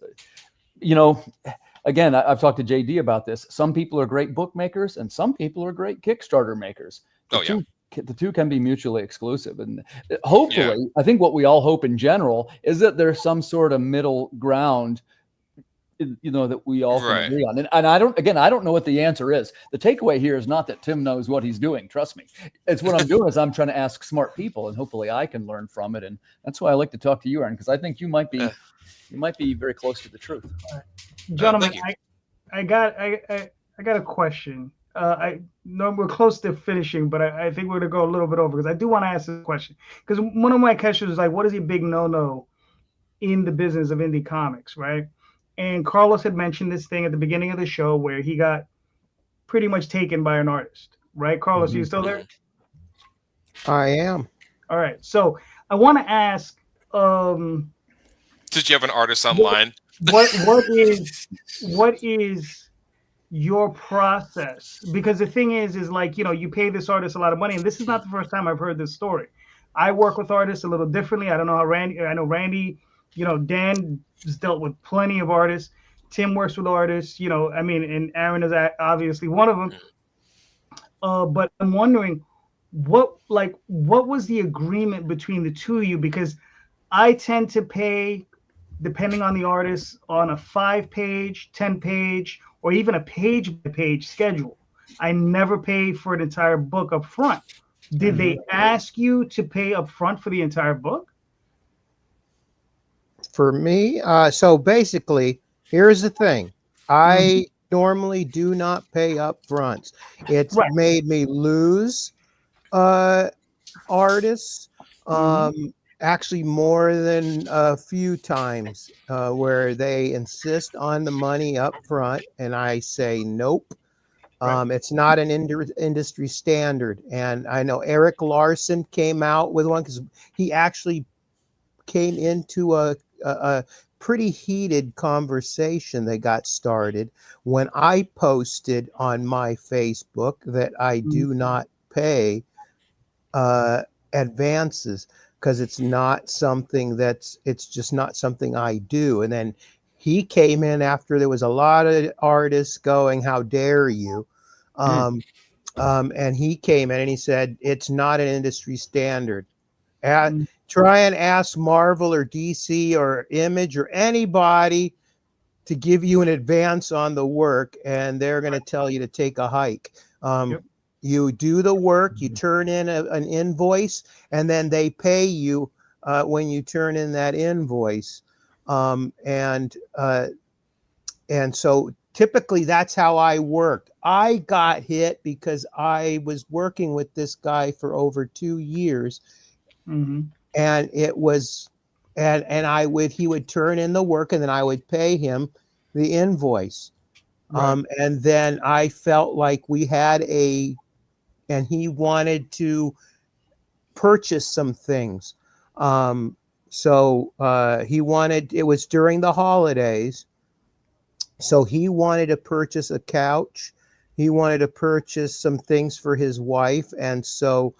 again, I've talked to JD about this. Some people are great bookmakers, and some people are great Kickstarter makers. The two can be mutually exclusive. And hopefully, I think what we all hope in general is that there's some sort of middle ground, that we all can agree on. And I don't know what the answer is. The takeaway here is not that Tim knows what he's doing. Trust me. It's what I'm doing is I'm trying to ask smart people, and hopefully I can learn from it. And that's why I like to talk to you, Aaron, because I think you might be very close to the truth.
Gentlemen, I got a question. I know we're close to finishing, but I think we're gonna go a little bit over because I do want to ask this question. Because one of my questions is like, what is a big no-no in the business of indie comics, right? And Carlos had mentioned this thing at the beginning of the show where he got pretty much taken by an artist, right? Carlos, are you still there?
I am.
All right. So I want to ask,
did you have an artist online?
What is your process? Because the thing is like, you pay this artist a lot of money, and this is not the first time I've heard this story. I work with artists a little differently. I don't know how I know Randy, Dan has dealt with plenty of artists. Tim works with artists, and Aaron is obviously one of them. But I'm wondering what was the agreement between the two of you? Because I tend to pay, depending on the artist, on a 5-page, 10-page, or even a page-by-page schedule. I never pay for an entire book up front. Did they ask you to pay up front for the entire book?
For me, so basically, here's the thing. I normally do not pay up front. It's made me lose artists, actually more than a few times, where they insist on the money up front, and I say nope. It's not an industry standard. And I know Eric Larson came out with one because he actually came into a pretty heated conversation that got started when I posted on my Facebook that I do not pay advances because it's not something it's just not something I do. And then he came in after there was a lot of artists going, how dare you? And he came in and he said, it's not an industry standard. Try and ask Marvel or DC or Image or anybody to give you an advance on the work, and they're going to tell you to take a hike. You do the work, you turn in an invoice, and then they pay you when you turn in that invoice. And so typically that's how I worked. I got hit because I was working with this guy for over 2 years. And it was, and he would turn in the work, and then I would pay him the invoice. And then I felt like we had and he wanted to purchase some things. So it was during the holidays. So he wanted to purchase a couch. He wanted to purchase some things for his wife. And so,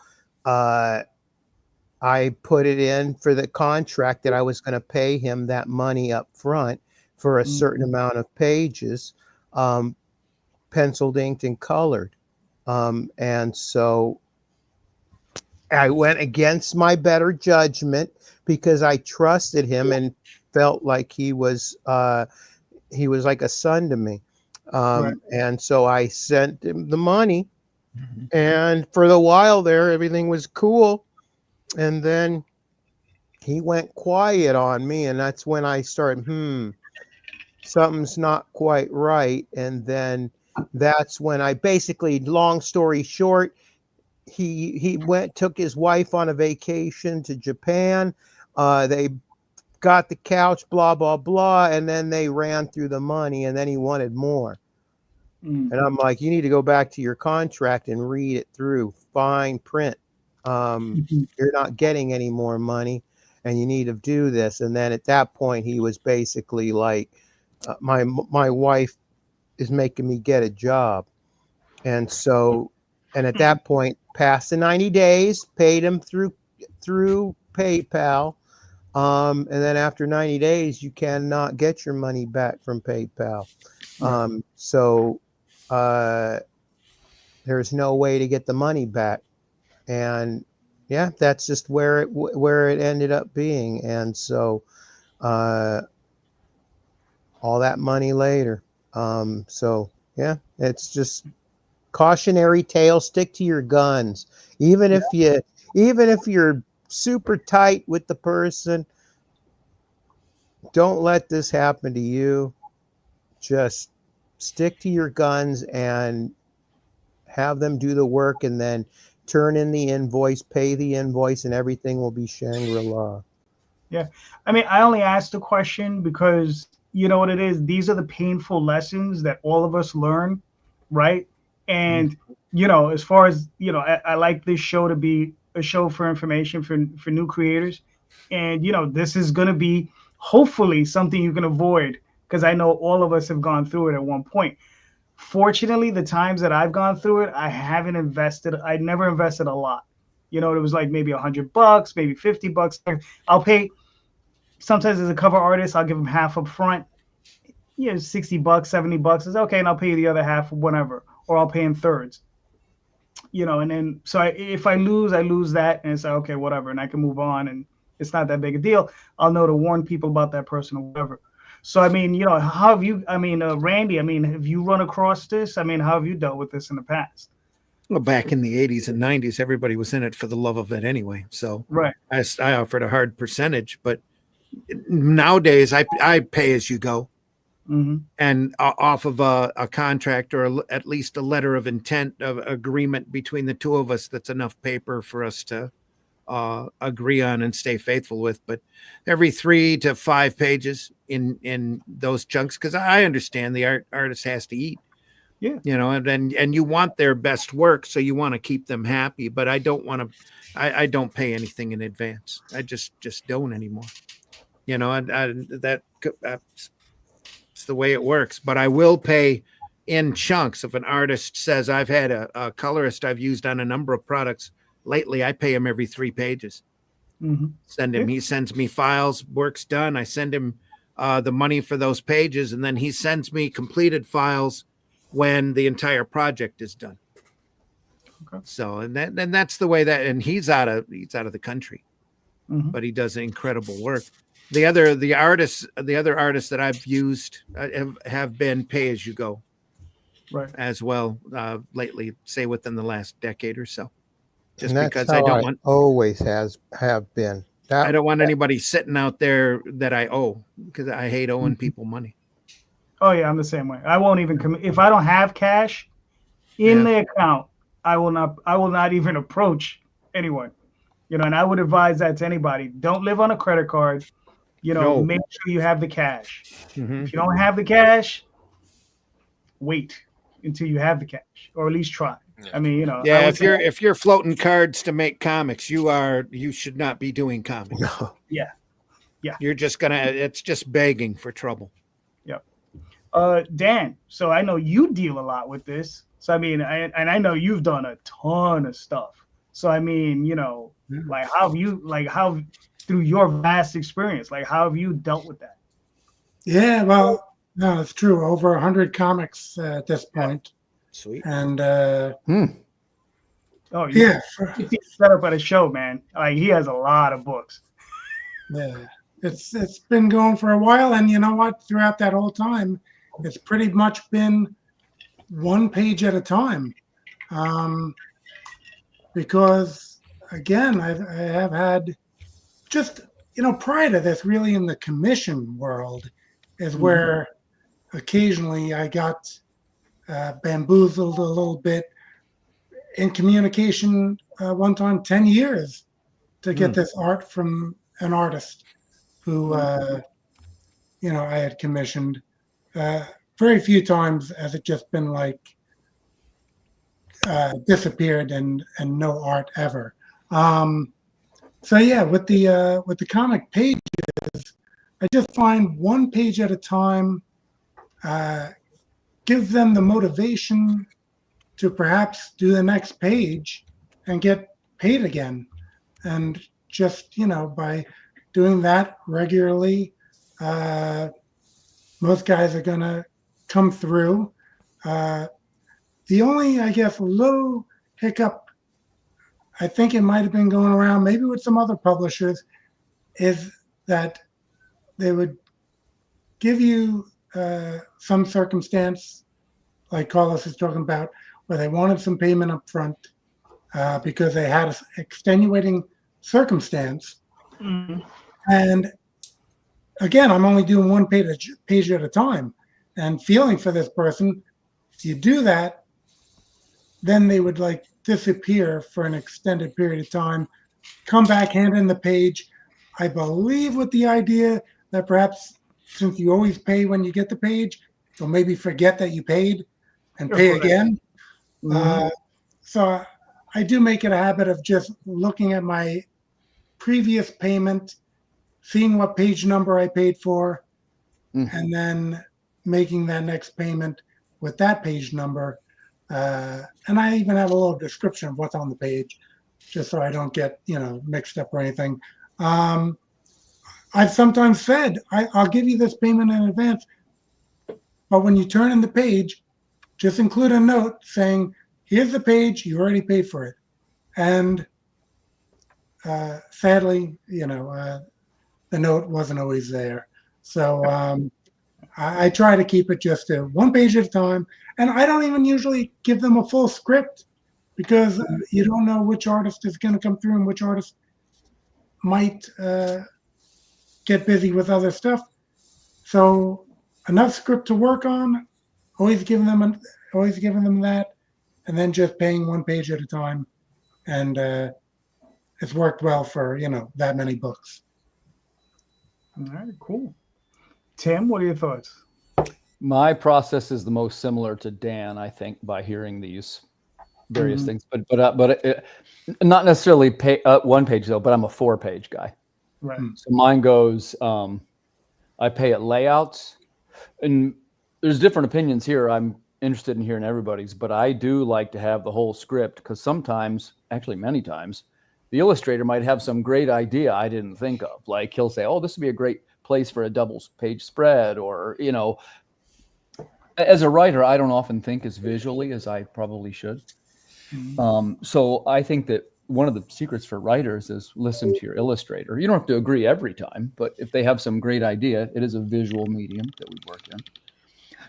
I put it in for the contract that I was going to pay him that money up front for a certain amount of pages, penciled, inked, and colored. And so I went against my better judgment because I trusted him and felt like he was like a son to me.
Right.
And so I sent him the money, and for the while there, everything was cool. And then he went quiet on me, and that's when I started, something's not quite right. And then that's when I basically, long story short, he took his wife on a vacation to Japan. They got the couch, blah, blah, blah, and then they ran through the money, and then he wanted more. And I'm like, you need to go back to your contract and read it through, fine print. You're not getting any more money, and you need to do this. And then at that point, he was basically like, my wife is making me get a job. And so, and at that point, past the 90 days, paid him through PayPal. And then after 90 days, you cannot get your money back from PayPal. So there's no way to get the money back. And yeah, that's just where it ended up being. And so all that money later. So yeah, it's just cautionary tale. Stick to your guns. Even if you're super tight with the person, don't let this happen to you. Just stick to your guns and have them do the work, and then turn in the invoice, pay the invoice, and everything will be Shangri-La.
Yeah. I mean, I only asked the question because you know what it is? These are the painful lessons that all of us learn, right? And, you know, as far as, you know, I like this show to be a show for information for new creators. And, you know, this is going to be hopefully something you can avoid, because I know all of us have gone through it at one point. Fortunately, the times that I've gone through it, I never invested a lot. You know, it was like maybe $100, maybe $50. I'll pay, sometimes as a cover artist, I'll give them half up front. You know, $60, $70 is okay, and I'll pay you the other half, whatever, or I'll pay in thirds. You know, and then so if I lose that, and it's like, okay, whatever, and I can move on, and it's not that big a deal. I'll know to warn people about that person or whatever. So I mean, you know, how have you? I mean, Randy, I mean, have you run across this? I mean, how have you dealt with this in the past?
Well, back in the 80s and 90s, everybody was in it for the love of it anyway. So
Right.
I offered a hard percentage, but nowadays I pay as you go. And off of a contract, or at least a letter of intent of agreement between the two of us, that's enough paper for us to agree on and stay faithful with. But every 3 to 5 pages in those chunks, because I understand the artist has to eat.
Yeah.
You know, and you want their best work, so you want to keep them happy. But I don't want to. I don't pay anything in advance. I just don't anymore. You know, that's the way it works. But I will pay in chunks. If an artist says, I've had a colorist I've used on a number of products lately, I pay him every 3 pages. Send him. He sends me files. Work's done. I send him the money for those pages, and then he sends me completed files when the entire project is done. Okay. So and that's the way that, and he's out of the country, but he does incredible work. The other artists that I've used have been pay as you go,
right,
as well lately, say within the last decade or so. Just
and
because
I
don't want
always have been.
I don't want anybody sitting out there that I owe, because I hate owing people money.
Oh yeah, I'm the same way. I won't even commit if I don't have cash in the account. I will not even approach anyone. You know, and I would advise that to anybody. Don't live on a credit card. You know, make sure you have the cash. If you don't have the cash, wait until you have the cash, or at least try. Yeah. I mean, you know,
yeah. If you're floating cards to make comics, you should not be doing comics.
No.
Yeah.
You're just it's just begging for trouble.
Yep. Dan, so I know you deal a lot with this. So I mean, I know you've done a ton of stuff. So I mean, you know, like how through your vast experience, like how have you dealt with that?
Yeah, well, no, it's true. Over 100 comics at this point.
Sweet.
And
Oh
Yeah,
he's set up at a show, man. Like he has a lot of books.
yeah. It's been going for a while, and you know what? Throughout that whole time, it's pretty much been one page at a time. Because again, I have had just, prior to this, really in the commission world, is where occasionally I got bamboozled a little bit in communication. One time, 10 years to get this art from an artist who, I had commissioned. Very few times has it just been like disappeared and no art ever. So yeah, with the comic pages, I just find one page at a time, give them the motivation to perhaps do the next page and get paid again. And just, by doing that regularly, most guys are going to come through. The only, I guess, little hiccup, I think it might have been going around, maybe with some other publishers, is that they would give you some circumstance, like Carlos is talking about, where they wanted some payment up front because they had an extenuating circumstance. And again, I'm only doing one page at a time and feeling for this person. If you do that, then they would like disappear for an extended period of time, come back, hand in the page, I believe with the idea that perhaps since you always pay when you get the page, you'll maybe forget that you paid and pay again. So I do make it a habit of just looking at my previous payment, seeing what page number I paid for, and then making that next payment with that page number. And I even have a little description of what's on the page, just so I don't get, mixed up or anything. I've sometimes said, I'll give you this payment in advance, but when you turn in the page, just include a note saying, here's the page, you already paid for it. And sadly, the note wasn't always there. So I try to keep it just one page at a time. And I don't even usually give them a full script because you don't know which artist is going to come through and which artist might get busy with other stuff. So enough script to work on, always giving them that, and then just paying one page at a time. And it's worked well for, that many books.
All right, cool. Tim, what are your thoughts?
My process is the most similar to Dan, I think, by hearing these various things, but not necessarily one page though. But I'm a 4-page guy,
right?
So mine goes. I pay at layouts, and there's different opinions here. I'm interested in hearing everybody's, but I do like to have the whole script because sometimes, actually many times, the illustrator might have some great idea I didn't think of. Like he'll say, "Oh, this would be a great place for a double-page spread," or As a writer, I don't often think as visually as I probably should. So I think that one of the secrets for writers is listen to your illustrator. You don't have to agree every time, but if they have some great idea, it is a visual medium that we work in.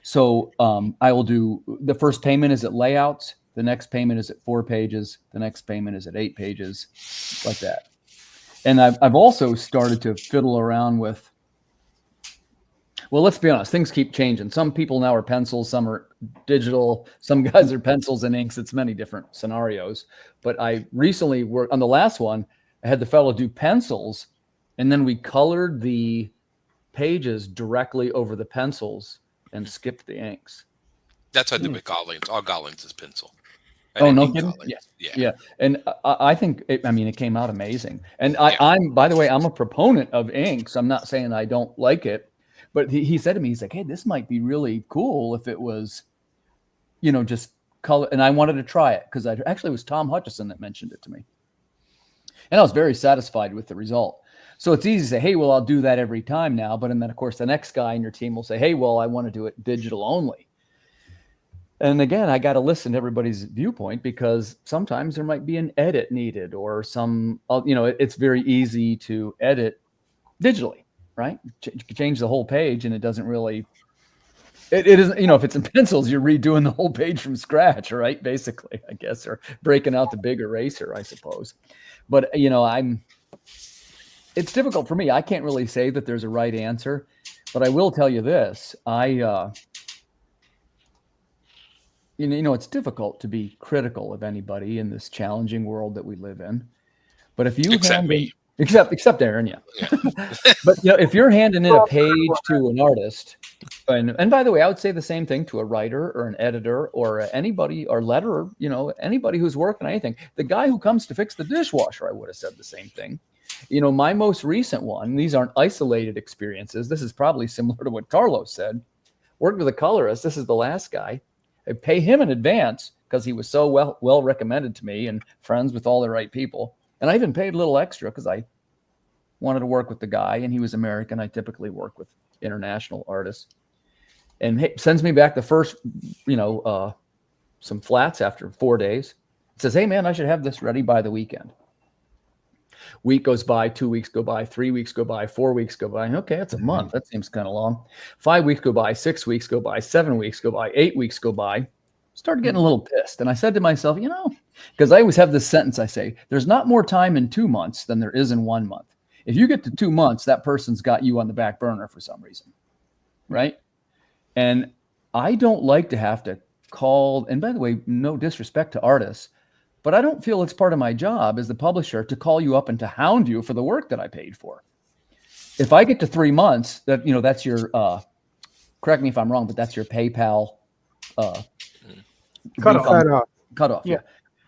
So I will do the first payment is at layouts. The next payment is at 4 pages. The next payment is at 8 pages, like that. And I've also started to fiddle around with, well, let's be honest, things keep changing. Some people now are pencils, some are digital, some guys are pencils and inks. It's many different scenarios. But I recently worked on the last one. I had the fellow do pencils, and then we colored the pages directly over the pencils and skipped the inks.
That's what I did with Gollings. All Gollings is pencil.
Oh, no kidding? Yeah. And I think, it came out amazing. And I'm, by the way, I'm a proponent of inks. I'm not saying I don't like it. But he said to me, he's like, hey, this might be really cool if it was, just color. And I wanted to try it because it was Tom Hutchison that mentioned it to me. And I was very satisfied with the result. So it's easy to say, hey, well, I'll do that every time now. But then, of course, the next guy in your team will say, hey, well, I want to do it digital only. And again, I got to listen to everybody's viewpoint, because sometimes there might be an edit needed, or some, it's very easy to edit digitally, right? Change the whole page, and it doesn't really, it isn't, if it's in pencils, you're redoing the whole page from scratch, right? Basically, I guess, or breaking out the big eraser, I suppose. But, it's difficult for me. I can't really say that there's a right answer, but I will tell you this. It's difficult to be critical of anybody in this challenging world that we live in. But if you
Except me.
Except Aaron, yeah. But if you're handing in a page to an artist, and by the way, I would say the same thing to a writer or an editor or anybody, or letterer, anybody who's working on anything. The guy who comes to fix the dishwasher, I would have said the same thing. My most recent one, these aren't isolated experiences. This is probably similar to what Carlos said. Worked with a colorist. This is the last guy. I pay him in advance because he was so well recommended to me and friends with all the right people. And I even paid a little extra because I wanted to work with the guy, and he was American. I typically work with international artists. And sends me back the first, some flats after 4 days. It says, hey, man, I should have this ready by the weekend. Week goes by, 2 weeks go by, 3 weeks go by, 4 weeks go by. Okay, that's a month. That seems kind of long. 5 weeks go by, 6 weeks go by, 7 weeks go by, 8 weeks go by. Started getting a little pissed. And I said to myself, because I always have this sentence I say, there's not more time in 2 months than there is in 1 month. If you get to 2 months, that person's got you on the back burner for some reason, right? And I don't like to have to call, and by the way, no disrespect to artists, but I don't feel it's part of my job as the publisher to call you up and to hound you for the work that I paid for. If I get to 3 months, that's your, correct me if I'm wrong, but that's your PayPal cutoff. Yeah.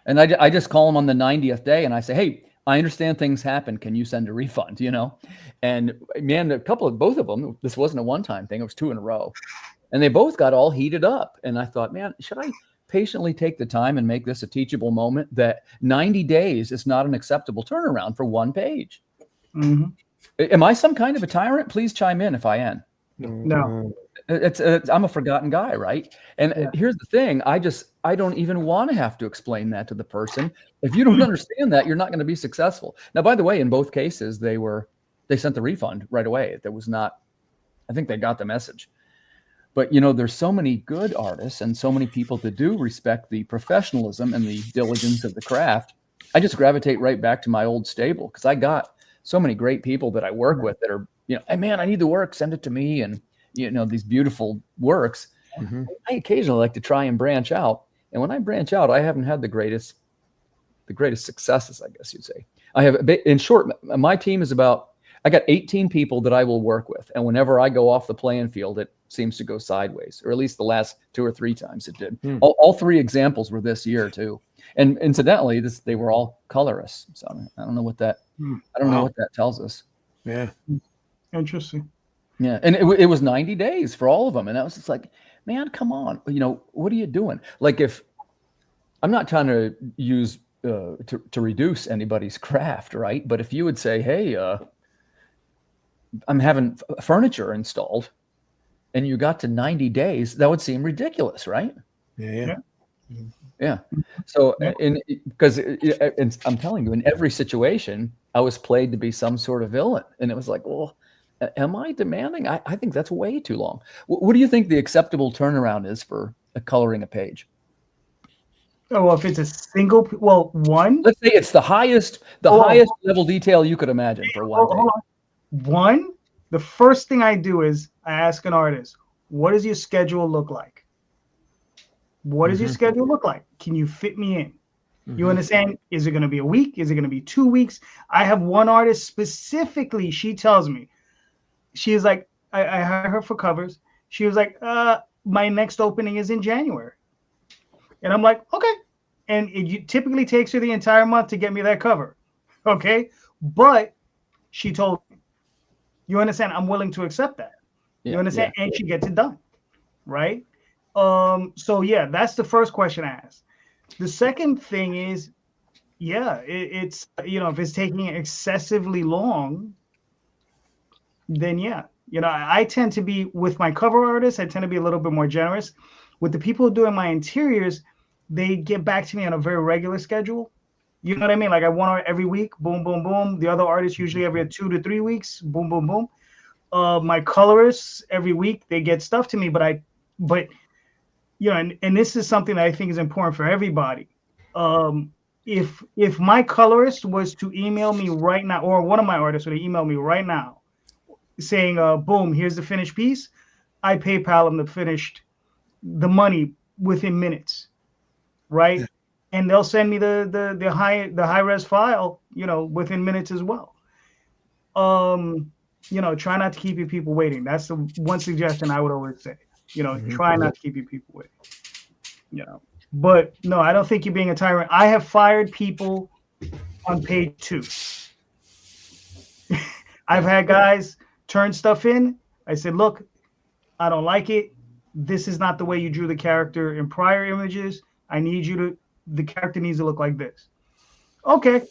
And I just call them on the 90th day and I say, hey, I understand things happen. Can you send a refund? And man, both of them, this wasn't a one-time thing. It was 2 in a row. And they both got all heated up. And I thought, man, should I patiently take the time and make this a teachable moment that 90 days is not an acceptable turnaround for 1 page? Mm-hmm. Am I some kind of a tyrant? Please chime in if I am.
No.
I'm a forgotten guy, right? And here's the thing. I don't even want to have to explain that to the person. If you don't understand that, you're not going to be successful. Now, by the way, in both cases, they sent the refund right away. I think they got the message. But, there's so many good artists and so many people that do respect the professionalism and the diligence of the craft. I just gravitate right back to my old stable because I got so many great people that I work with that are, hey, man, I need the work. Send it to me. And, these beautiful works. Mm-hmm. I occasionally like to try and branch out. And when I branch out, I haven't had the greatest successes, I guess you'd say. In short, my team is I got 18 people that I will work with. And whenever I go off the playing field, it seems to go sideways, or at least the last 2 or 3 times it did. All 3 examples were this year too. And incidentally, they were all colorists. So I don't know what that, know what that tells us.
Yeah.
Interesting.
Yeah. And it was 90 days for all of them. And I was just like, man, come on. What are you doing? Like, if I'm not trying to use, to reduce anybody's craft, right? But if you would say, hey, I'm having furniture installed, and you got to 90 days, that would seem ridiculous, right?
Yeah.
So, because I'm telling you, in every situation, I was played to be some sort of villain, and it was like, well, am I demanding? I think that's way too long. What do you think the acceptable turnaround is for coloring a page?
Oh, well, if it's a single, one.
Let's say it's the highest level detail you could imagine for 1 day.
One, the first thing I do is I ask an artist, what does your schedule look like? What does your schedule look like? Can you fit me in? You understand? Is it going to be a week? Is it going to be 2 weeks? I have one artist specifically, she tells me, she is like, I hired her for covers. She was like, my next opening is in January. And I'm like, okay. And it typically takes her the entire month to get me that cover. Okay. But she told me, you understand? I'm willing to accept that. You understand? Yeah. And she gets it done. Right. So yeah, that's the first question I asked. The second thing is, it's, if it's taking excessively long, then I tend to be, with my cover artists, I tend to be a little bit more generous. With the people doing my interiors, they get back to me on a very regular schedule. You know what I mean? Like I want art every week, boom, boom, boom. The other artists usually every 2 to 3 weeks, boom, boom, boom. My colorists every week they get stuff to me, but you know, and this is something that I think is important for everybody. If my colorist was to email me right now, or one of my artists would email me right now, saying, "Boom, here's the finished piece," I PayPal them the money within minutes, right? Yeah. And they'll send me the high res file, you know, within minutes as well. You know, try not to keep your people waiting. That's the one suggestion I would always say. You know, try not to keep your people waiting. You know, but no, I don't think you're being a tyrant. I have fired people on page 2. I've had guys turn stuff in. I said, look, I don't like it. This is not the way you drew the character in prior images. I need you to, the character needs to look like this. Okay.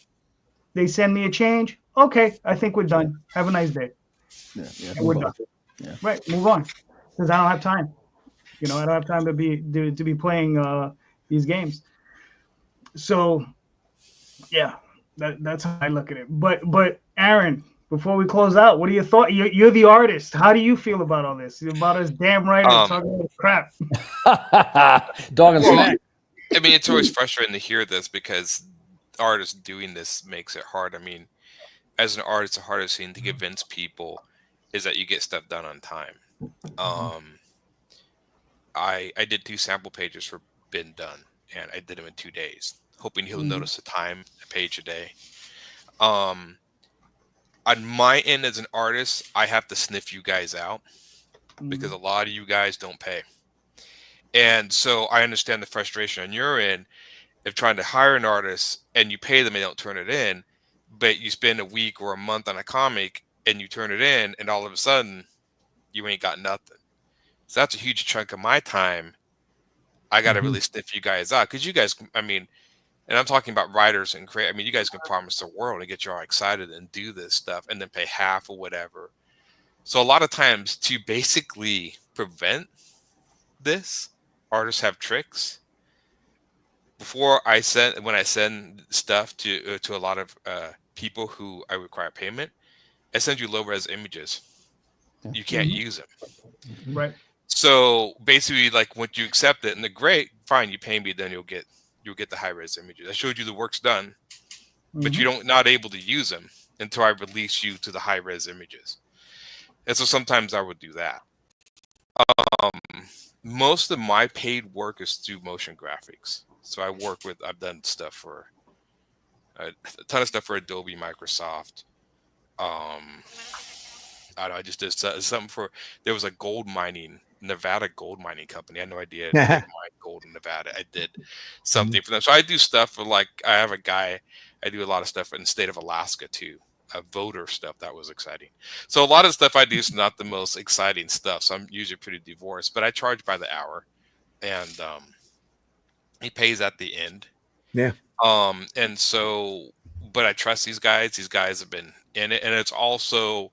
They send me a change. Okay. I think we're done. Have a nice day.
Yeah.
We're done. Yeah. Right. Move on. Because I don't have time. You know, I don't have time to be playing these games. So yeah, that's how I look at it. But Aaron, before we close out, what are your thoughts? You're the artist. How do you feel about all this? About us damn writer talking about crap.
Dog and snack.
I mean, it's always frustrating to hear this because artists doing this makes it hard. I mean, as an artist, the hardest thing to convince people is that you get stuff done on time. I did 2 sample pages for Been Done, and I did them in 2 days, hoping he'll notice the time, a page a day. On my end as an artist, I have to sniff you guys out because a lot of you guys don't pay. And so I understand the frustration on your end of trying to hire an artist and you pay them and they don't turn it in, but you spend a week or a month on a comic and you turn it in and all of a sudden you ain't got nothing. So that's a huge chunk of my time. I got to really sniff you guys out because you guys, I mean, and I'm talking about writers and create. I mean, you guys can promise the world and get you all excited and do this stuff and then pay half or whatever. So a lot of times to basically prevent this, artists have tricks. When I send stuff to a lot of people who I require payment, I send you low res images. You can't use them.
Right.
So basically, like once you accept it and they're great, fine, you pay me, then you'll get the high res images. I showed you the work's done, but you're not able to use them until I release you to the high res images. And so sometimes I would do that. Most of my paid work is through motion graphics. So I've done stuff for a ton of stuff for Adobe, Microsoft. I don't know, I just did something there was a Nevada gold mining company. I had no idea they mined gold in Nevada. I did something for them. So I do stuff for I have a guy, I do a lot of stuff in the state of Alaska too. Voter stuff that was exciting. So a lot of stuff I do is not the most exciting stuff. So I'm usually pretty divorced, but I charge by the hour and he pays at the end.
Yeah.
And so, but I trust these guys. These guys have been in it, and it's also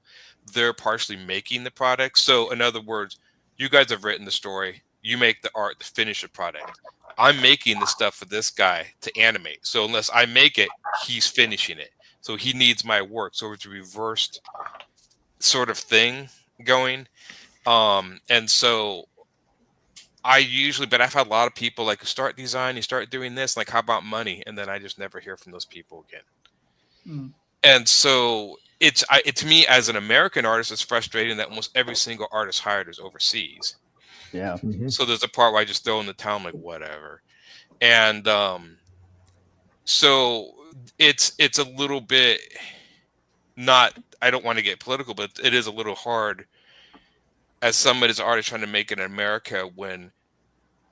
they're partially making the product. So in other words, you guys have written the story, you make the art to finish the product. I'm making the stuff for this guy to animate. So unless I make it, he's finishing it. So he needs my work. So it's a reversed sort of thing going. And so but I've had a lot of people like start design, you start doing this, like how about money? And then I just never hear from those people again. And so to me as an American artist, it's frustrating that almost every single artist hired is overseas.
Yeah.
So there's a part where I just throw in the towel, like whatever. And so it's a little bit I don't want to get political, but it is a little hard as somebody as an artist trying to make it in America when,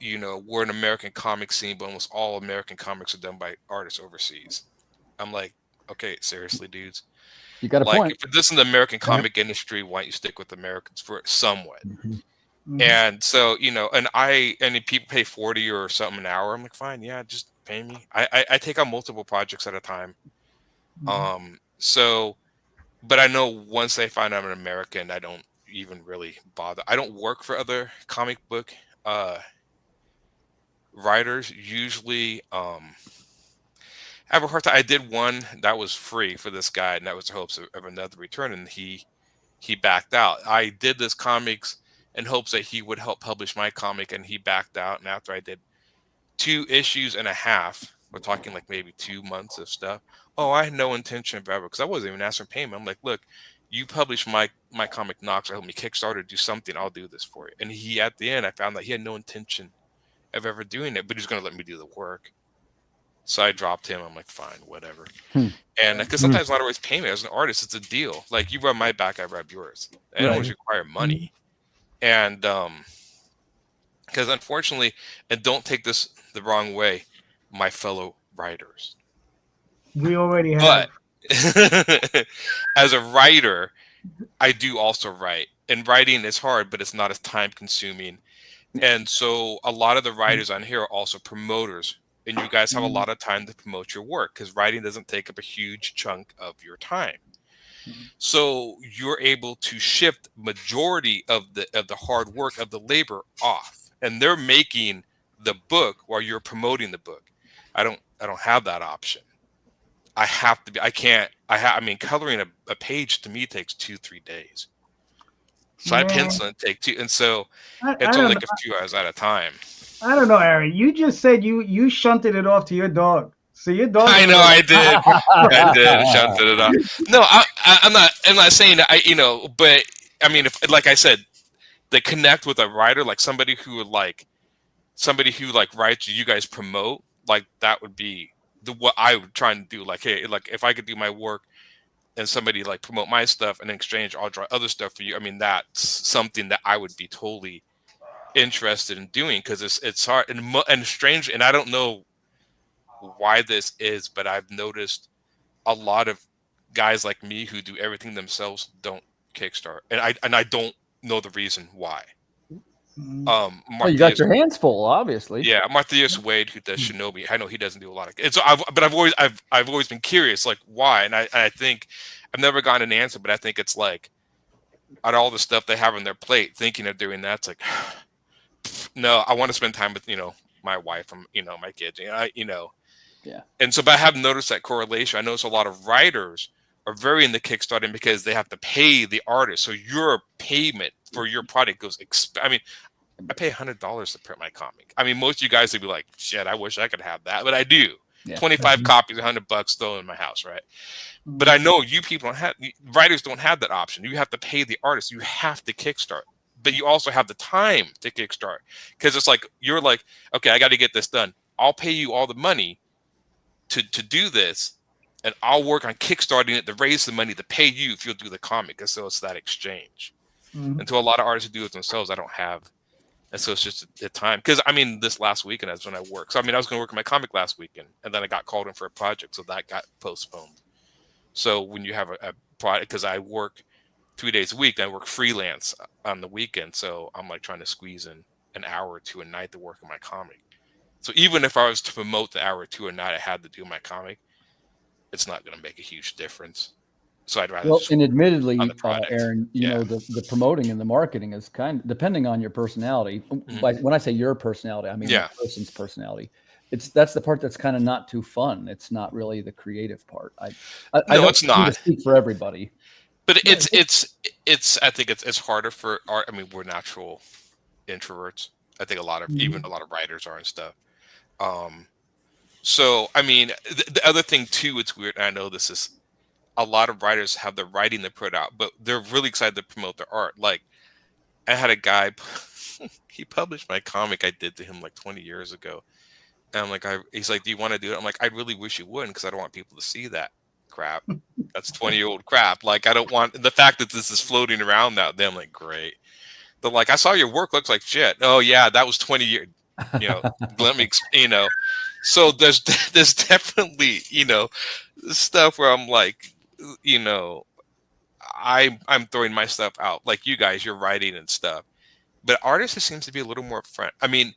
we're an American comic scene, but almost all American comics are done by artists overseas. I'm like, okay, seriously, dudes.
You got a point.
If this is the American comic industry, why don't you stick with Americans for somewhat? And so, and if people pay 40 or something an hour, I'm like, fine, yeah, just pay me. I take on multiple projects at a time. So, but I know once they find I'm an American, I don't even really bother. I don't work for other comic book writers usually have a hard time. I did one that was free for this guy, and that was the hopes of another return, and he backed out. I did this comics in hopes that he would help publish my comic, and he backed out. And after I did 2.5 issues, we're talking like maybe 2 months of stuff. Oh, I had no intention of ever, because I wasn't even asking payment. I'm like, look, you publish my comic Knox, or help me Kickstarter, do something, I'll do this for you. And he, at the end, I found that he had no intention of ever doing it, but he's going to let me do the work. So I dropped him. I'm like, fine, whatever. And because sometimes a lot of ways payment as an artist, it's a deal. Like, you rub my back, I rub yours. I don't always require money. And because unfortunately, and don't take this the wrong way, my fellow writers,
We already have.
but as a writer, I do also write, and writing is hard, but it's not as time consuming. And so a lot of the writers on here are also promoters, and you guys have a lot of time to promote your work, because writing doesn't take up a huge chunk of your time. So you're able to shift majority of the hard work of the labor off, and they're making the book while you're promoting the book. I don't have that option. I have to be. I mean, coloring a page to me takes 2-3 days. So I pencil and take 2, and so it's only like a few hours at a time.
I don't know, Aaron. You just said you shunted it off to your dog. So your dog.
I know I did. I did. Shunted it off. No, I'm not. I'm not saying that. But I mean, if, like I said, they connect with a writer, like somebody who writes you guys promote, like that would be what I would try and do. Like, hey, like if I could do my work and somebody like promote my stuff, and in exchange I'll draw other stuff for you. I mean, that's something that I would be totally interested in doing, because it's hard and strange, and I don't know why this is, but I've noticed a lot of guys like me who do everything themselves don't Kickstart, and I don't know the reason why.
Well, you got your hands full, obviously.
Yeah, Marthius Wade, who does Shinobi, I know he doesn't do a lot of it. So I've always been curious, like why, and I think I've never gotten an answer, but I think it's like out of all the stuff they have on their plate, thinking of doing that, it's like no, I want to spend time with my wife and my kids,
Yeah.
And so, but I have noticed that correlation. I notice a lot of writers are very into Kickstarting because they have to pay the artist. So your payment for your product goes. I mean, I pay $100 to print my comic. I mean, most of you guys would be like, "Shit, I wish I could have that," but I do. Yeah. 25 copies, $100 still in my house, right? But I know you people writers don't have that option. You have to pay the artist. You have to Kickstart. But you also have the time to Kickstart, because it's like you're like, okay, I got to get this done. I'll pay you all the money to do this, and I'll work on Kickstarting it to raise the money to pay you if you'll do the comic. And so it's that exchange. And to a lot of artists who do it themselves, I don't have. And so it's just the time. Because I mean, this last weekend that's when I worked. So I mean, I was going to work on my comic last weekend, and then I got called in for a project, so that got postponed. So when you have a project, because I work 3 days a week, and I work freelance on the weekend, so I'm like trying to squeeze in an hour or two a night to work on my comic. So even if I was to promote the hour or two a night I had to do my comic, it's not going to make a huge difference. So I'd rather.
Well, and admittedly, Aaron, you know, the promoting and the marketing is kind of depending on your personality. Like when I say your personality, I mean the person's personality. That's the part that's kind of not too fun. It's not really the creative part. I don't
it's not.
Speak for everybody.
But it's I think it's harder for art. I mean, we're natural introverts. I think even a lot of writers are and stuff. So I mean, the other thing too, it's weird. And I know this is a lot of writers have the writing they put out, but they're really excited to promote their art. Like I had a guy, he published my comic I did to him like 20 years ago, and I'm like, he's like, do you want to do it? I'm like, I really wish you wouldn't, because I don't want people to see that crap. That's 20-year-old crap. Like I don't want the fact that this is floating around now. Then I'm like, great. They're like, I saw your work looks like shit. Oh yeah, that was 20 years. Let me, So there's definitely stuff where I'm like, I'm throwing my stuff out. Like you guys, you're writing and stuff, but artists, it seems to be a little more upfront. I mean,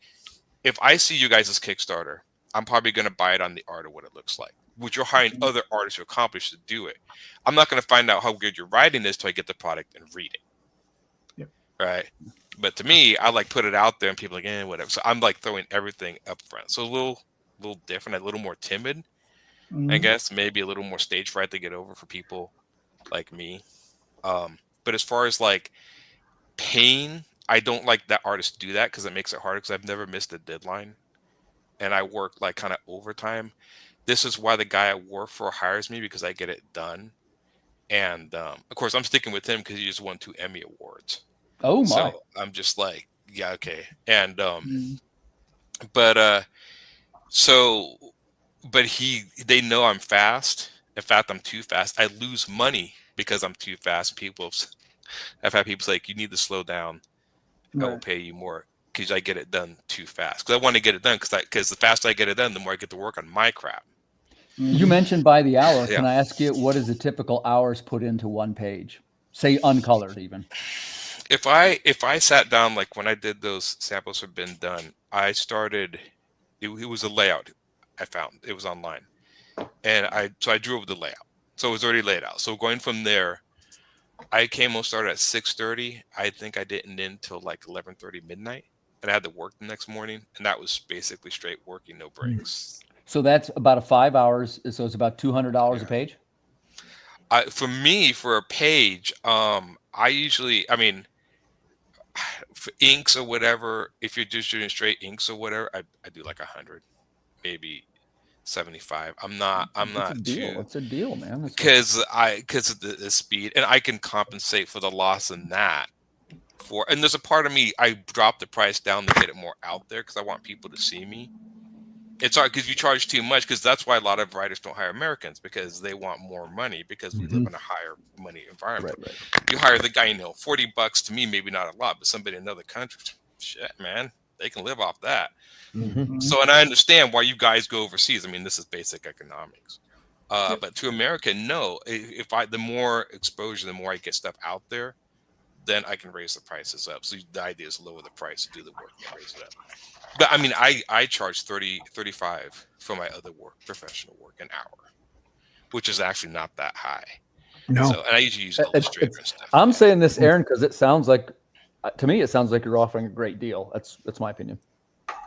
if I see you guys as Kickstarter, I'm probably going to buy it on the art of what it looks like. Which you're hiring other artists who accomplish to do it. I'm not going to find out how good your writing is till I get the product and read it.
Yep.
Right. But to me, I like put it out there and people are like, whatever. So I'm like throwing everything up front. So a little different, a little more timid, I guess, maybe a little more stage fright to get over for people like me. But as far as like paying, I don't like that artists do that because it makes it harder because I've never missed a deadline and I work like kind of overtime. This is why the guy I work for hires me because I get it done. And of course, I'm sticking with him because he just won 2 Emmy Awards.
Oh my!
So I'm just like, yeah, okay. And but they know I'm fast. In fact, I'm too fast. I lose money because I'm too fast. I've had people say, like, you need to slow down. I will pay you more because I get it done too fast. Because I want to get it done because the faster I get it done, the more I get to work on my crap.
You mentioned by the hour.
Yeah.
Can I ask you what is the typical hours put into one page? Say uncolored even.
If I sat down, like when I did those samples have been done, I started. It was a layout I found. It was online, and I drew over the layout, so it was already laid out. So going from there, I started at 6:30. I think I didn't end until like 11:30 midnight, and I had to work the next morning, and that was basically straight working, no breaks.
So that's about 5 hours. So it's about $200 a page.
For me, for a page, I usually, for inks or whatever, if you're just doing straight inks or whatever, I do like 100, maybe 75. I'm not too.
It's a deal, man.
Because of the speed, and I can compensate for the loss in that. And there's a part of me, I drop the price down to get it more out there because I want people to see me. It's hard because you charge too much, because that's why a lot of writers don't hire Americans, because they want more money because we live in a higher money environment. Right. You hire the guy, $40 to me, maybe not a lot, but somebody in another country, shit, man, they can live off that. So, and I understand why you guys go overseas. I mean, this is basic economics. But to America, no. The more exposure, the more I get stuff out there, then I can raise the prices up. So the idea is lower the price to do the work and raise it up. But I mean, I charge 35 for my other work, professional work, an hour, which is actually not that high.
No.
So, and I usually use Illustrator and stuff.
I'm saying this, Aaron, because it sounds like, to me, it sounds like you're offering a great deal. That's my opinion.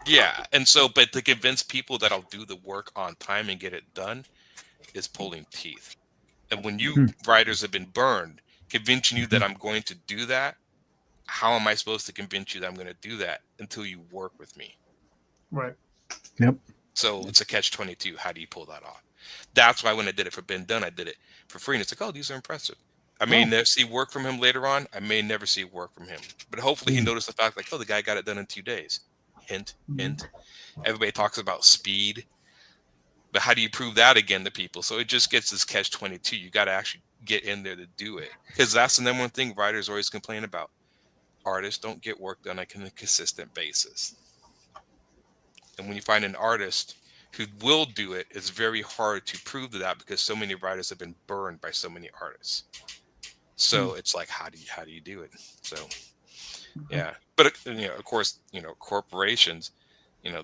Yeah. And so, but to convince people that I'll do the work on time and get it done is pulling teeth. And when you writers have been burned, convincing you that I'm going to do that, how am I supposed to convince you that I'm going to do that until you work with me?
Right.
Yep.
So it's a catch-22. How do you pull that off? That's why when I did it for Ben Dunn, I did it for free. And it's like, oh, these are impressive. I may never see work from him later on. I may never see work from him. But hopefully he noticed the fact, like, oh, the guy got it done in 2 days. Hint, hint. Everybody talks about speed. But how do you prove that again to people? So it just gets this catch-22. You got to actually get in there to do it. Because that's the number one thing writers always complain about. Artists don't get work done on a consistent basis. And when you find an artist who will do it, it's very hard to prove that because so many writers have been burned by so many artists. So it's like, how do you do it? So, yeah. But, of course, corporations,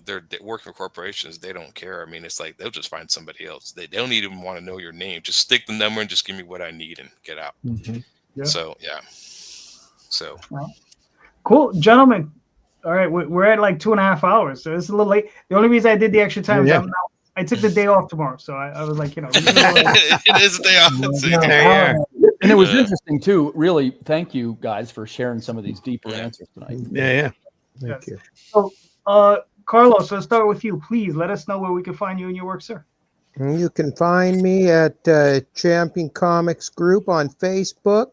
they're working for corporations. They don't care. I mean, it's like, they'll just find somebody else. They don't even want to know your name. Just stick the number and just give me what I need and get out.
Yeah.
So, yeah. So.
Well, cool, gentlemen. All right, we're at like 2.5 hours, so it's a little late. The only reason I did the extra time is I took the day off tomorrow, so I was like,
it is a day off.
And it was interesting too. Really, thank you guys for sharing some of these deeper answers tonight.
Yeah. Thank you.
So, Carlos, let's start with you. Please let us know where we can find you and your work, sir.
You can find me at Champion Comics Group on Facebook.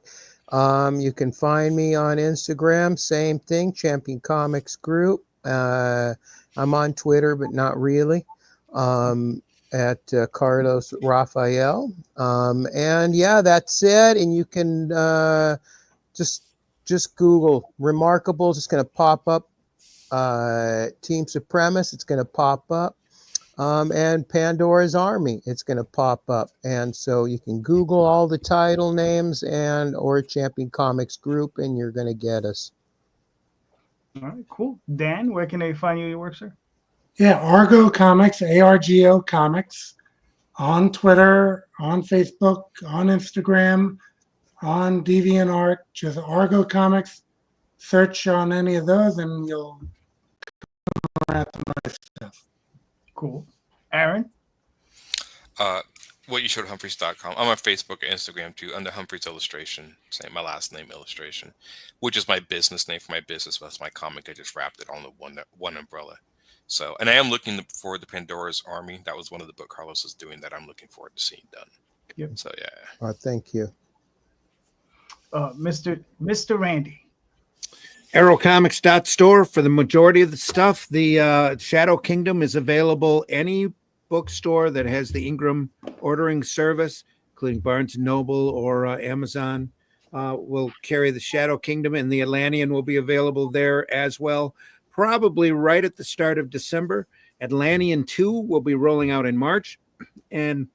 You can find me on Instagram, same thing, Champion Comics Group. I'm on Twitter, but not really, at Carlos Rafael. And yeah, that's it. And you can just Google Remarkables. It's going to pop up. Team Supremacist, it's going to pop up. And Pandora's Army, it's going to pop up. And so you can Google all the title names or Champion Comics Group, and you're going to get us.
All right, cool. Dan, where can they find you and your work, sir?
Yeah, Argo Comics, ARGO Comics, on Twitter, on Facebook, on Instagram, on DeviantArt, just Argo Comics. search on any of those and you'll come at my stuff.
Cool. Aaron?
whatyousshowedhumphreys.com. I'm on Facebook and Instagram too, under Humphreys Illustration, same my last name Illustration, which is my business name for my business. That's my comic. I just wrapped it on the one umbrella. So, and I am looking forward to Pandora's Army. That was one of the book Carlos is doing that I'm looking forward to seeing done.
Yep.
So yeah.
Thank you.
Mr. Randy.
Aerocomics.store for the majority of the stuff. The Shadow Kingdom is available any bookstore that has the Ingram ordering service, including Barnes & Noble or Amazon, will carry the Shadow Kingdom, and the Atlantean will be available there as well, probably right at the start of December. Atlantean 2 will be rolling out in March, and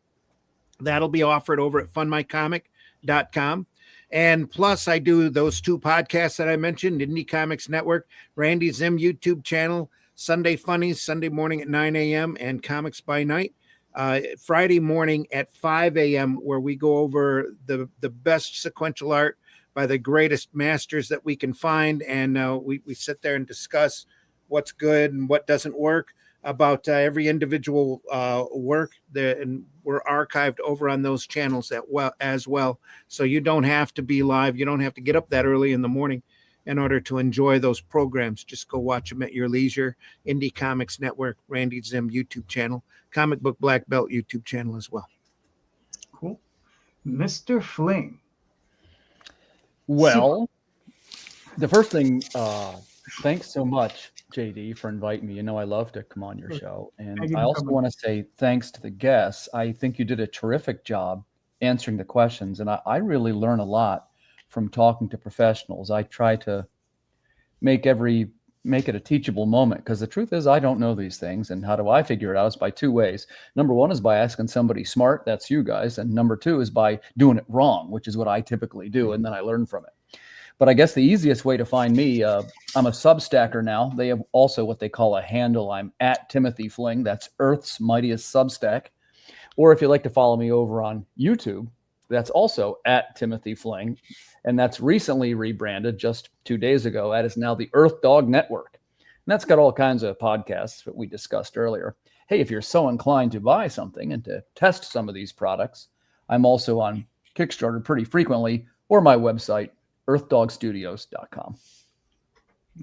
that'll be offered over at fundmycomic.com. And plus, I do those 2 podcasts that I mentioned, Indie Comics Network, Randy Zim YouTube channel, Sunday Funnies, Sunday morning at 9 a.m., and Comics by Night, Friday morning at 5 a.m., where we go over the best sequential art by the greatest masters that we can find. And we sit there and discuss what's good and what doesn't work about every individual work there, and we're archived over on those channels as well. So you don't have to be live. You don't have to get up that early in the morning in order to enjoy those programs. Just go watch them at your leisure. Indie Comics Network, Randy Zim YouTube channel, Comic Book Black Belt YouTube channel as well.
Cool. Mr. Fling.
Well, the first thing, thanks so much, JD, for inviting me. You know, I love to come on your show. And I also want to say thanks to the guests. I think you did a terrific job answering the questions. And I really learn a lot from talking to professionals. I try to make it a teachable moment, because the truth is I don't know these things. And how do I figure it out? It's by 2 ways. Number 1 is by asking somebody smart. That's you guys. And number 2 is by doing it wrong, which is what I typically do. And then I learn from it. But I guess the easiest way to find me, I'm a Substacker now. They have also what they call a handle. I'm at Timothy Fling. That's Earth's mightiest Substack. Or if you'd like to follow me over on YouTube, that's also at Timothy Fling. And that's recently rebranded just 2 days ago. That is now the Earth Dog Network. And that's got all kinds of podcasts that we discussed earlier. Hey, if you're so inclined to buy something and to test some of these products, I'm also on Kickstarter pretty frequently, or my website, earthdogstudios.com.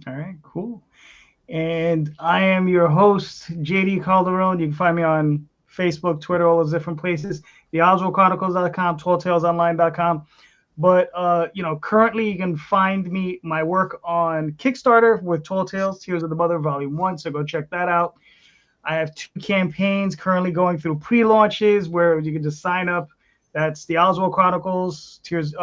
All right, cool. And I am your host, JD Calderon. You can find me on Facebook, Twitter, all those different places. TheOswaldChronicles.com, TallTalesOnline.com. But currently you can find my work on Kickstarter with Tall Tales, Tears of the Mother, Volume 1. So go check that out. I have 2 campaigns currently going through pre-launches where you can just sign up. That's the Oswald Chronicles, Tears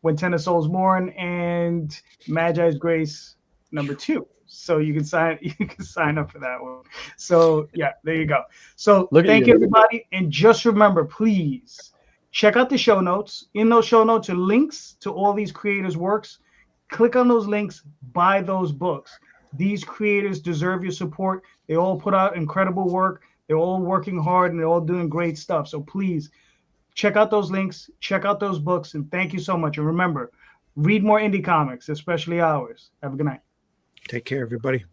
When Tender Souls Mourn, and Magi's Grace #2. So you can sign up for that one. So yeah, there you go. So thank you, everybody. And just remember, please check out the show notes. In those show notes are links to all these creators' works. Click on those links, buy those books. These creators deserve your support. They all put out incredible work. They're all working hard and they're all doing great stuff. So please check out those links, check out those books, and thank you so much. And remember, read more indie comics, especially ours. Have a good night.
Take care, everybody.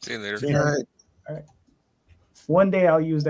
See you later.
All right.
All right. One day I'll use that.